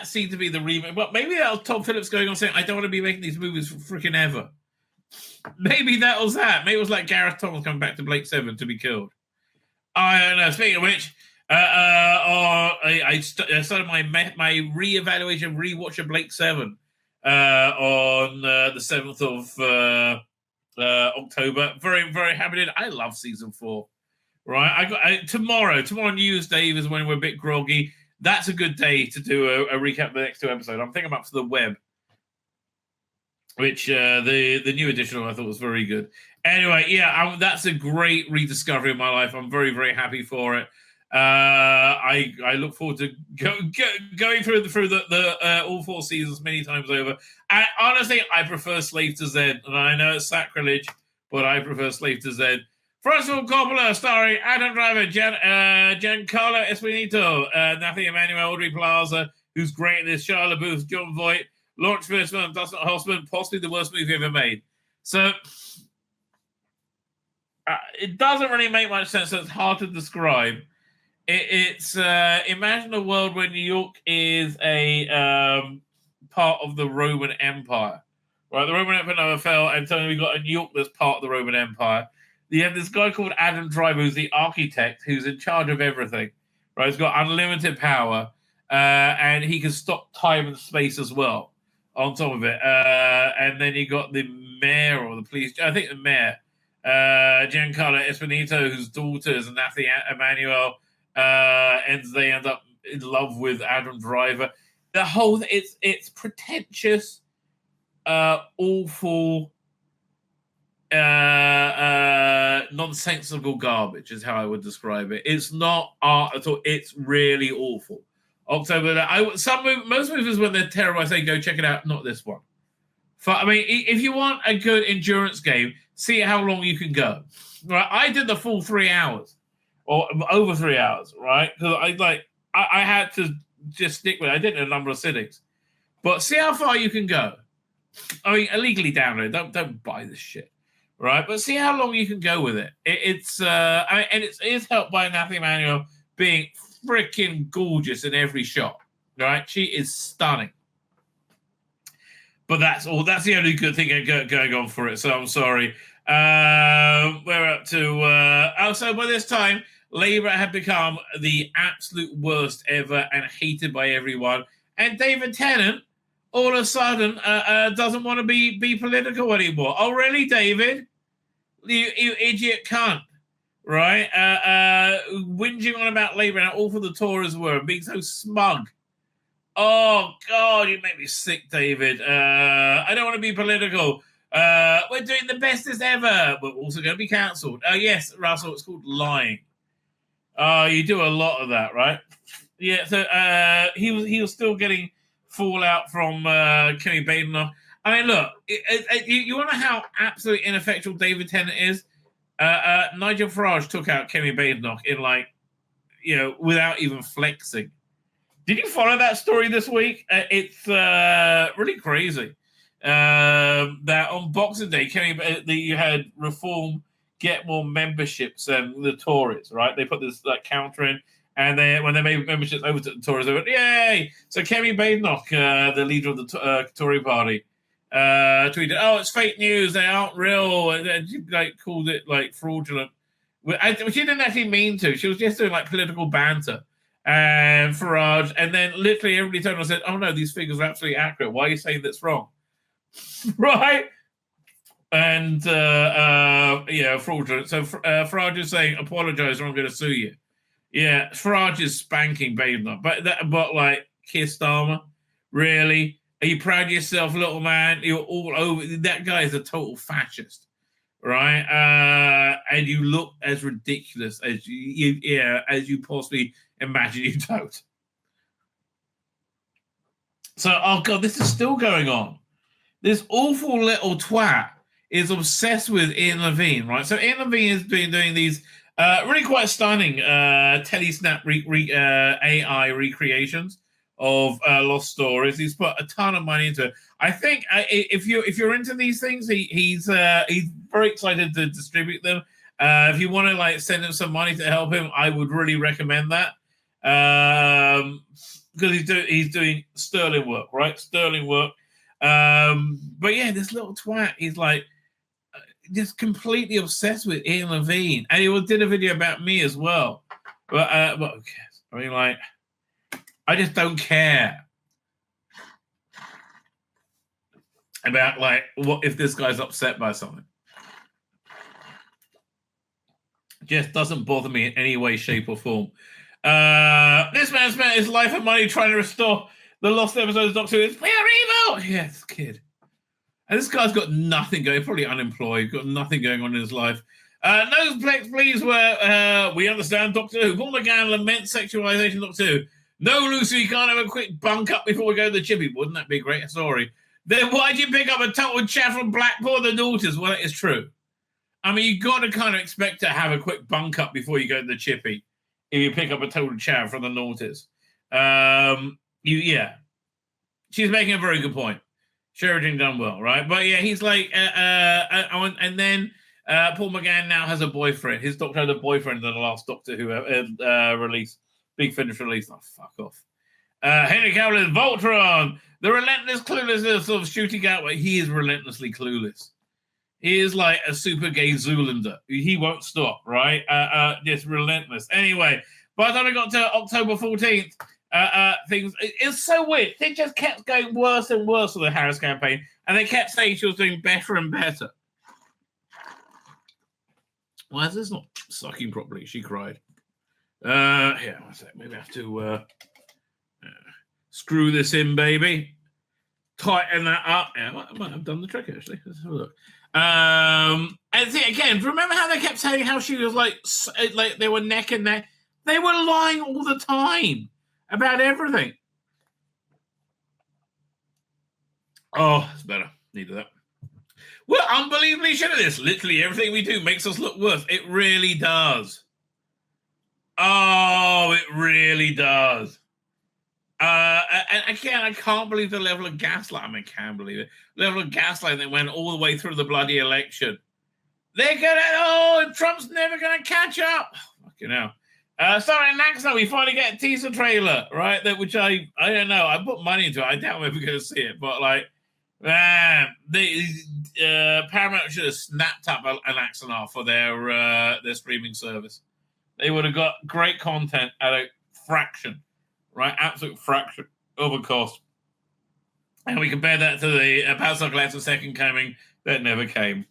seemed to be the remake. But maybe that was Tom Phillips going on saying, I don't want to be making these movies for freaking ever. Maybe that was that. Maybe it was like Gareth Thomas coming back to Blake 7 to be killed. I don't know. Speaking of which, I started my re-evaluation, rewatch of Blake 7 on the 7th of October. Very, very happy with it. I love season 4. Right, tomorrow News Day is when we're a bit groggy. That's a good day to do a recap of the next 2 episodes. I'm thinking up to the web, which the new edition I thought was very good. Anyway, that's a great rediscovery of my life. I'm very, very happy for it. I look forward to going through the all 4 seasons many times over. And honestly, I prefer Slave to Zen, and I know it's sacrilege, but I prefer Slave to Zen. Francis Coppola, starring Adam Driver, Giancarlo Esposito, Nathalie Emmanuel, Audrey Plaza, who's great in this, Charlotte Booth, John Voight, Lawrence Fishburne, Dustin Hoffman, possibly the worst movie ever made. So it doesn't really make much sense, so it's hard to describe. It's imagine a world where New York is a part of the Roman Empire. Right, the Roman Empire never fell, and so we've got a New York that's part of the Roman Empire. You have this guy called Adam Driver, who's the architect, who's in charge of everything. Right, he's got unlimited power, and he can stop time and space as well. On top of it, and then you got the mayor or the police. I think the mayor, Giancarlo Esposito, whose daughter is Nathalie Emmanuel, and they end up in love with Adam Driver. The whole it's pretentious, awful, nonsensical garbage is how I would describe it. It's not art at all. It's really awful. October. Most movies when they're terrible, I say go check it out. Not this one. I mean, if you want a good endurance game, see how long you can go. Right, I did the full 3 hours or over 3 hours. Right, because I had to just stick with it. I did it in a number of sittings, but see how far you can go. I mean, illegally download. Don't buy this shit. right? But see how long you can go with it. It's helped by Nathalie Emmanuel being freaking gorgeous in every shot, right? She is stunning. But that's all. That's the only good thing going on for it. So I'm sorry. We're up to. So by this time, Labour had become the absolute worst ever and hated by everyone. And David Tennant, all of a sudden, doesn't want to be political anymore. Oh, really, David? You idiot cunt. Right? Whinging on about Labour and how awful the Tories were and being so smug. Oh, God, you make me sick, David. I don't want to be political. We're doing the bestest ever. We're also going to be cancelled. Yes, Russell, it's called lying. You do a lot of that, right? Yeah, so he was still getting fallout from Kenny Badenoch. I mean, look, you want to know how absolutely ineffectual David Tennant is? Nigel Farage took out Kenny Badenoch in, without even flexing. Did you follow that story this week? It's really crazy. That on Boxing Day, you had Reform get more memberships than the Tories, right? They put this counter in, and when they made memberships over to the Tories, they went, yay! So Kenny Badenoch, the leader of the Tory party, tweeted, "Oh, it's fake news. They aren't real." And called it fraudulent, which she didn't actually mean to. She was just doing political banter. And Farage, and then literally everybody turned and said, "Oh no, these figures are absolutely accurate. Why are you saying that's wrong?" Right? And fraudulent. So Farage is saying, "Apologize, or I'm going to sue you." Yeah, Farage is spanking Badenoch, but Keir Starmer, really? Are you proud of yourself, little man? You're all over. That guy is a total fascist, right? And you look as ridiculous as you possibly imagine you don't. So, oh God, this is still going on. This awful little twat is obsessed with Ian Levine, right? So Ian Levine has been doing these really quite stunning telesnap AI recreations of lost stories. He's put a ton of money into it. I think if you're into these things, he's very excited to distribute them. If you want to send him some money to help him, I would really recommend that. Because he's doing sterling work, right? Sterling work. But yeah, this little twat, he's just completely obsessed with Ian Levine, and he did a video about me as well. But who cares? I mean, I just don't care about what if this guy's upset by something. Just doesn't bother me in any way, shape, or form. This man spent his life and money trying to restore the lost episodes of Doctor Who. We are evil! Yes, kid. And this guy's got nothing going, probably unemployed, got nothing going on in his life. No plex, please, where we understand Doctor Who. Paul McGann laments sexualization Doctor Who. No, Lucy, you can't have a quick bunk up before we go to the chippy. Wouldn't that be great? Sorry. Then why'd you pick up a total chat from Blackpool the Naughties? Well, it is true. I mean, you got to kind of expect to have a quick bunk up before you go to the chippy if you pick up a total chat from the Naughties. She's making a very good point. Sheridan done well, right? But yeah, he's and then Paul McGann now has a boyfriend. His doctor had a boyfriend in the last Doctor Who release. Big Finish release. Oh, fuck off. Henry Cavill is Voltron. The relentless cluelessness of shooting out where he is relentlessly clueless. He is like a super gay Zoolander. He won't stop, right? Just relentless. Anyway, by the time we got to October 14th, things, it's so weird. They just kept going worse and worse with the Harris campaign, and they kept saying she was doing better and better. Why is this not sucking properly? She cried. Here, one sec. Maybe I have to screw this in, baby. Tighten that up. Yeah, I might have done the trick, actually. Let's have a look. And see, again, remember how they kept saying how she was like they were neck and neck? They were lying all the time about everything. Oh, it's better. Needed that. We're unbelievably shit at this. Literally everything we do makes us look worse. It really does. Oh, it really does. And again, I can't believe the level of gaslight. I mean, I can't believe it. The level of gaslight that went all the way through the bloody election. Trump's never gonna catch up. Fucking hell. Starting next time, we finally get a teaser trailer, right? Which I don't know. I put money into it. I doubt we're ever going to see it, but like, man, Paramount should have snapped up an axe and a half for their streaming service. They would have got great content at a fraction, right? Absolute fraction of a cost. And we compare that to the Battlestar Galactica Second Coming that never came.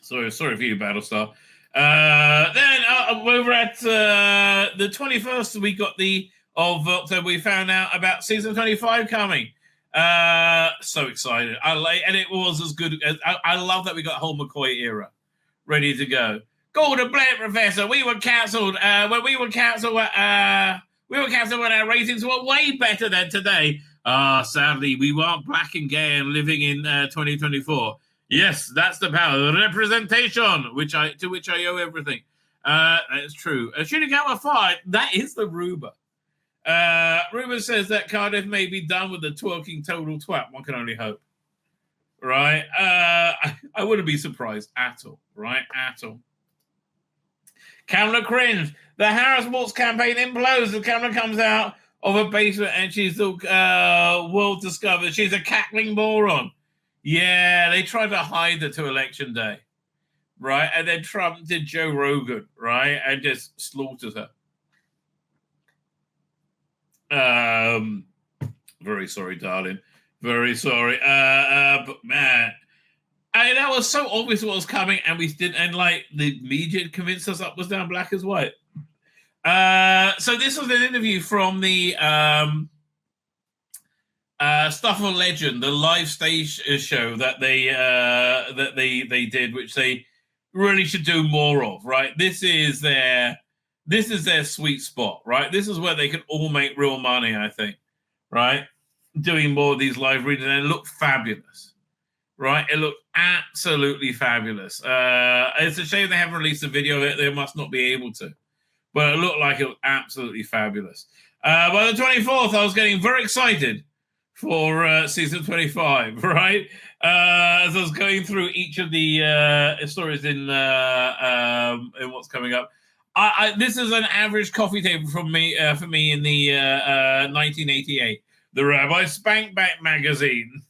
Sorry for you, Battlestar. Then over at the 21st, we got of October, we found out about season 25 coming. So excited. And it was as good as I love that we got whole McCoy era ready to go. Golden Blair Professor, we were cancelled when our ratings were way better than today. Sadly, we weren't black and gay and living in 2024. Yes, that's the power. Representation, to which I owe everything. That's true. Shinikawa fired. That is the rumor. Rumor says that Cardiff may be done with the twerking total twat. One can only hope. Right? I wouldn't be surprised at all. Right? At all. Kamala cringe. The Harris Waltz campaign implodes. The Kamala comes out of a basement and she's the world discovered. She's a cackling moron. Yeah, they tried to hide her to election day, right? And then Trump did Joe Rogan, right? And just slaughtered her. Very sorry, darling. Very sorry. But man, that was so obvious what was coming, and we didn't. And like the media convinced us up was down black as white. So this was an interview from the Stuff of Legend, the live stage show that they did, which they really should do more of, right? This is their sweet spot, right? This is where they can all make real money, I think, right? Doing more of these live readings, and it looked fabulous, right? It looked absolutely fabulous. It's a shame they haven't released a video of it. They must not be able to, but it looked like it was absolutely fabulous. By the 24th, I was getting very excited for season 25, right? As I was going through each of the stories in what's coming up. This is an average coffee table for me in the 1988. The Rabbi Spank Back magazine.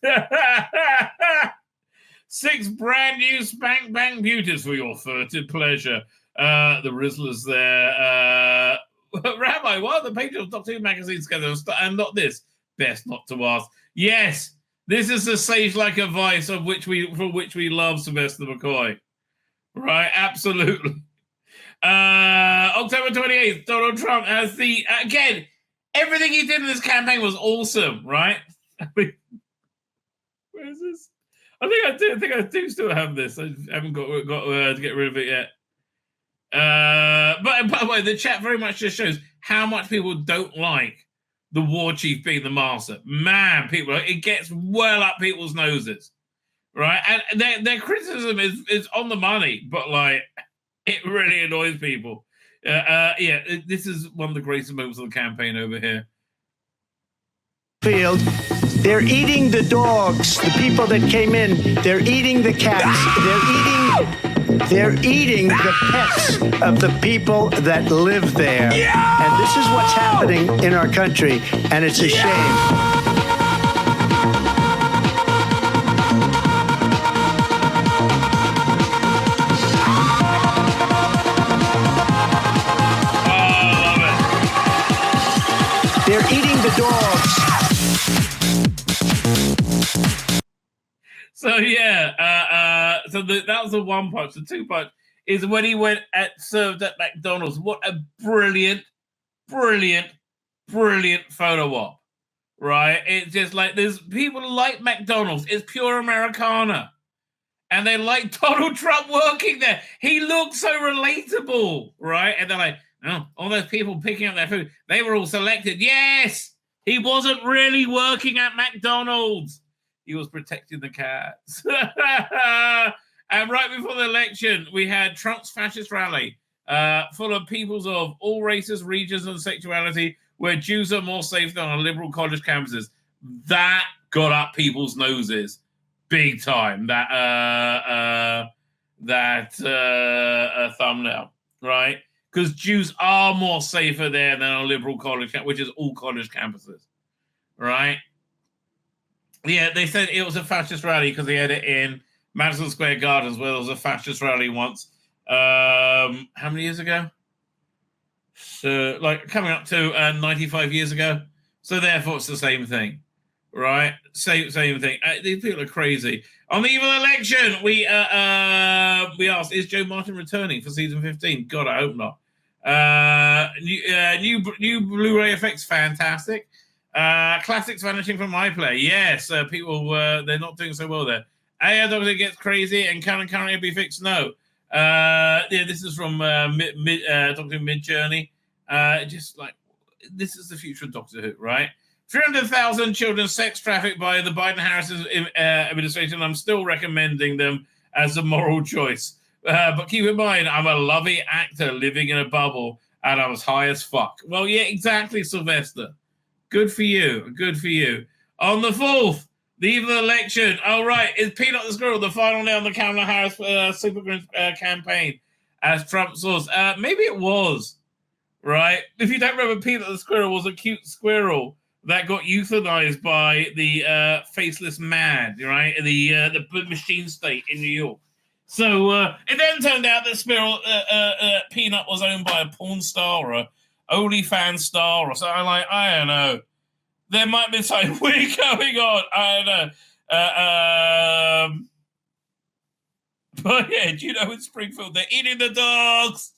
6 brand new Spank Bang beauties for your furtive pleasure. The Rizzlers there. Rabbi, why are the pages of Doctor Who magazines together and not this? Best not to ask. Yes, this is the sage-like advice for which we love Sylvester McCoy. Right, absolutely. October 28th, Donald Trump has again, everything he did in this campaign was awesome, right? Where is this? I think I do still have this. I haven't got to get rid of it yet. But by the way, the chat very much just shows how much people don't like the war chief being the master. Man, people, it gets well up people's noses, right? And their criticism is on the money, but like it really annoys people. This is one of the greatest moments of the campaign over here. Field, they're eating the dogs, the people that came in. They're eating the cats. They're eating the pets of the people that live there. And this is what's happening in our country, and it's a shame. They're eating the dogs. So that was the one punch. The two punch is when he went served at McDonald's. What a brilliant photo op, right? It's just like there's people like McDonald's. It's pure Americana, and they like Donald Trump working there. He looks so relatable, right? And they're like, oh, all those people picking up their food, they were all selected. Yes, he wasn't really working at McDonald's. He was protecting the cats. And right before the election, we had Trump's fascist rally, full of peoples of all races, regions, and sexuality, where Jews are more safe than on liberal college campuses. That got up people's noses big time. that thumbnail, right? Because Jews are more safer there than a liberal college, which is all college campuses, right? Yeah, they said it was a fascist rally because they had it in Madison Square Gardens, where there was a fascist rally once. How many years ago? So, like, coming up to 95 years ago. So, therefore, it's the same thing, right? Same thing. These people are crazy. On the eve of the election, we asked, is Joe Martin returning for season 15? God, I hope not. New Blu-ray effects, fantastic. Classics vanishing from iPlayer. Yes, people they're not doing so well there. AI Doctor gets crazy and can currently be fixed. No. Yeah, this is from Doctor Mid Journey. Just like this is the future of Doctor Who, right? 300,000 children sex trafficked by the Biden-Harris administration. I'm still recommending them as a moral choice. But keep in mind, I'm a lovey actor living in a bubble, and I was high as fuck. Well, yeah, exactly, Sylvester. Good for you. Good for you. On the 4th, the eve of the election. Oh, right. Is Peanut the Squirrel the final nail on the Kamala Harris super campaign as Trump source? Maybe it was, right? If you don't remember, Peanut the Squirrel was a cute squirrel that got euthanized by the faceless man, right? The machine state in New York. So it then turned out that Peanut was owned by a porn star or a OnlyFans star or something like, I don't know. There might be something weird going on. I don't know. But yeah, do you know in Springfield they're eating the dogs?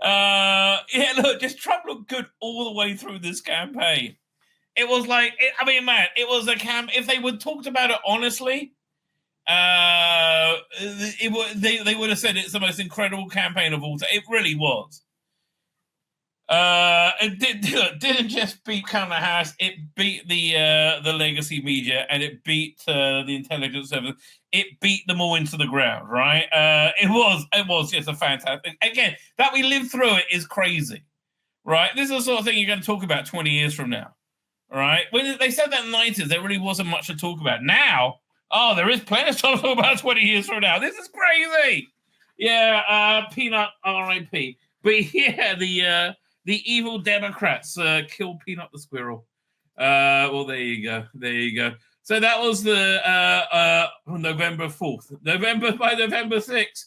Yeah, look, just Trump looked good all the way through this campaign. It was like, it was a if they would talked about it honestly, they would have said it's the most incredible campaign of all time. It really was. It didn't just beat Kamala Harris, it beat the legacy media, and it beat the intelligence service. It beat them all into the ground, right? It was just a fantastic. Again, that we lived through it is crazy, right? This is the sort of thing you're going to talk about 20 years from now, right? When they said that in the 90s, there really wasn't much to talk about. Now, there is plenty of stuff to talk about 20 years from now. This is crazy. Yeah, Peanut R.I.P. But yeah, the evil Democrats killed Peanut the Squirrel. Well, there you go. So that was the November 4th. By November 6th,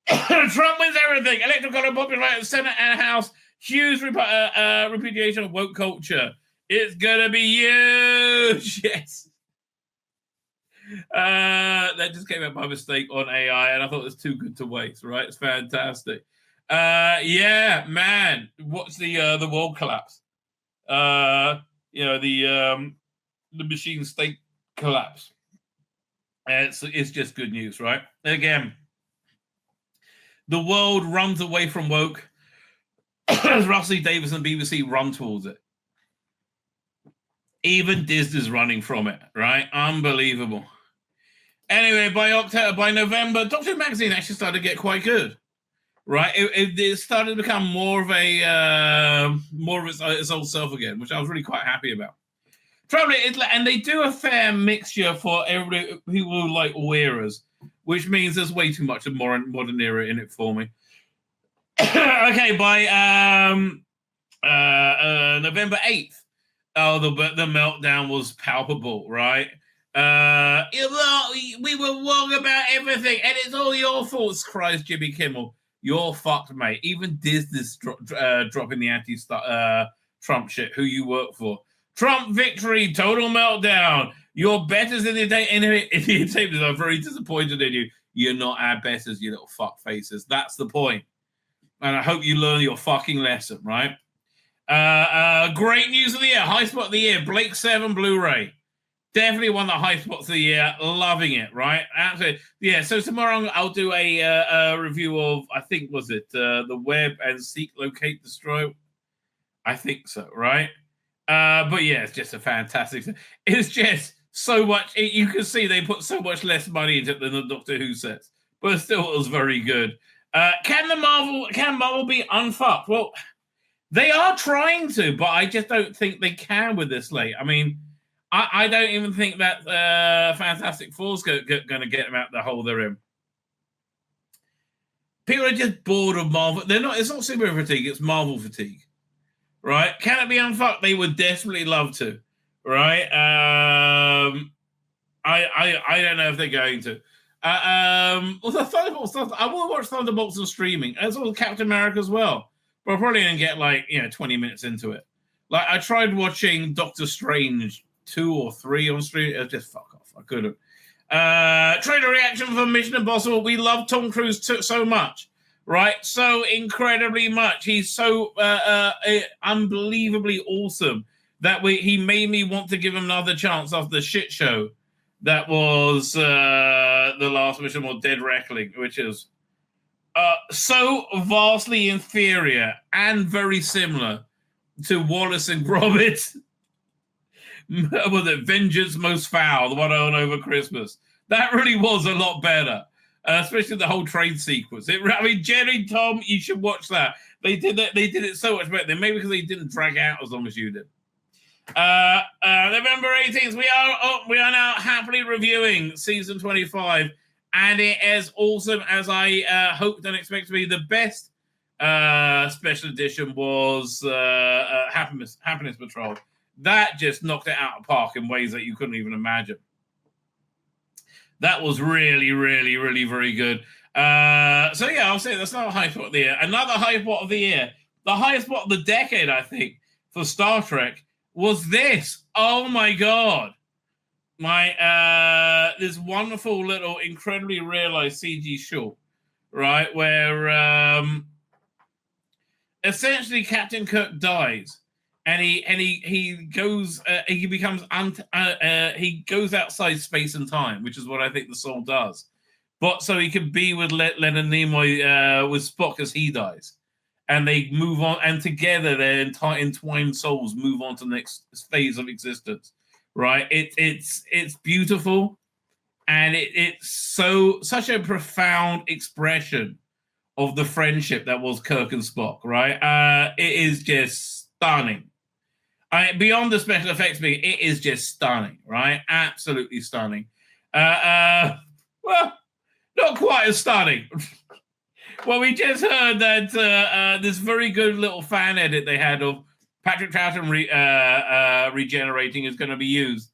Trump wins everything. Electoral popularity, Senate and House. Huge repudiation of woke culture. It's going to be huge. Yes. That just came out by mistake on AI, and I thought it was too good to waste, right? It's fantastic. Yeah, man. What's the world collapse? The machine state collapse. It's just good news, right? Again, the world runs away from woke as Russell Davis and BBC run towards it. Even Disney's running from it, right? Unbelievable. Anyway, by November, Doctor Who magazine actually started to get quite good. Right, it started to become more of its old self again, which I was really quite happy about. Probably, and they do a fair mixture for everybody, people who like all eras, which means there's way too much of modern era in it for me. Okay, by November 8th, the meltdown was palpable, right? We were wrong about everything, and it's all your fault, cries Jimmy Kimmel. You're fucked, mate. Even Disney's dropping the anti-Trump shit. Who you work for? Trump victory, total meltdown. Your betters in the entertainment are very disappointed in you. You're not our betters, you little fuck faces. That's the point. And I hope you learn your fucking lesson, right? Great news of the year. High spot of the year. Blake 7 Blu-ray. Definitely one of the high spots of the year. Loving it, right? Absolutely. Yeah, so tomorrow I'll do a review of, I think, was it The Web and Seek, Locate, Destroy? I think so, right? But yeah, it's just a fantastic... It's just so much... You can see they put so much less money into it than the Doctor Who sets. But still, it was very good. Can Marvel be unfucked? Well, they are trying to, but I just don't think they can with this slate. I mean... I don't even think that Fantastic Four's going to get them out the hole they're in. people are just bored of Marvel. It's not superhero fatigue, it's Marvel fatigue. Right? Can it be unfucked? They would desperately love to. Right? I don't know if they're going to. The Thunderbolts stuff, I will watch Thunderbolts on streaming, as well as Captain America as well. But I'm probably going to get 20 minutes into it. Like, I tried watching Doctor Strange 2 or 3 on stream. It was just fuck off. I couldn't. Trailer reaction for Mission Impossible. We love Tom Cruise so much, right? So incredibly much. He's so unbelievably awesome that he made me want to give him another chance after the shit show that was the last mission, or Dead Reckoning, which is so vastly inferior and very similar to Wallace and Gromit. Was it Vengeance Most Foul, the one on over Christmas? That really was a lot better, especially the whole train sequence. Jerry, Tom, you should watch that. They did it so much better. Maybe because they didn't drag out as long as you did. November 18th, we are now happily reviewing season 25, and it is awesome as I hoped and expected to be. The best special edition was Happiness Patrol. That just knocked it out of the park in ways that you couldn't even imagine. That was really, really, really very good. So yeah, I'll say that's not a high spot of the year. Another high spot of the year, the highest spot of the decade, I think, for Star Trek was this. Oh my God. This wonderful little incredibly realized CG short, right? Where essentially Captain Kirk dies. And he goes he goes outside space and time, which is what I think the soul does. But so he can be with Leonard Nimoy with Spock as he dies, and they move on, and together their entire entwined souls move on to the next phase of existence. Right? It's beautiful, and it's such a profound expression of the friendship that was Kirk and Spock. Right? It is just stunning. Beyond the special effects being, it is just stunning, right? Absolutely stunning. Well, not quite as stunning. Well, we just heard that this very good little fan edit they had of Patrick Troughton regenerating is going to be used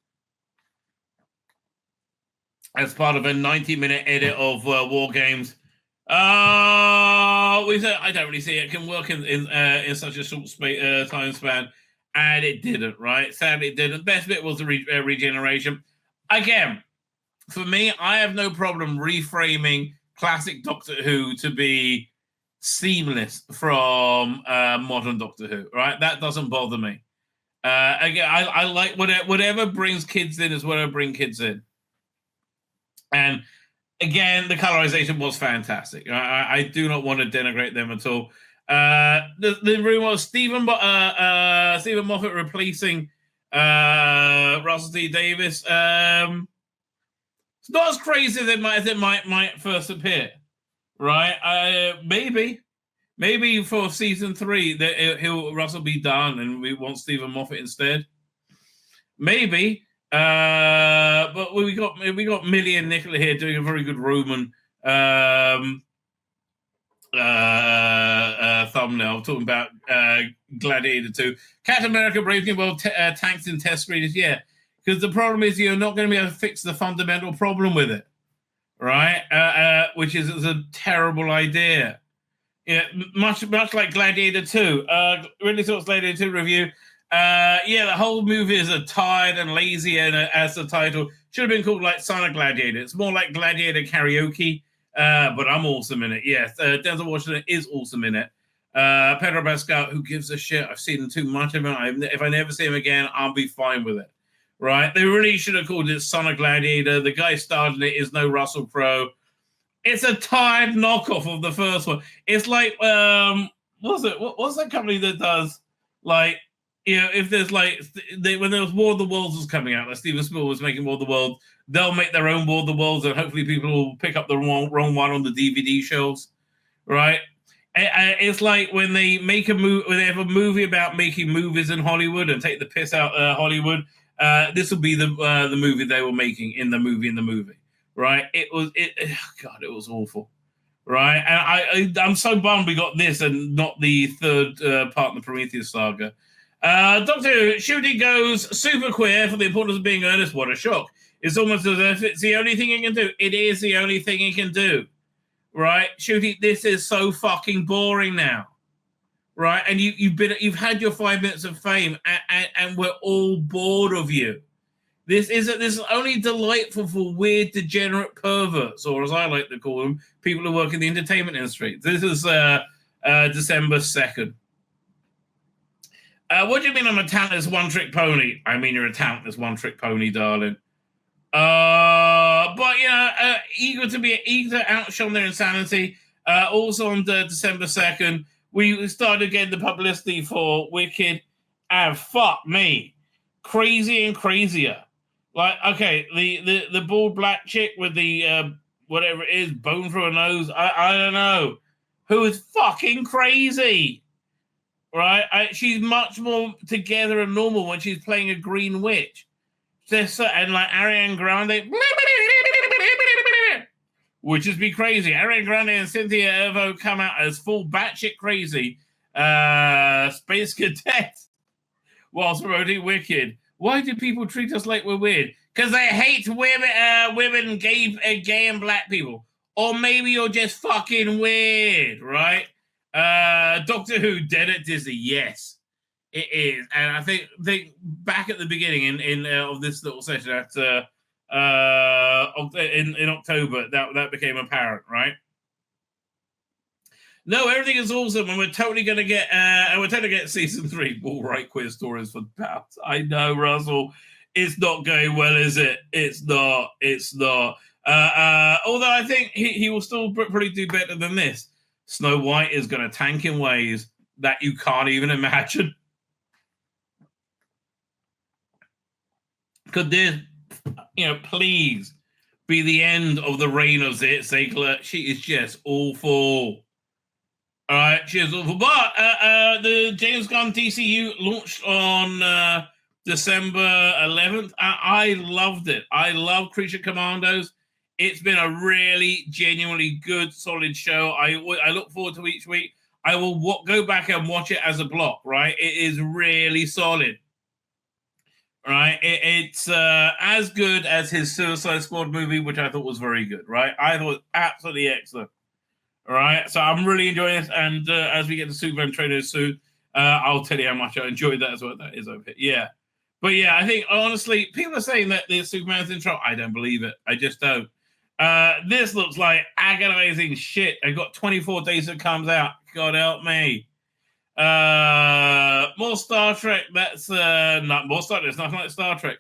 as part of a 90-minute edit of War Games. We said I don't really see it can work in such a short time span. And it didn't, right? Sadly, it didn't. Best bit was the regeneration. Again, for me, I have no problem reframing classic Doctor Who to be seamless from modern Doctor Who, right? That doesn't bother me. Again, I like whatever brings kids in is whatever brings kids in. And again, the colorization was fantastic. I do not want to denigrate them at all. The rumor was Stephen Moffat replacing Russell T Davies. It's not as crazy as it might first appear, right? Maybe for season 3 that Russell be done and we want Stephen Moffat instead. Maybe, but we got Millie and Nicola here doing a very good Roman. Thumbnail talking about Gladiator 2. Captain America Brave New World tanks in test screeners, yeah. Because the problem is you're not going to be able to fix the fundamental problem with it, right? Which is a terrible idea. Yeah, much like Gladiator 2. Ridley Scott's Gladiator 2 review. The whole movie is tired and lazy, and as the title should have been called like Son of Gladiator. It's more like Gladiator karaoke. But I'm awesome in it. Yes, Denzel Washington is awesome in it. Pedro Pascal, who gives a shit? I've seen too much of him. If I never see him again, I'll be fine with it. Right? They really should have called it Son of Gladiator. The guy starred in it is no Russell Crowe. It's a tired knockoff of the first one. It's like what's that company that does if there's when there was War of the Worlds was coming out, like Steven Spielberg was making War of the Worlds, they'll make their own War of the Worlds, and hopefully people will pick up the wrong one on the DVD shelves, right? It's like when they make when they have a movie about making movies in Hollywood and take the piss out Hollywood. This will be the movie they were making in the movie, right? It was awful, right? And I'm so bummed we got this and not the third part in the Prometheus saga. Doctor Who, Shooty goes super queer for the importance of being earnest. What a shock. It's almost as if it's the only thing he can do. It is the only thing he can do, right? Shooty, this is so fucking boring now, right? And you've had your 5 minutes of fame, and we're all bored of you. This is only delightful for weird, degenerate perverts, or as I like to call them, people who work in the entertainment industry. This is December 2nd. What do you mean I'm a talentless one-trick pony? I mean you're a talentless one-trick pony, darling. But eager to outshine their insanity. Also on December 2nd, we started getting the publicity for Wicked, and fuck me, crazy and crazier. Like, okay, the bald black chick with the whatever it is, bone through her nose. I don't know, who is fucking crazy, right? She's much more together and normal when she's playing a green witch. And like Ariana Grande, which is be crazy. Ariana Grande and Cynthia Erivo come out as full batshit crazy space cadet whilst promoting Wicked. Why do people treat us like we're weird? Because they hate women, gay and black people. Or maybe you're just fucking weird, right? Doctor Who dead at Disney, yes. It is, and I think back at the beginning in of this little session in October that became apparent, right? No, everything is awesome, and we're totally going to get season 3. All right, queer stories for pals. I know, Russell, it's not going well, is it? It's not. Although I think he will still probably do better than this. Snow White is going to tank in ways that you can't even imagine. Could this, please be the end of the reign of Ziegler? She is just awful. All right, she is awful. But the James Gunn DCU launched on December 11th. I loved it. I love Creature Commandos. It's been a really genuinely good, solid show. I look forward to each week. I will go back and watch it as a block, right? It is really solid. Right, it's as good as his Suicide Squad movie, which I thought was very good. Right, I thought it was absolutely excellent. All right, so I'm really enjoying this, and as we get to Superman trailers soon, I'll tell you how much I enjoyed that as well. That is over. Yeah, but yeah, I think honestly, people are saying that the Superman's in trouble. I don't believe it. I just don't. This looks like agonizing shit. I got 24 days that comes out. God help me. More Star Trek. That's not more Star Trek. It's not like Star Trek.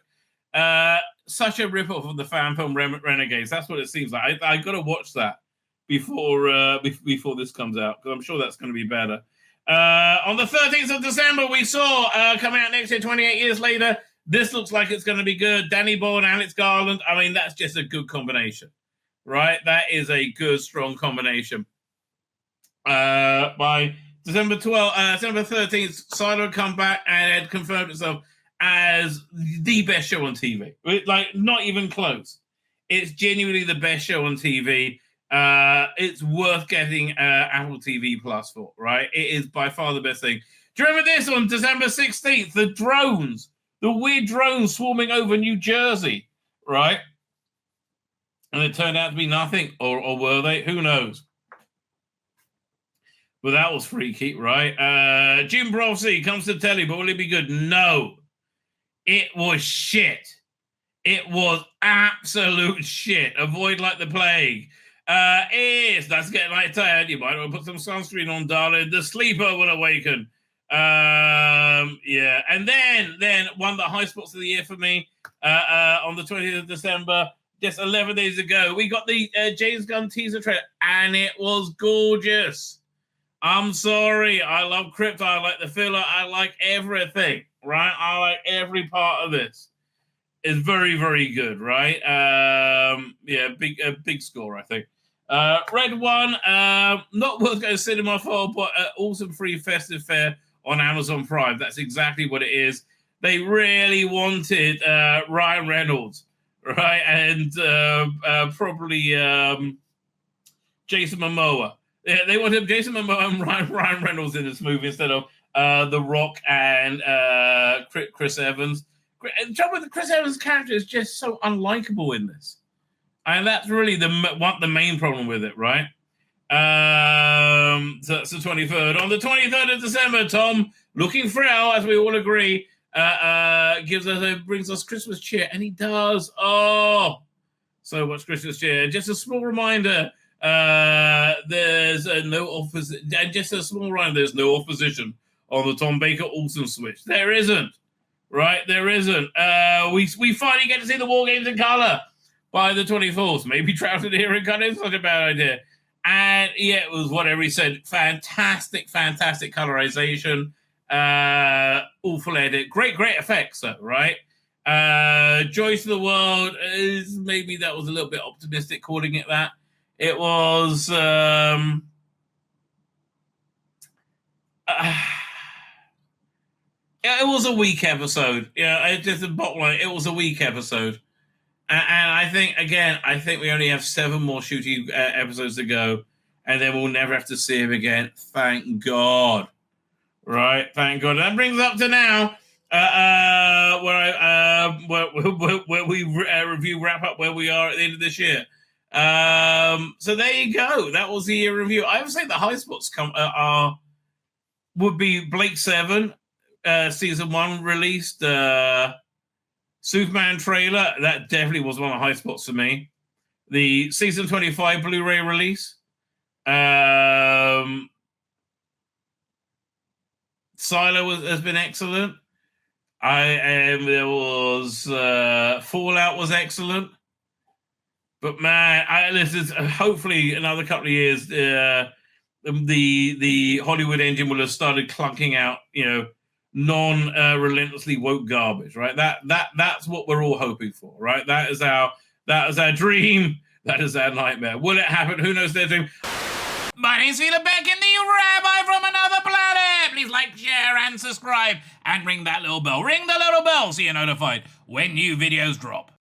Such a ripoff of the fan film Renegades. That's what it seems like. I got to watch that before this comes out, because I'm sure that's going to be better. On the 13th of December, we saw coming out next year, 28 years later. This looks like it's going to be good. Danny Boyle and Alex Garland. I mean, that's just a good combination, right? That is a good, strong combination. By December 13th, Silo had come back and had confirmed itself as the best show on TV. Like, not even close. It's genuinely the best show on TV. It's worth getting Apple TV Plus for, right? It is by far the best thing. Do you remember this on December 16th? The drones, the weird drones swarming over New Jersey, right? And it turned out to be nothing, or were they? Who knows? But that was freaky, right? Jim Brofsky comes to telly, but will it be good? No. It was shit. It was absolute shit. Avoid like the plague. That's getting like tired. You might want to put some sunscreen on, darling. The sleeper will awaken. Yeah. And then one of the high spots of the year for me, on the 20th of December, just 11 days ago, we got the James Gunn teaser trailer, and it was gorgeous. I'm sorry. I love Crypto. I like the filler. I like everything, right? I like every part of this. It's very, very good, right? Yeah, big score, I think. Red One, not worth going to cinema for, but awesome free festive fare on Amazon Prime. That's exactly what it is. They really wanted Ryan Reynolds, right? And probably Jason Momoa. They wanted Jason Momoa and Ryan Reynolds in this movie instead of The Rock and Chris Evans. The trouble with Chris Evans' character is just so unlikable in this. And that's really the main problem with it, right? So that's the 23rd. On the 23rd of December, Tom, looking frail, as we all agree, brings us Christmas cheer, and he does. Oh, so much Christmas cheer. Just a small reminder, there's no opposition. Just a small reminder, there's no opposition on the Tom Baker Olsen switch. There isn't, right? There isn't. We finally get to see the War Games in color by the 24th. Maybe Trout in here in color is such a bad idea. And yeah, it was whatever he said. Fantastic colorization. Awful edit. Great effects, though, right? Joy to the World is maybe that was a little bit optimistic calling it that. It was it was a weak episode. Yeah, it's just a bottom line. It was a weak episode. And I think we only have 7 more shooting episodes to go, and then we'll never have to see him again. Thank God. Right? Thank God. That brings up to now, where we wrap up where we are at the end of this year. So there you go. That was the year review. I would say the high spots would be Blake 7, season 1 released. Superman trailer, that definitely was one of the high spots for me. The season 25 Blu-ray release. Silo has been excellent. There was Fallout was excellent. But man, this is hopefully another couple of years. The Hollywood engine will have started clunking out, non-relentlessly woke garbage, right? That's what we're all hoping for, right? That is our dream. That is our nightmare. Will it happen? Who knows their dream? My name's Tzvi Lebetkin, the Rabbi from another planet. Please like, share, and subscribe, and ring that little bell. Ring the little bell so you're notified when new videos drop.